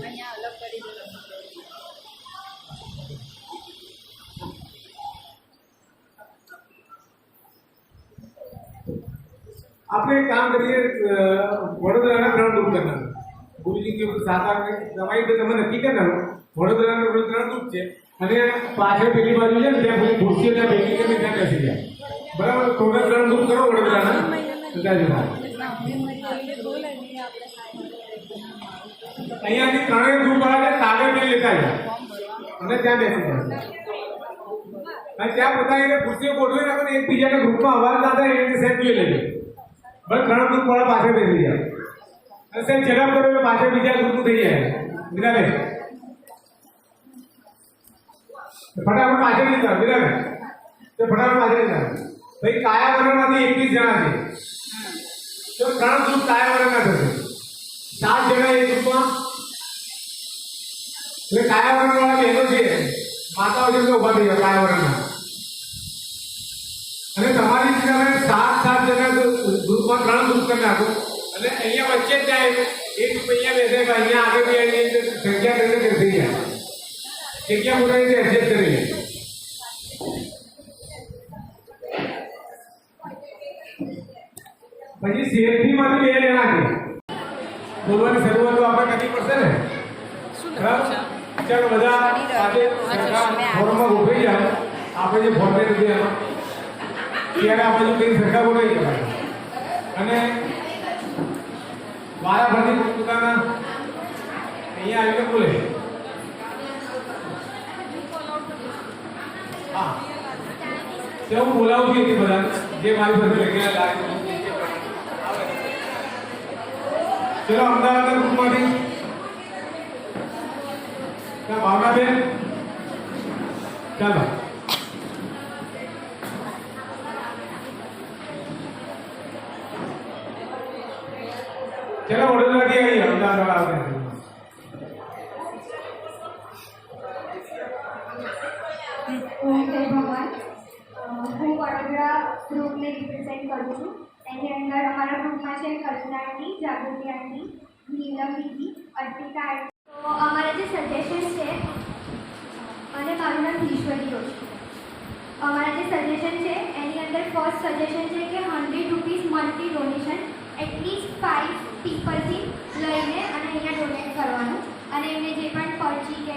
આપણે કામ કરીએ વડોદરાના 3 ગ્રુપ કરનાર. ગુરુજી કે સાત તમારી તો તમે નક્કી કરનારો વડોદરાના 3 ગ્રુપ છે અને પાછળ પેલી બાજુ છે ને ત્યાં પેલી ખુરશીઓ ત્યાં ભેગી કરીને ત્યાં બેસી જાય. બરાબર. ટોટલ 3 ગ્રુપ કરો વડોદરાના. અહીંયાથી 3 ગ્રુપ વાળા કાગળ પેન લેતા જાય અને ત્યાં બેસી જાય અને ત્યાં પોતાની ખુરશીઓ ગોઠવી નાખો ને એકબીજાના ગ્રુપમાં અવાજ ના થાય એ રીતે સેટ જોઈ લેજો. બસ 3 ગ્રુપ વાળા પાછળ બેસી જાય અને સેટ ચેકઅપ કરો એટલે પાછળ બીજા ગ્રુપનું થઈ જાય. બરાબર. ફટાફટ પાછળ નહીં થાય. બરાબર. તો ફટાફટ પાછળ નહીં થાય. ભાઈ કાયાવરણમાંથી 21 જણા છે તો 3 ગ્રુપ કાયાવરણના થશે. 7 જણા એક ગ્રુપમાં. એટલે કાયાવરણ વાળા બહેનો છે માતાઓ છે તો ઉભા થઈ જાય કાયાવરણના. અને તમારી તમે 7 જણા ગ્રુપમાં 3 ગ્રુપ કરી નાખો અને અહીંયા વચ્ચે જ જાય એક ગ્રુપ અહીંયા બેસે કે અહીંયા આગળ બી જગ્યા કરીને થઈ જાય. જગ્યા મોટા રીતે એડજસ્ટ કરી લે. પછી સેફટીમાંથી 2 જણા છે. બોલવાની શરૂઆત તો આપણે કરવી પડશે ને. બરાબર. ચાલો બધા સાથે ફોરમમાં ઉભી જાય. આપણે જે ફોન પે કરીએ એમાં ત્યારે આ બાજુ કંઈ સરખાવો નહીં કરાય અને વારાફરતી પોતાના અહીંયા આવીને બોલે. હા તે હું બોલાવું છું બધા જે મારી સાથે લગેલા લાગે. ચલો અમદાવાદના ગ્રુપમાંથી ભાવનાબેન ચાલો. ચલો વડોદરાથી આવીએ અમદાવાદ આવે. ઓમ જય ભગવાન. હું વડોદરા ગ્રુપને રિપ્રેઝેન્ટ કરું છું. એની અંદર અમારા ગ્રુપમાં છે કલ્પના આંટી, જાગૃતિ આંટી, નીલમ દીદી, અર્પિતા આંટી. તો અમારા જે સજેશન છે અને મારું નામ ઈશ્વરી જોશી. અમારા જે સજેશન છે એની અંદર ફર્સ્ટ સજેશન છે કે 100 રૂપીઝ મંથલી ડોનેશન એટલીસ્ટ 5 પીપલથી લઈને અને અહીંયા ડોનેટ કરવાનું અને એમને જે પણ પરચી કે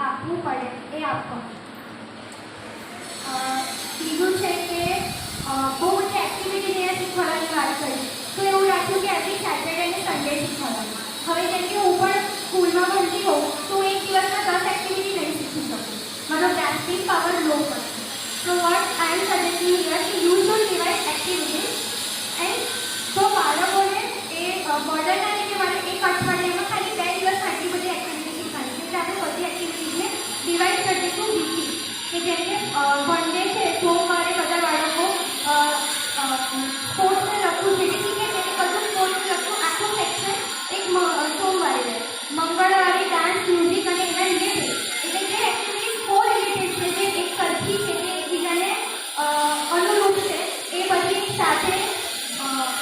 આપવું પડે એ આપવાનું. બીજું છે કે બહુ બધી એક્ટિવિટી અહીંયા શીખવાડવાની વાત કરી તો એવું રાખ્યું કે એવરી સેટરડે અને સન્ડે શીખવાડવાનું. હવે જેમ કે હું પણ સ્કૂલમાં ભણતી હોઉં તો એક દિવસમાં 10 એક્ટિવિટી નહીં શીખી શકું. મારો ગ્રાસ્પિંગ પાવર લો પડશે. So what I am suggesting here કે you should divide activities and તો બાળકોને એ બર્ડન ના કે મારે એક અઠવાડિયામાં ખાલી 2 દિવસ આટલી બધી એક્ટિવિટી શીખવાની છે. એટલે આપણે બધી એક્ટિવિટીને ડિવાઈડ કરી દઈશું વીકલી કે જેમ કે વન ડે છે સોમવારે બધા બાળકો સ્પોર્ટ્સને લખવું છે કે શીખે છે કે બધું સ્પોર્ટ્સને લખવું આખું સેક્શન એક સોમવારે રહે. મંગળવારે ડાન્સ મ્યુઝિક અને એના રિલેટેડ એટલે જે એક્ટિવિટીઝ કો રિલેટેડ છે જે એક સરખી છે કે એકબીજાને અનુરૂપ છે એ બધી સાથે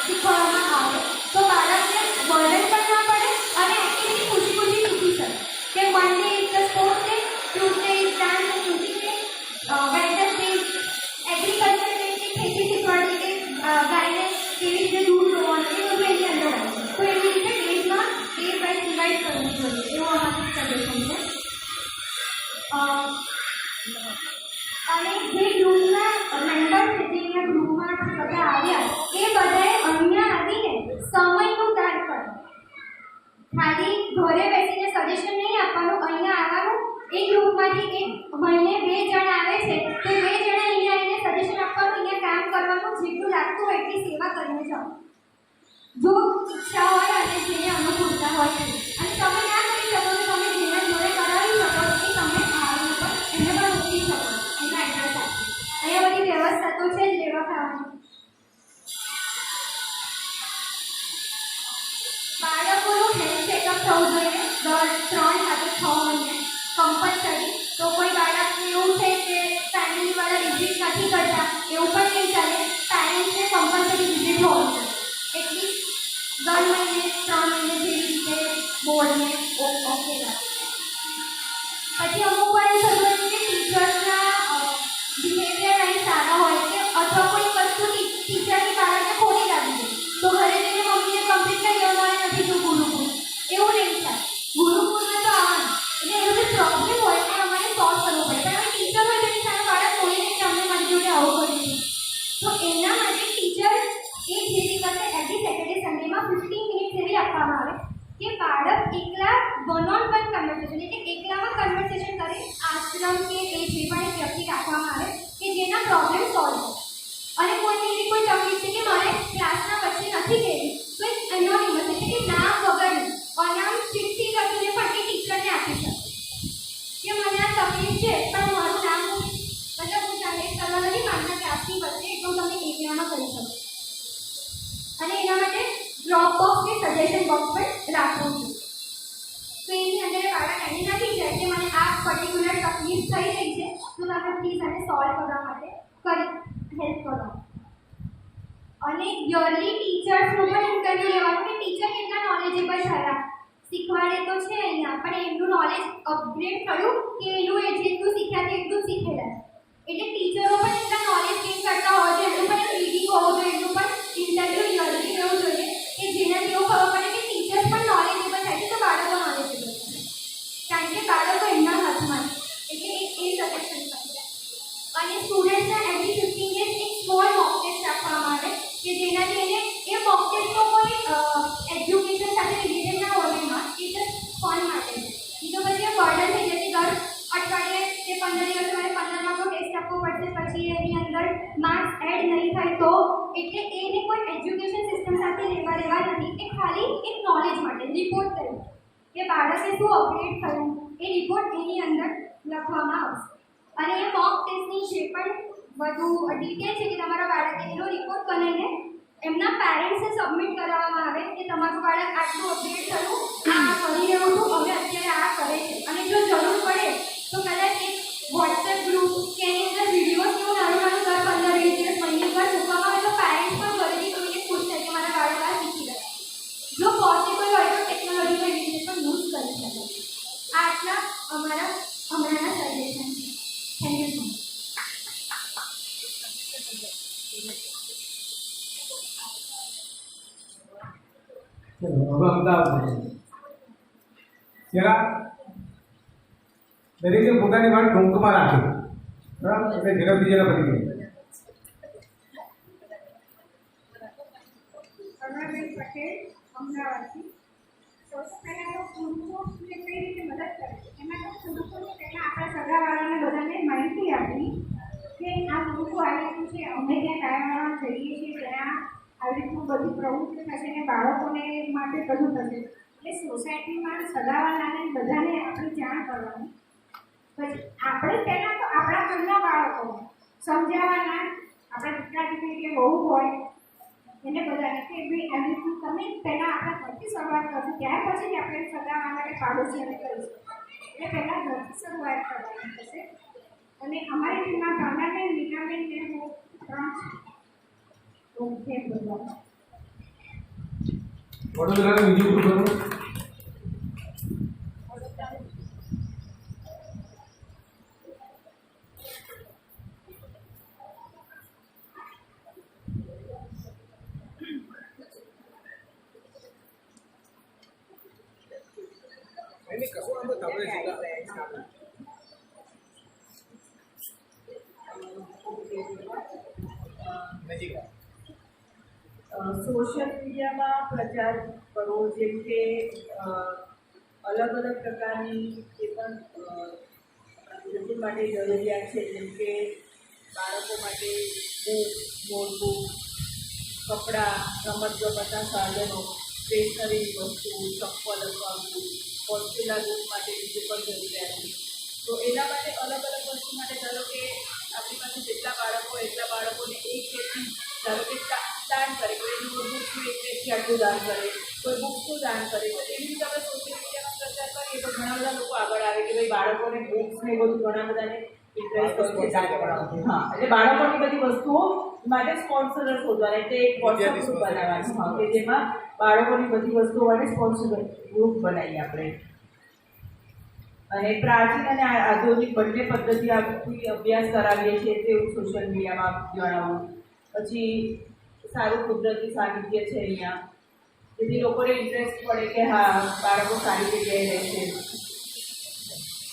શીખવવામાં આવે તો બાળકને બર્ડન પણ ના પડે અને એક્ટિવિટી ખુશી ખુશી શીખી શકે કે one day is the sports day, Tuesday is dance and music day, Wednesday agriculture day કે ખેતી શીખવાડી કે ગાયને કેવી રીતે દૂધ દોવાનું એ બધું એની અંદર આવે. તો એવી રીતે ડેઝમાં ડે વાઇઝ ડિવાઈડ કરવું જોઈએ એવું અમારું સજેશન છે. અને જે ગ્રુપના મેમ્બર છે જે અહીંયા ગ્રુપમાં બધા આવ્યા એ બધાએ અહીંયા આવીને સમયનું દાન કરે. ખાલી ઘરે બેસીને સજેશન નહીં આપવાનું, અહીંયા આવવાનું. એ ગ્રુપમાંથી એક મહિને 2 જણ આવે છે તો 2 જણા અહીંયા આવીને સજેશન આપવાનું, અહીંયા કામ કરવાનું, જેટલું લાગતું હોય એટલી સેવા કરીને જાઓ જો ઈચ્છા હોય અને જેને અનુકૂળતા હોય અને તમે ના કરી શકો તો તમે જેના જોડે કરાવી શકો એ તમે આવીને પણ એને પણ મૂકી શકો એના એડ્રેસ આપી. અહીંયા બધી વ્યવસ્થા તો છે જ લેવા ખાવાની. બાળકોનું હેલ્થ ચેકઅપ થવું જોઈએ દર 3 કાં તો 6 મહિને કમ્પલસરી. તો કોઈ બાળકને એવું છે કે ફેમિલીવાળા વિઝિટ નથી કરતા એવું પણ નહીં ચાલે. પેરેન્ટ્સને કમ્પલસરી વિઝિટ હોવું જોઈએ એટલીસ્ટ દર મહિને 3 મહિને જેવી રીતે બોર્ડને ઓકે લાગે. પછી અમુક વાર એવું થતું હોય છે કે ટીચર્સના બિહેવિયર અહીં સારા હોય કે અથવા કોઈ વસ્તુ ટીચરની બાળકને ખોટી લાગી જાય તો ઘરે જઈને મમ્મીને કમ્પ્લીટ કરી દેવાનું નથી જો ગુરુકુળ એવું નહીં થાય. ગુરુકુળમાં તો આવવાનું એટલે એનો જે પ્રોબ્લેમ હોય એ અમારે સોલ્વ કરવો પડે. પણ હવે ટીચર હોય તેની સામે બાળક બોલીને કે અમને મારી જોડે આવું કરી દીધું તો એના માટે ટીચર એ જે દિવસે એવરી સેટરડે સન્ડેમાં 15 મિનિટ્સ એવી આપવામાં આવે કે બાળક એકલા વન-ઓન-વન કન્વર્સેશન એટલે એકલામાં કન્વર્સેશન કરે. આશ્રમ કે એ જે પણ એક વ્યક્તિ રાખવામાં આવે કે જેના પ્રોબ્લેમ સોલ્વ થાય. અને કોઈને એવી કોઈ તકલીફ છે કે મારે ક્લાસના વચ્ચે નથી કહેવી તો એક એનોનિમસ એટલે કે નામ વગરની અનામ ચિઠ્ઠી લખીને પણ એ ટીચરને આપી શકે કે મને આ તકલીફ છે પણ મારું નામ મતલબ હું જાહેર કરવા નથી માંગતા ક્લાસની વચ્ચે એટલું તમે એકલામાં કરી શકો. અને એના માટે ડ્રોપ બોક્સ કે સજેશન બોક્સ પણ રાખવું જોઈએ. તો એની અંદર બાળક એની નથી જાય કે મને આ પર્ટિક્યુલર તકલીફ થઈ રહી છે તો તમે પ્લીઝ આને સોલ્વ કરવા માટે હેલ્પ કરો. અને યરલી ટીચર્સનું પણ ઇન્ટરવ્યૂ લેવાનું કે ટીચર કેટલા નોલેજેબલ થયા. શીખવાડે તો છે અહીંયા પણ એમનું નોલેજ અપગ્રેડ થયું કે એનું એ જેટલું શીખ્યા છે એટલું શીખેલા છે. એટલે ટીચરો પણ એટલા નોલેજ ગેઇન કરતા હોય છે એનું પણ રીડિંગ હોવું જોઈએ એનું પણ ઇન્ટરવ્યૂ યરલી લેવું જોઈએ કે જેનાથી એવું ખબર પડે કે ટીચર્સ પણ નોલેજેબલ થાય છે તો બાળકો નોલેજેબલ થાય કારણ કે બાળકો એમના હાથમાં છે. એટલે એ સજેશન છે. અને સ્ટુડન્ટ્સના એવરી 15 ડેઝ એક સ્મોલ મોક ટેસ્ટ રાખવામાં આવે કે જેનાથી એને એ મોક ટેસ્ટનો કોઈ એજ્યુકેશન સાથે રિલેટેડ ના હોય એમાં એ જસ્ટ ફન માટે છે. બીજો પછી એ બર્ડન થઈ જશે દર અઠવાડિયે કે 15 દિવસે મારે 15 માર્કનો ટેસ્ટ આપવો પડશે, પછી એની અંદર માર્ક્સ એડ નહીં થાય તો એટલે એને કોઈ એજ્યુકેશન સિસ્ટમ સાથે લેવા નથી. એ ખાલી એક નોલેજ માટે રિપોર્ટ કર્યું કે બાળકે શું અપગ્રેડ થયું એ રિપોર્ટ એની અંદર લખવામાં આવશે. અને એ મોક ટેસ્ટની જે પણ વધુ ડિટેલ છે કે તમારા બાળકે એનો રિપોર્ટ બનાવીને એમના પેરેન્ટ્સને સબમિટ કરાવવામાં આવે કે તમારું બાળક આટલું અપગ્રેડ થયું, આ કરી રહ્યું હતું, હવે અત્યારે આ કરે છે. અને જો જરૂર પડે તો કદાચ એક વોટ્સએપ ગ્રુપ કે એની અંદર વિડીયોઝ કેવું નાનું નાનું દર 15-20 દિવસ મહિને પર મૂકવામાં આવે તો પેરેન્ટ્સ પણ ઘરેથી જોઈને ખુશ થાય કે મારા બાળક આ શીખી ગયા. જો પોસિબલ હોય તો ટેકનોલોજીનો એવી રીતે પણ યુઝ કરી શકાય. આ આટલા અમારા હમણાંના સજેશન છે. Thank you so much. ચલો હવે અમદાવાદ જરા દરેકે પોતાની વાત ટૂંકમાં રાખી, બરાબર, એટલે ઝડપથી જરા પતી ગઈ. અરુણાબેન પટેલ, અમદાવાદથી. સૌથી પહેલાં તો પુરુષોને કઈ રીતે મદદ કરે એમાં તો પુરુષોને પહેલાં આપણા સગાવાળાને બધાને માહિતી આપી કે આ પુરુષો આવી રીતનું છે, અમે ત્યાં કાયમ જઈએ છીએ ત્યાં આવી રીતનું બધી પ્રવૃત્તિ થશે ને બાળકોને માટે બધું થશે. એટલે સોસાયટીમાં સગાવાળાને બધાને આપણે જાણ કરવાની. પછી આપણે પહેલાં તો આપણા ઘરના બાળકોને સમજાવવાના, આપણા દીકરા દીકરી કે બહુ હોય એને બધાને કે ભાઈ આવી રીતનું તમે પહેલાં આપણા ઘરથી શરૂઆત કરશું, ત્યાર પછી જ આપણે સગાવાળા કે પાડોશીઓને કરીશું. એટલે પહેલાં ઘરથી શરૂઆત કરવાની થશે. અને અમારી ટીમમાં ભાવનાબેન, મીનાબેન ને હું 3 છે. વડોદરાનું બીજું ગ્રુપ હતું. સોશિયલ મીડિયામાં પ્રચાર કરવો, જેમ કે અલગ અલગ પ્રકારની જે પણ વૃદ્ધિ માટે જરૂરિયાત છે, જેમ કે બાળકો માટે બુક, નોટબુક, કપડાં, રમતગમતના સાધનો, સ્ટેશનરી વસ્તુ, ચપ્પલ અથવા બુક, હોસ્ટેલના ગ્રુપ માટે બીજું પણ જરૂરિયાત છે. તો એના માટે અલગ અલગ વસ્તુ માટે ધારો કે આપણી પાસે જેટલા બાળકો એટલા બાળકોને એક વ્યક્તિ ધારો કે દાન કરે, કોઈ નોટબુકનું એક વ્યક્તિ આટલું દાન કરે, કોઈ બુક્સનું દાન કરે. તો એવી રીતે આપણે સોશિયલ મીડિયામાં પ્રચાર કરીએ તો ઘણા બધા લોકો આગળ આવે કે ભાઈ બાળકોને બુક્સ ને બધું ઘણા બધાને ઇન્ટરેસ્ટ હોય છે. હા, એટલે બાળકોની બધી વસ્તુઓ માટે સ્પોન્સર શોધવાના, એટલે એક વોટ્સએપ ગ્રુપ બનાવવાનું, હા, કે જેમાં બાળકોની બધી વસ્તુઓ માટે સ્પોન્સર ગ્રુપ બનાવીએ આપણે. અને પ્રાચીન અને આધુનિક બંને પદ્ધતિ આપણે અભ્યાસ કરાવીએ છીએ તેવું સોશિયલ મીડિયામાં જણાવવું. પછી સારું કુદરતી સાહિત્ય છે અહીંયા, જેથી લોકોને ઇન્ટરેસ્ટ પડે કે હા બાળકો સારી જગ્યાએ રહે છે.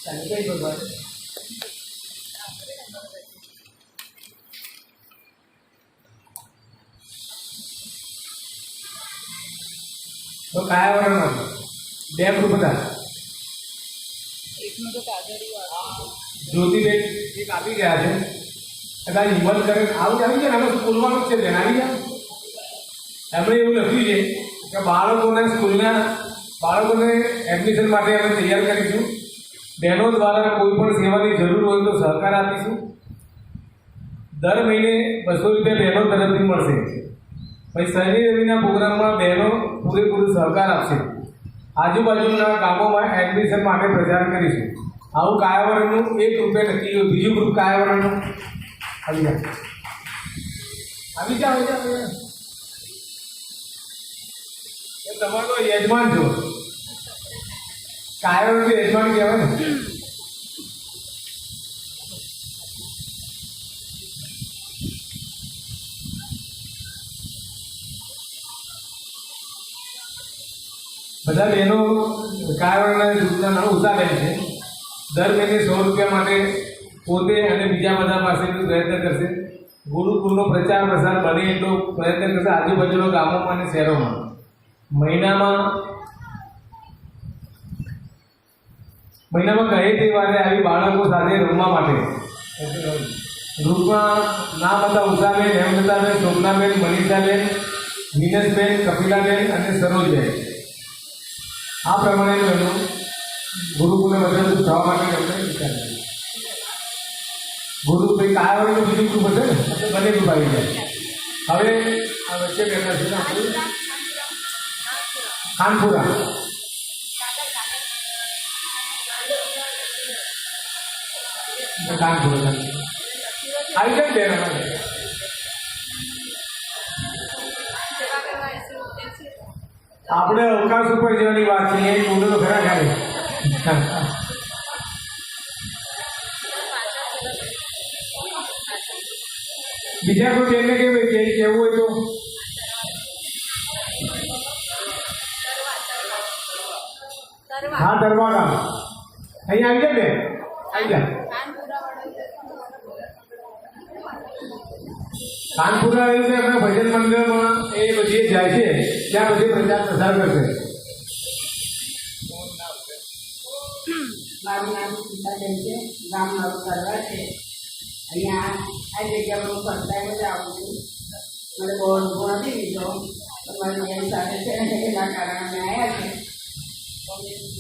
ચાલો, જય ભગવાન. તો કાયાવરણ બે ગ્રુપ હતા. એકનું તો કાગળિયું જ્યોતિબેન એક આપી ગયા છે, એટલે હિંમત કરે આવી છે ને અમે સ્કૂલમાં જ છે બેન આવી ગયા. એમણે એવું લખ્યું છે કે બાળકોને એડમિશન માટે અમે તૈયાર કરીશું. બહેનો દ્વારા કોઈ પણ સેવાની જરૂર હોય તો સહકાર આપીશું. દર મહિને 200 રૂપિયા બહેનો તરફથી મળશે. પછી શનિ રવિના પ્રોગ્રામમાં બહેનો પૂરેપૂરો સહકાર આપશે. આજુબાજુના ગામોમાં એડમિશન માટે પ્રચાર કરીશું. આવું કાયાવરણનું એક રૂપે નક્કી. બીજું ગ્રુપ કાયાવરણનું આવી જાઓ એમ તમારો યજમાન છો. કાયાવરણ યજમાન કહેવાય ને. બધા બહેનો કાયાવરણના ગ્રુપના નામ ઉતારેલ છે. દર મહિને 100 રૂપિયા માટે પોતે અને બીજા બધા પાસેથી પ્રયત્ન કરશે. ગુરુકુળનો પ્રચાર પ્રસાર બને એટલો પ્રયત્ન કરશે આજુબાજુના ગામોમાં અને શહેરોમાં. મહિનામાં કહે તે વારે આવી બાળકો સાથે રમવા માટે ગ્રુપમાં નામ હતા ઉષાબેન, હેમલતાબેન, શોભનાબેન, મનીષાબેન, વિનેશબેન, કપિલાબેન અને સરોજબેન. આ પ્રમાણેનું એનું ગુરુકુળને વધુ થવા માટે એમને વિચાર કર્યો. ગુરુ ભાઈ કયા હોય તો બીજું ગ્રુપ હશે ને એટલે બંને ગ્રુપ આવી જાય. હવે આ વચ્ચે બેઠા છે ને આપણું ખાનપુરા. ખાનપુરા આવી જાય બેન. આપણે અવકાશ ઉપર જવાની વાત છે. એ મોટો તો ખરા ખાલી બીજા કોઈ બેનને કેવું હોય તો હા દરવાજા અહીંયા આવી જાય બેન, આવી જાય. કાનપુરા આવી રીતે આપણે ભજન મંડળમાં એ બધી જાય છે ત્યાં બધી પ્રચાર પ્રસાર કરશે. મારું નામ સીતાબેન છે, ગામ મારું કરવા છે. અહીંયા આ જગ્યા પર હું ફર્સ્ટ ટાઈમ જ આવું છું. મને બહુ અનુભવ નથી લીધો પણ મારી બેન સાથે છે એના કારણે અમે આવ્યા છે.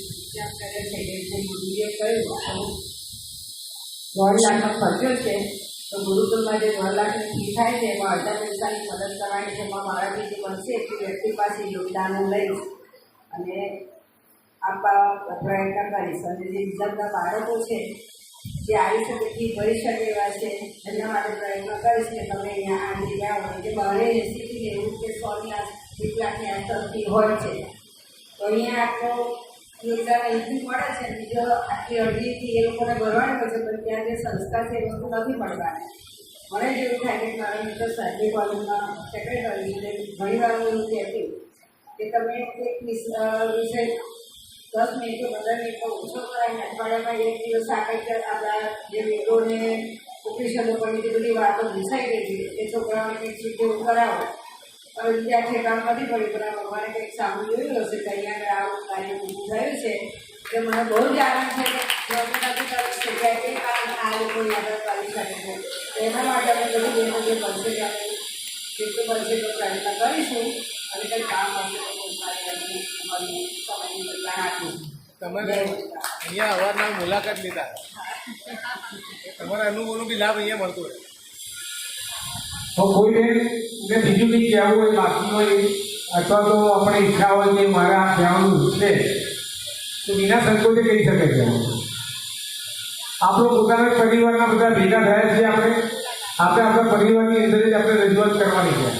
વિચાર કરે છે કે જે ગુરુએ કહ્યું 1 લાખનો ખર્ચો છે તો ગુરુકુળમાં જે 1 લાખની ફી થાય છે એમાં અડધા પૈસાની મદદ કરવાની છે. એમાં મારાથી જે બનશે એટલી વ્યક્તિ પાસે યોગદાન હું લઈશ અને આપવા પ્રયત્ન કરીશ. અને જે બીજા બધા બાળકો છે જે આવી શકે ફી ભરી શકે એવા છે એમના માટે પ્રયત્ન કરીશ કે તમે અહીંયા આ જગ્યા હોય કે બહારે 80 90 કે 100 લાખની આસપાસ ફી હોય છે તો અહીંયા આટલો યોગદાન અહીંથી મળે છે. બીજો આટલી અડધીથી એ લોકોને ભરવાની હોય છે પણ ત્યાં જે સંસ્થા છે એ વસ્તુ નથી મળવાની. મને જ એવું થાય કે મારા મિત્ર સાહેબ કોલેજમાં સેક્રેટરી છે ઘણી વાર હું એવું કહેતી કે તમે એક વિષય 10 મિનિટ કે 15 મિનિટનો ઓછો કરાવીને અઠવાડિયામાં એક દિવસ આપણે આપણા જે વેદોને ઉપનિષદો પરની જે બધી વાતો ઘૂસાઈ ગઈ છે એ છોકરાઓને કંઈક શીખવું કરાવો. હવે વિદ્યાર્થીએ કામ નથી પડ્યું પણ આ ભગવાને કંઈક સાંભળ્યું જોયું હશે કે અહીંયા આવું કાર્ય ઊભું થયું છે કે મને બહુ જ આનંદ છે કે જગ્યાએ કે આ લોકોની આગળ પાડી શકે છે. એના માટે અમે બધી બહેનો જે બનશે કે અમે જેટલું બનશે એટલો પ્રયત્ન કરીશું અને કંઈક કામ હશે તો અમારી સમયની બદલા આપીશું. તમે અહીંયા અવારનવાર મુલાકાત લીધા, તમારા અનુભવનો બી લાભ અહીંયા મળતો હોય. તો કોઈ બેન બીજું કંઈ કહેવું હોય બાકી હોય અથવા તો આપણે ઈચ્છા હોય કે મારે આ કહેવાનું છે તો વિના સંકોચે કહી શકે છે. આપણો પોતાના પરિવારના બધા ભેગા થયા છીએ. આપણે આપણા પરિવારની અંદર જ આપણે રજૂઆત કરવાની છે.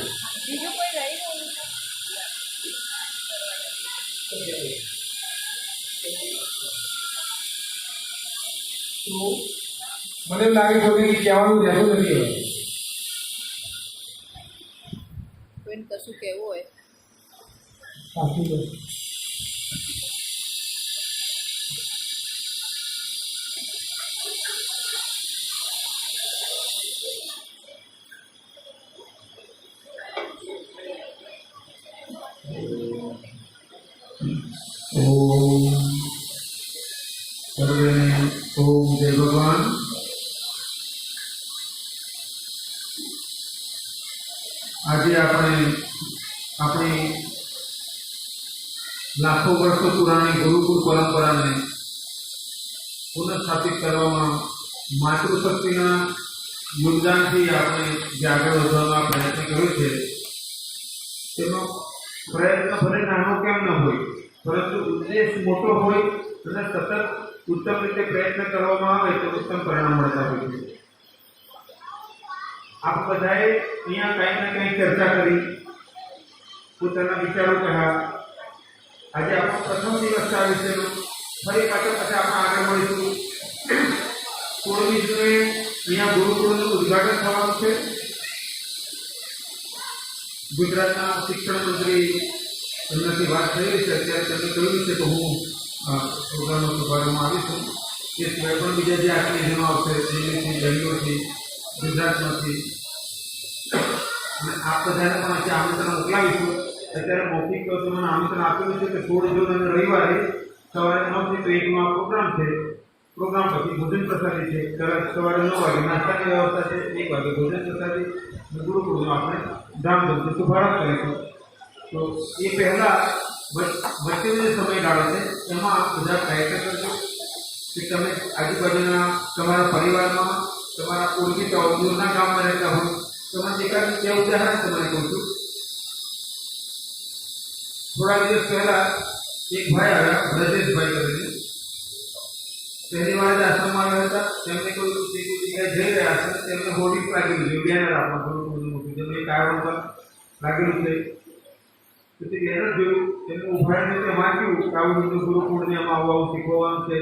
મને એવું લાગે છે કે કહેવાનું રહેતું નથી. કોઈને કશું કહેવું હોય સાચી વાત. ઓમ જય ભગવાન. આજે આપણી લાખો વર્ષો પુરાણી ગુરુકુળ પરંપરાને પુનઃસ્થાપિત કરવામાં માતૃશક્તિના યોગદાનથી આપણે જે આગળ વધવાનો પ્રયત્ન કર્યો છે તેનો પ્રયત્ન ભલે નાનો કેમ ન હોય પરંતુ ઉદ્દેશ મોટો હોય અને સતત ઉત્તમ રીતે પ્રયત્ન કરવામાં આવે તો ઉત્તમ પરિણામ મળતા હોય છે. આપ બધાએ અહીંયા કંઈક ને કંઈક ચર્ચા કરી, પોતાના વિચારો કહ્યા. આજે આપણો પ્રથમ દિવસ આ વિષયનો. ફરી પાછા આપણે આગળ મળીશું. 16મી જૂને અહીંયા ગુરુકુળનું ઉદ્ઘાટન થવાનું છે. ગુજરાતના શિક્ષણ મંત્રી એમનાથી વાત થઈ રહી છે. અત્યારે તમે કહ્યું છે કે હું પ્રોગ્રામનો શુભારંભમાં આવીશું. એ સિવાય પણ બીજા જે આત્મીયજનો આવશે દિલ્હીથી, બેંગ્લોરથી, ગુજરાતમાંથી, અને આપ બધાને પણ આજે આમંત્રણ મોકલાવીશું. અત્યારે મૌખિક તો તમને આમંત્રણ આપેલું છે કે 16 જૂન અને રવિવારે સવારે 9 થી 1 પ્રોગ્રામ છે. પ્રોગ્રામ પછી ભોજન પ્રસાદી છે. સવારે 9 વાગે નાસ્તાની વ્યવસ્થા છે, 1 વાગે ભોજન પ્રસાદી, અને ગુરુકુળનો આપણે ધામધૂમથી શુભારંભ કરીશું. તો એ પહેલાં વચ્ચેનો જે સમયગાળો છે એમાં બધા પ્રયત્ન કરજો કે તમે આજુબાજુના તમારા પરિવારમાં, તમારા ઓળખીતા દૂરના ગામમાં રહેતા હોય. તમારે એકાદ બે ઉદાહરણ તમારે કહું છું. થોડા દિવસ પહેલા એક ભાઈ આવ્યા, બ્રજેશભાઈ કરીને. પહેલી વાર જ આશ્રમમાં આવ્યા હતા. તેમને કોઈ જગ્યાએ જઈ રહ્યા છે, તેમને હોર્ડિંગ લાગેલું છે, બેનર આપવા થોડું બધું મોટું, જેનું એક કારણ પર લાગેલું છે. પછી બેનર જોયું, તેમને ઉભાડીને તે વાંચ્યું કે આવું બધું ગુરુકુળને આમાં આવું શીખવવાનું છે.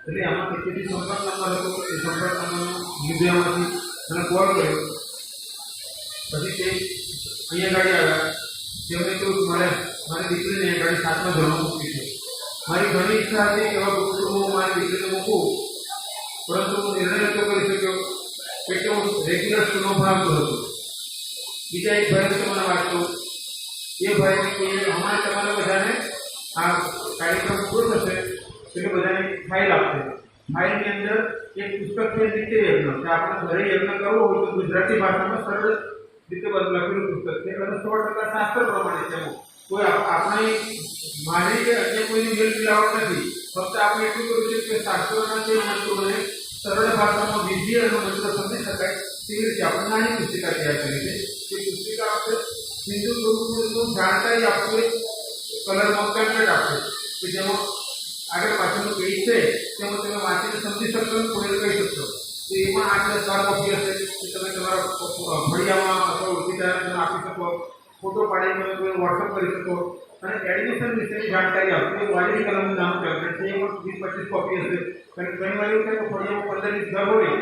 એટલે આમાં કેટલી સંપર્ક નંબર હતો, એ સંપર્ક નંબરનો લીધો એમાંથી મને કોલ કર્યો. પછી તે અહીંયા ગાડી આવ્યા. તેમને કહ્યું કે મારી દીકરીને અહીંયા ગાડી 7મા ધોરણમાં મૂકી છે. મારી ઘણી ઈચ્છા હતી કે એવા ગુરુકુળમાં હું મારી દીકરીને મૂકું, પરંતુ હું નિર્ણય નહોતો કરી શક્યો કે હું રેગ્યુલર સ્કૂલમાં ભણાવતો હતો. બીજા એક ભાઈ તમને વાત કરું. એ ભાઈને કે હમણાં તમારે બધાને આ કાર્યક્રમ પૂરો થશે એટલે બધાને ફાઇલ આપશે. ફાઇલની અંદર એક પુસ્તક છે, નિત્ય યજ્ઞ, કે આપણે ઘરે યજ્ઞ કરવો હોય તો ગુજરાતી ભાષામાં સરળ રીતે લખેલું પુસ્તક છે અને 100% શાસ્ત્ર પ્રમાણે છે. કોઈ આપણે મારી કે અન્ય કોઈની મેલ મિલાવટ નથી. ફક્ત આપણે એટલું કર્યું છે કે શાસ્ત્રોના જે મંત્રોને સરળ ભાષામાં વિધિ અને મંત્ર સમજી શકાય તેવી રીતે આપણે નાની પુસ્તિકા તૈયાર કરી છે. એ પુસ્તિકા આપણે હિન્દુ ગુરુકુળનું જાણકારી આપશે, કલરમાં પેમ્પલેટ આપશે કે જેમાં આગળ પાછળનું પેજ છે તેમાં તમે વાંચીને સમજી શકશો, કોઈને કહી શકશો. તો એમાં 8-10 કોપી હશે કે તમે તમારા ફળિયામાં અથવા ઓળખીતાને તમે આપી શકો, ફોટો પાડીને તમે કોઈ વોટ્સઅપ કરી શકો. અને એડમિશન વિશેની જાણકારી આપશે. એ વાજરી કલમનું નામ પેમ્પલેટ છે, એમાં 20-25 કોપી હશે. કારણ કે ઘણી વાર એવું થાય કે ફળિયામાં 15-20 ઘર હોય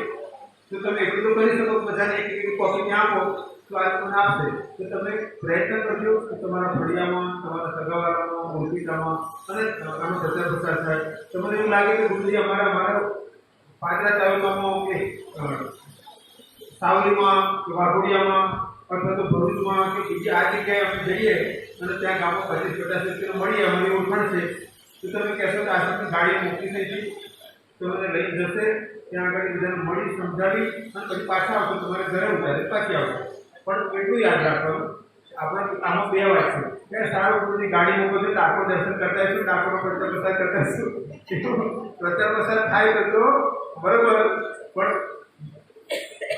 તો તમે એટલું તો કરી શકો, બધાને એક કોપી ત્યાં આપો તો આ પણ આપશે. તો તમે પ્રયત્ન કરજો કે તમારા ફળિયામાં, તમારા સગાવાળામાં, ઓળખીતામાં અને આનો પ્રચાર પ્રસાર થાય. તમને એવું લાગે કે ગુરુજી અમારા પાદરા તાલુકામાં કે સાવલીમાં કે વાઘોડિયામાં અથવા તો ભરૂચમાં કે બીજી આ જગ્યાએ અમે જઈએ અને ત્યાં ગામમાં 25-50 વ્યક્તિને મળીએ, અમારી ઓળખાણ છે, તો તમે કહેશો કે આશ્રમની ગાડી મોકલી થઈ છે, તમને લઈ જશે, ત્યાં આગળ બધાને મળી સમજાવી અને પછી પાછા આવશો, તમારે ઘરે ઉતારે પાછી આવશો. પણ એટલું યાદ રાખવાનું, આપણે આમાં 2 વાત છે કે સારું ગુરુની ગાડી મોકલજો તો આપણો દર્શન કરતા હશું, આપણો પ્રચાર પ્રસાર કરતા હશું. પ્રચાર પ્રસાર થાય તો બરોબર, પણ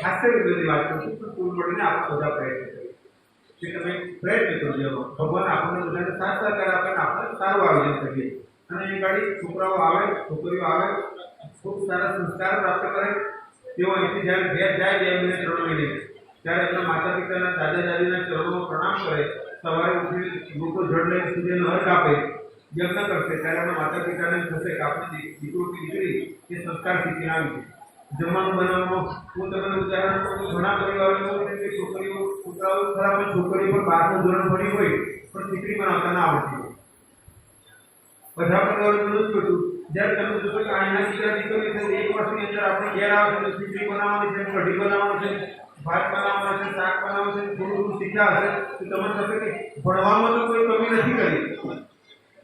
હાસ્ય વિરોધી વાત કરું છું. પણ કુલ મળીને આપણે બધા પ્રયત્ન કરીએ કે તમે પ્રયત્ન કરજો. ભગવાન આપણને બધાને સાથ સહકાર આપે ને આપણે સારું આયોજન કરીએ. અને એ ગાડી છોકરાઓ આવે, છોકરીઓ આવે, ખૂબ સારા સંસ્કાર પ્રાપ્ત કરે. તેઓ અહીંથી જ્યારે ઘેર જાય 2 મહિને 3 મહિને ત્યારે એમના માતા પિતાના, દાદા દાદીના ચરણોમાં પ્રણામ કરે. સવારે ઉઠીને લોકો જળ લઈને સૂર્યનો અર્ઘ આપે, યજ્ઞ કરશે. ત્યારે એમના માતા પિતાને થશે કે આપણે દીકરો કે દીકરી એ સંસ્કાર શીખીને આવી છે. જમવાનું બનાવવામાં હું તમને ઉદાહરણ આપું તો ઘણા પરિવારો છે કે છોકરીઓ, છોકરાઓ ખરાબ હોય, છોકરીઓ પણ 12મું ધોરણ ભણી હોય પણ ખીચડી બનાવતા ના આવડતી હોય. બધા પરિવારોનું નથી હોતું. જ્યારે તમે જોશો કે અહીંના દીકરા દીકરીઓ છે 1 વર્ષની અંદર આપણે ઘેર આવે તો ખીચડી બનાવવાની છે, કઢી બનાવવાની છે, ભાત બનાવવાના છે, શાક બનાવવાનું છે, થોડું થોડું શીખ્યા હશે તો તમને થશે કે ભણવામાં તો કોઈ કમી નથી કરી.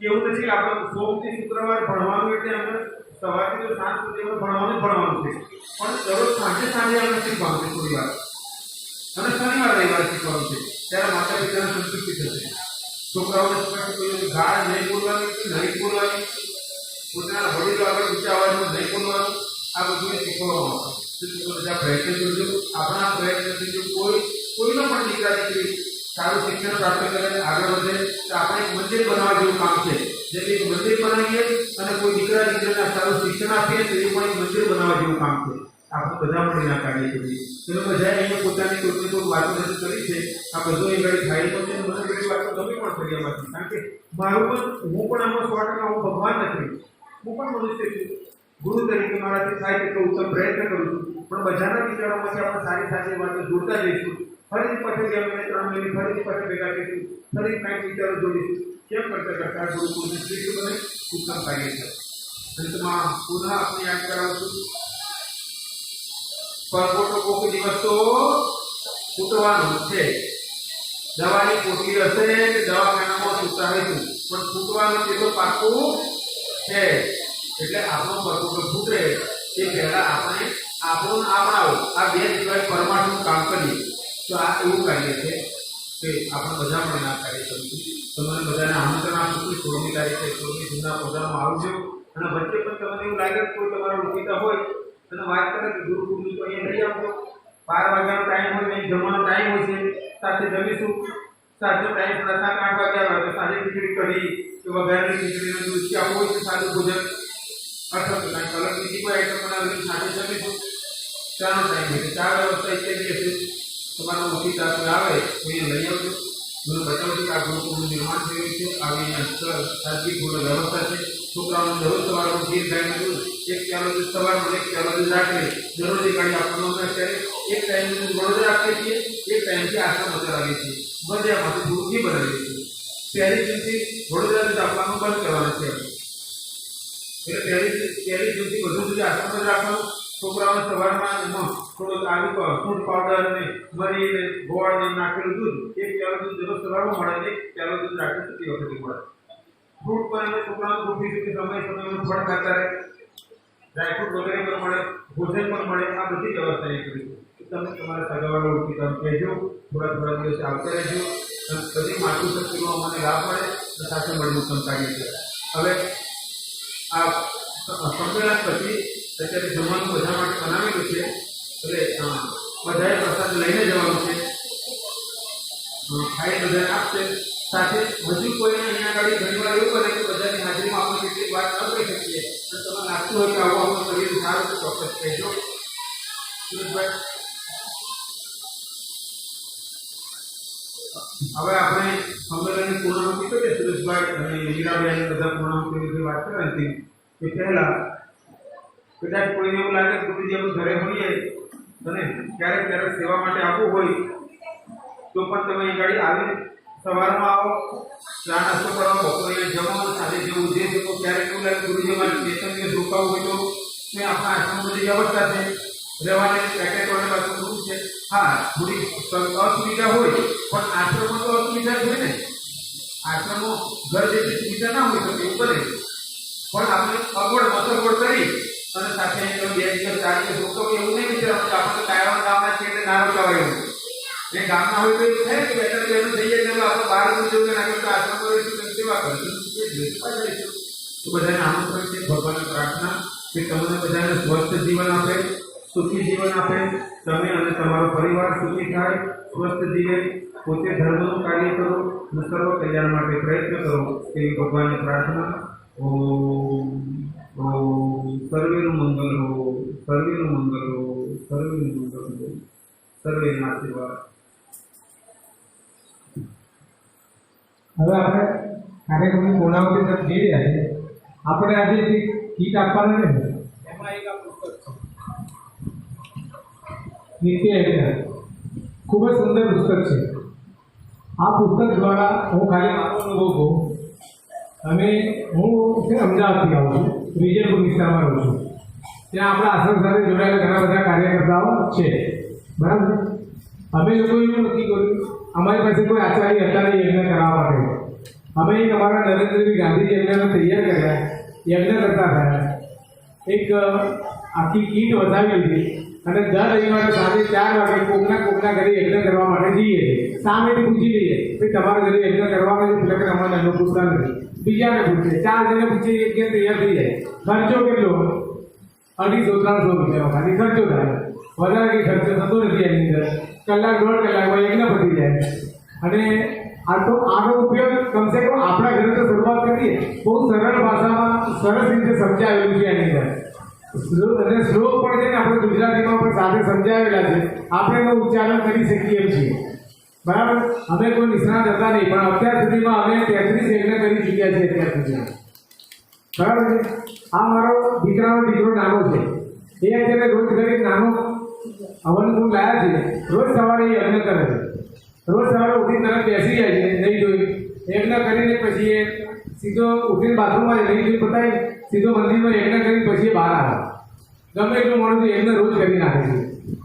એવું નથી કે આપણે સોમથી શુક્રવાર ભણવાનું એટલે આપણે સવારથી તો સાંજ સુધી આપણે ભણવાનું જ ભણવાનું છે, પણ દરરોજ સાંજે આપણે શીખવાનું છે થોડી વાર, અને શનિવાર રવિવાર શીખવાનું છે. ત્યારે માતા પિતાને સંતુષ્ટિ થશે. છોકરાઓને કોઈ ગાળ નહીં બોલવાની કે નહીં બોલવાની, પોતાના વડીલો આગળ ઊંચા અવાજમાં નહીં બોલવાનું, આ બધું શીખવામાં આવશે. બધા પ્રયત્ન કરજો. આપણા પ્રયત્નથી જો કોઈનો પણ દીકરા દીકરી સારું શિક્ષણ પ્રાપ્ત કરે, આગળ વધે, તો આપણે એક મંદિર બનાવવા જેવું કામ છે. જેમ એક મંદિર બનાવીએ અને કોઈ દીકરા દીકરીને સારું શિક્ષણ આપીએ તો એ પણ એક મંદિર બનાવવા જેવું કામ છે. આપણે બધા મળીને આ કાર્ય કરીએ. તમે બધા અહીંયા પોતાની કોઈની કોઈ વાતો રજૂ કરી છે. આ બધું એ ઘડી થાય પણ છે. મને બધી વાતો ગમી પણ કરી એમાંથી. કારણ કે મારું પણ, હું પણ આમાં 100% હું ભગવાન નથી, હું પણ મનુષ્ય છું. ગુરુ તરીકે મારાથી થાય તેટલો ઉત્તમ પ્રયત્ન કરું છું. પણ બધાના વિચારોમાંથી આપણે સારી સારી વાતો જોડતા જઈશું. ફરીથી પાછળ 2 મહિને 3 મહિને ફરીથી પાછળ ભેગા થઈશું, ફરી કાંઈક વિચારો જોડીશું. કેમ કરતા કરતા ગુરુકુળની શ્રેષ્ઠ બને ઉત્તમ કાર્ય છે. અંતમાં પુનઃ આપણે યાદ કરાવું છું, પરપોટો કોક દિવસ તો ફૂટવાનું છે. દવાની પોટલી હશે કે દવાખાનામાં સુતાવીશું, પણ ફૂટવાનું તે તો પાકું છે. એટલે આપણો પરપોટો ફૂટે એ પહેલા આપણે આપણું આપણાઓ આ બે સિવાય પરમાણુનું કામ કરીએ. તો આ એવું કાર્ય છે કે આપણે બધા પણ આ કાર્ય કરીશું. તમને બધાને આમંત્રણ આપું છું 16મી તારીખે 16મી જૂનના પ્રોગ્રામમાં આવજો. અને વચ્ચે પણ તમને એવું લાગે કે કોઈ તમારો ઓળખીતા હોય અને વાત કરે કે ગુરુ પૂર્ણિમ તો અહીંયા લઈ આવજો. 12 વાગ્યાનો ટાઈમ હોય નહીં, જમવાનો ટાઈમ હોય છે, સાથે જમીશું. સાંજનો ટાઈમ 7:30 8 વાગ્યા હોય તો સાંજે ખીચડી કઢી કે વઘારેલી ખીચડીનું દૂધ કે આપવું હોય છે સાદું ભોજન, અથવા તો કાંઈક અલગ બીજી કોઈ આઈટમ બનાવીને સાથે જમીશું. ચાનો ટાઈમ હોય 4 વ્યવસ્થા ઇત્યાદિ હશે. તમારો ઓળખીતા કોઈ આવે તો અહીંયા લઈ આવજો. મને બતાવજો કે આ ગુરુકુળનું નિર્માણ થઈ રહ્યું છે. આવી અહીંયા સાદગી પૂર્ણ વ્યવસ્થા છે. છોકરાઓને દરરોજ સવારનું ખીર ગાયનું દૂધ, 1 પ્યાલો દૂધ સવારમાં, 1 પ્યાલો દૂધ રાત્રે, દરરોજ એ ગાડી આપવાનું અત્યારે. એક ટાઈમનું દૂધ વડોદરા આપીએ છીએ, એક ટાઈમથી આશ્રમ ચલાવીએ છીએ. બધામાંથી દૂધ ઘી બનાવીએ છીએ. પહેલી જૂનથી વડોદરા દૂધ આપવાનું બંધ કરવાનું છે. એટલે પહેલી જૂનથી વધુ સુધી આશ્રમ જ રાખવાનું. છોકરાઓને સવારમાં થોડુંક આલુ ફૂડ પાવડર અને મરી ને ગોળ ને નાખેલું દૂધ, 1 પ્યાલો દૂધ દરરોજ સવારમાં મળે, 1 પ્યાલો દૂધ રાત્રે સૂતી વખતે મળે. ફ્રૂટ પણ અમે છોકરાઓને ગોઠવીશું કે સમય સમયનું ફળ ખાતા રહે, ડ્રાયફ્રૂટ વગેરે પણ મળે, ભોજન પણ મળે. આ બધી વ્યવસ્થા એ કરીશું. તમે તમારા સગાવાળા ઓળખીતા કહેજો, થોડા દિવસે આવતા રહેજો. અને બધી માતૃશક્તિનો અમને લાભ મળે અને સાથે મળીને ઉત્તમ કાર્ય છે. હવે આ સંમેલન પછી અત્યારે જમવાનું બધા માટે બનાવેલું છે, એટલે બધાએ પ્રસાદ લઈને જવાનું છે. ખાઈ બધાને આપશે. સાથે હજુ કોઈને અહીંયા આગળ ઘણી વાર એવું બને કે બધાની હાજરીમાં આપણે કેટલીક વાત ન કરી શકીએ, અને તમને લાગતું હોય કે આવું આપણું શરીર સારું તો ચોક્કસ કહેજો. સુરેશભાઈ, હવે આપણે સંમેલનની પૂર્ણાહુતિ કરીએ. સુરેશભાઈ અને મીરાબેન બધા પૂર્ણાહુતિ વિશે વાત કરવાની હતી. એ પહેલા કદાચ કોઈને એવું લાગે કે ગુરુજી આપણે ઘરે હોઈએ અને ક્યારેક સેવા માટે આવવું હોય તો પણ તમે એ ગાડી આવીને સવારમાં આવો, ચા નાસ્તો કરવા, બપોરે જમવાનું, સાથે જેવું જે શકો. ક્યારેક એવું લાગે ગુરુજી મારે સ્ટેશન રોકાવું હોય તો મેં આપણા આશ્રમ બધી વ્યવસ્થા છે, રહેવાની પેકેટોને પાછું શું છે. હા, થોડી અસુવિધા હોય પણ આશ્રમમાં તો અસુવિધા જ હોય ને. આશ્રમમાં ઘર જેટલી સુવિધા ના હોય શકે એવું બને, પણ આપણે અગવડ કરી અને સાથે 2 દિવસ 4 દિવસ રોકવું એવું નહીં વિચારવાનું કે આપણે કાયમ ગામના છીએ એટલે ના રોકાવાય એવું. એ ગામના હોય તો એવું થાય કે બેટર બેનું જઈએ એટલે આપણે બહાર જવું ના કરતા આશ્રમ કરીશું, સેવા કરીશું, તો બધાને આમંત્રણ છે. ભગવાનને પ્રાર્થના કે તમને બધાને સ્વસ્થ જીવન આપે, સુખી જીવન આપે, તમે અને તમારો પરિવાર સુખી થાય, સ્વસ્થ જીવે, પોતે ધર્મનું કાર્ય કરો અને સર્વ કલ્યાણ માટે પ્રયત્ન કરો એવી ભગવાનને પ્રાર્થના. સર્વેનું મંગલ હો, સર્વેનું મંગલ હો, સર્વેનું મંગલ હો, સર્વેના આશીર્વાદ. હવે આપણે કાર્યક્રમની પૂર્ણાહુતિ તરફ જઈ રહ્યા છીએ. આપણે આજે જે કીટ આપવાના છે એમાં એક આ પુસ્તક છે, નિત્ય યજ્ઞ. ખૂબ જ સુંદર પુસ્તક છે. આ પુસ્તક દ્વારા હું ખાલી મારો અનુભવ કહું. હું અમદાવાદથી આવું છું, વિજયપુર વિસ્તારમાં રહું છું. ત્યાં આપણા આશ્રમ સાથે જોડાયેલા ઘણા બધા કાર્યકર્તાઓ છે, બરાબર. અમે લોકો એવું નક્કી કર્યું, અમારી પાસે કોઈ આચાર્ય હતા નહીં યજ્ઞ કરવા માટે. અમે અમારા નરેન્દ્રભાઈ ગાંધીજી યજ્ઞને તૈયાર કર્યા, યજ્ઞ કરતા થયા. એક આખી કીટ વધાવી લીધી અને દર રવિવારે સાંજે 4 વાગે કોકના ઘરે યજ્ઞ કરવા માટે જઈએ. સામેથી પૂછી લઈએ કે તમારા ઘરે યજ્ઞ કરવાનો છે, એટલે કે અમારે એનો પૂછતા નથી. બીજાને પૂછે, 4 જણે પૂછે, યજ્ઞ તૈયાર થઈ જાય. ખર્ચો કેટલો? 250-300 રૂપિયા ખાલી ખર્ચો થાય, વધારે કંઈ ખર્ચો થતો નથી. એની અંદર કલાક 1.5 કલાકમાં યજ્ઞ પતી જાય. અને આનો ઉપયોગ કમસે કમ આપણા ઘરે તો શરૂઆત કરીએ, બહુ સરળ ભાષામાં સરસ રીતે સમજાવેલું છે એની અંદર. અને શ્લોક પણ છે ને આપણે ગુજરાતીમાં પણ સાથે સમજાવેલા છે, આપણે એનું ઉચ્ચારણ કરી શકીએ એમ છીએ, બરાબર. અમે કોઈ નિષ્ણાત હતા નહીં, પણ અત્યાર સુધીમાં અમે 33 યજ્ઞ કરી ચૂક્યા છીએ અત્યાર સુધીમાં, બરાબર છે. આ મારો દીકરો નાનો છે, એ અત્યારે રોજ ઘરે નાનો હવન કુંડ લાયા છે. રોજ સવારે એ યજ્ઞ કરે છે. રોજ સવારે ઉઠી તરત બેસી જાય છે, નહીં જોઈ યજ્ઞ કરીને પછી એ સીધો ઉઠીને બાથરૂમમાં નહીં પતાવી સીધો મંદિરમાં યજ્ઞ કરી પછી બહાર આવે. ગમે એટલું માણસ યજ્ઞ રોજ કરી નાખે છે.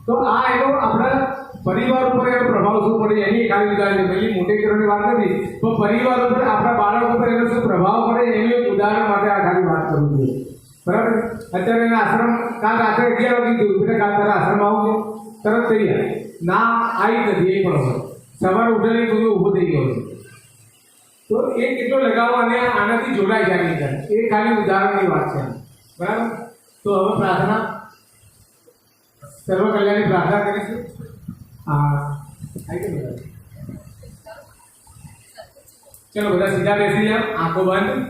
તો આ એનો આપણા પરિવાર ઉપર એનો પ્રભાવ શું પડે એની ખાલી ઉદાહરણ છે. પહેલી મોટી કરવાની વાત નથી, પણ પરિવાર ઉપર આપણા બાળક ઉપર એનો શું પ્રભાવ પડે એનું એક ઉદાહરણ માટે આ ખાલી વાત કરવું જોઈએ. બરાબર. અત્યારે એના આશ્રમ કાલ રાત્રે 11 વાગે કીધું એટલે કાલ તારા આશ્રમ આવું તરત તૈયાર ના આવી નથી એ પણ હોય. સવારે ઉઠીને બધું ઊભો થઈ ગયો છે. તો એ કેટલો લગાવ અને આનાથી જોડાઈ જાય એ ખાલી ઉદાહરણની વાત છે. બરાબર. તો હવે પ્રાર્થના સર્વ કલ્યાણની પ્રાર્થના કરીશું. ચલો બધા સીધા બેસી જાઓ, આંખો બંધ.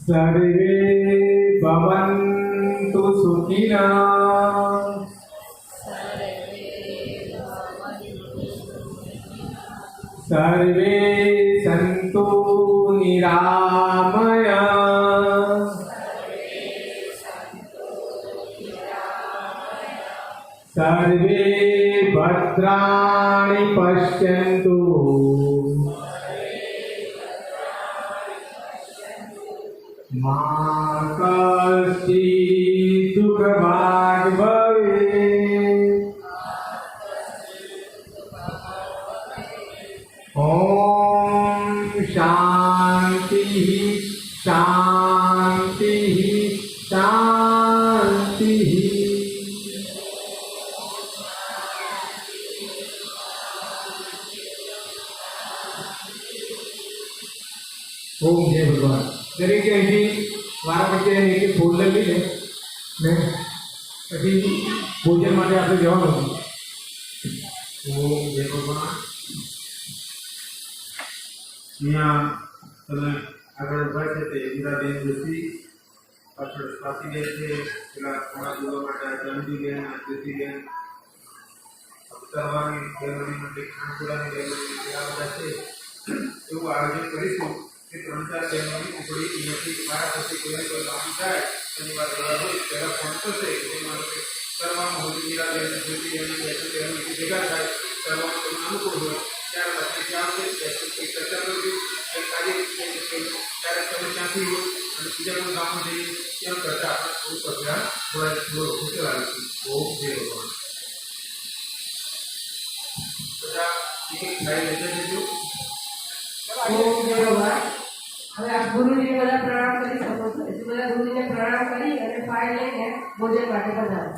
સર્વે ભવન્તુ સુખિનઃ સર્વે સંતુ નિરામયા સર્વે ભદ્રાણિ પશ્યन्तु મા કશ્ચિत् દુઃખભાગ્ ભવેत्. ઓમ શાંતિ શાંતિ શાંતિ. ઓમ જય ભગવાન. દરેકે અહીંથી મારા પછી એક એક ફૂલ લઈ લે ને પછી ભોજન માટે આપણે જવાનું. ઓમ જય ભગવાન. અહીંયા તમે આગળ ઉભા છે તે ઈન્દિરાબેન જોશી, પાછળ સ્વાતિબેન છે, પેલા ખાણા જોવા માટે જંબીબેન, જ્યોતિબેન, અવતારવાની બહેનોની માટે ખાનપુરાની બહેનોની આ બધા છે. એવું આયોજન કરીશું કે 3-4 બહેનોની ટુકડી અહીંયાથી મારા પછી કોઈને કોઈ કામ થાય એની વાત હોય પહેલાં ફોન કરશે એમાં કરવાનું હોય. ઈન્દિરાબેન, જ્યોતિબેન, બહેનો ભેગા થાય કરવાનું તમને અનુકૂળ હોય ત્યારે પછી ત્યાં આવશે ચર્ચા કરજો. ત્યારે તમે ત્યાંથી હોય અને બીજા કોઈ કામો જઈએ ત્યાં કરતા આપણે થોડું પગલાં ચલાવીશું. ઓમ જય ભગવાન. બધા એક એક ખાઈ લેતા જજો. ઓમ જય ભગવાન. હવે આપ ગુરુજીને બધા પ્રણામ કરી શકો છો. એટલે બધા ગુરુજીને પ્રણામ કરી અને ફાઇલ લઈને ભોજન માટે પધારો.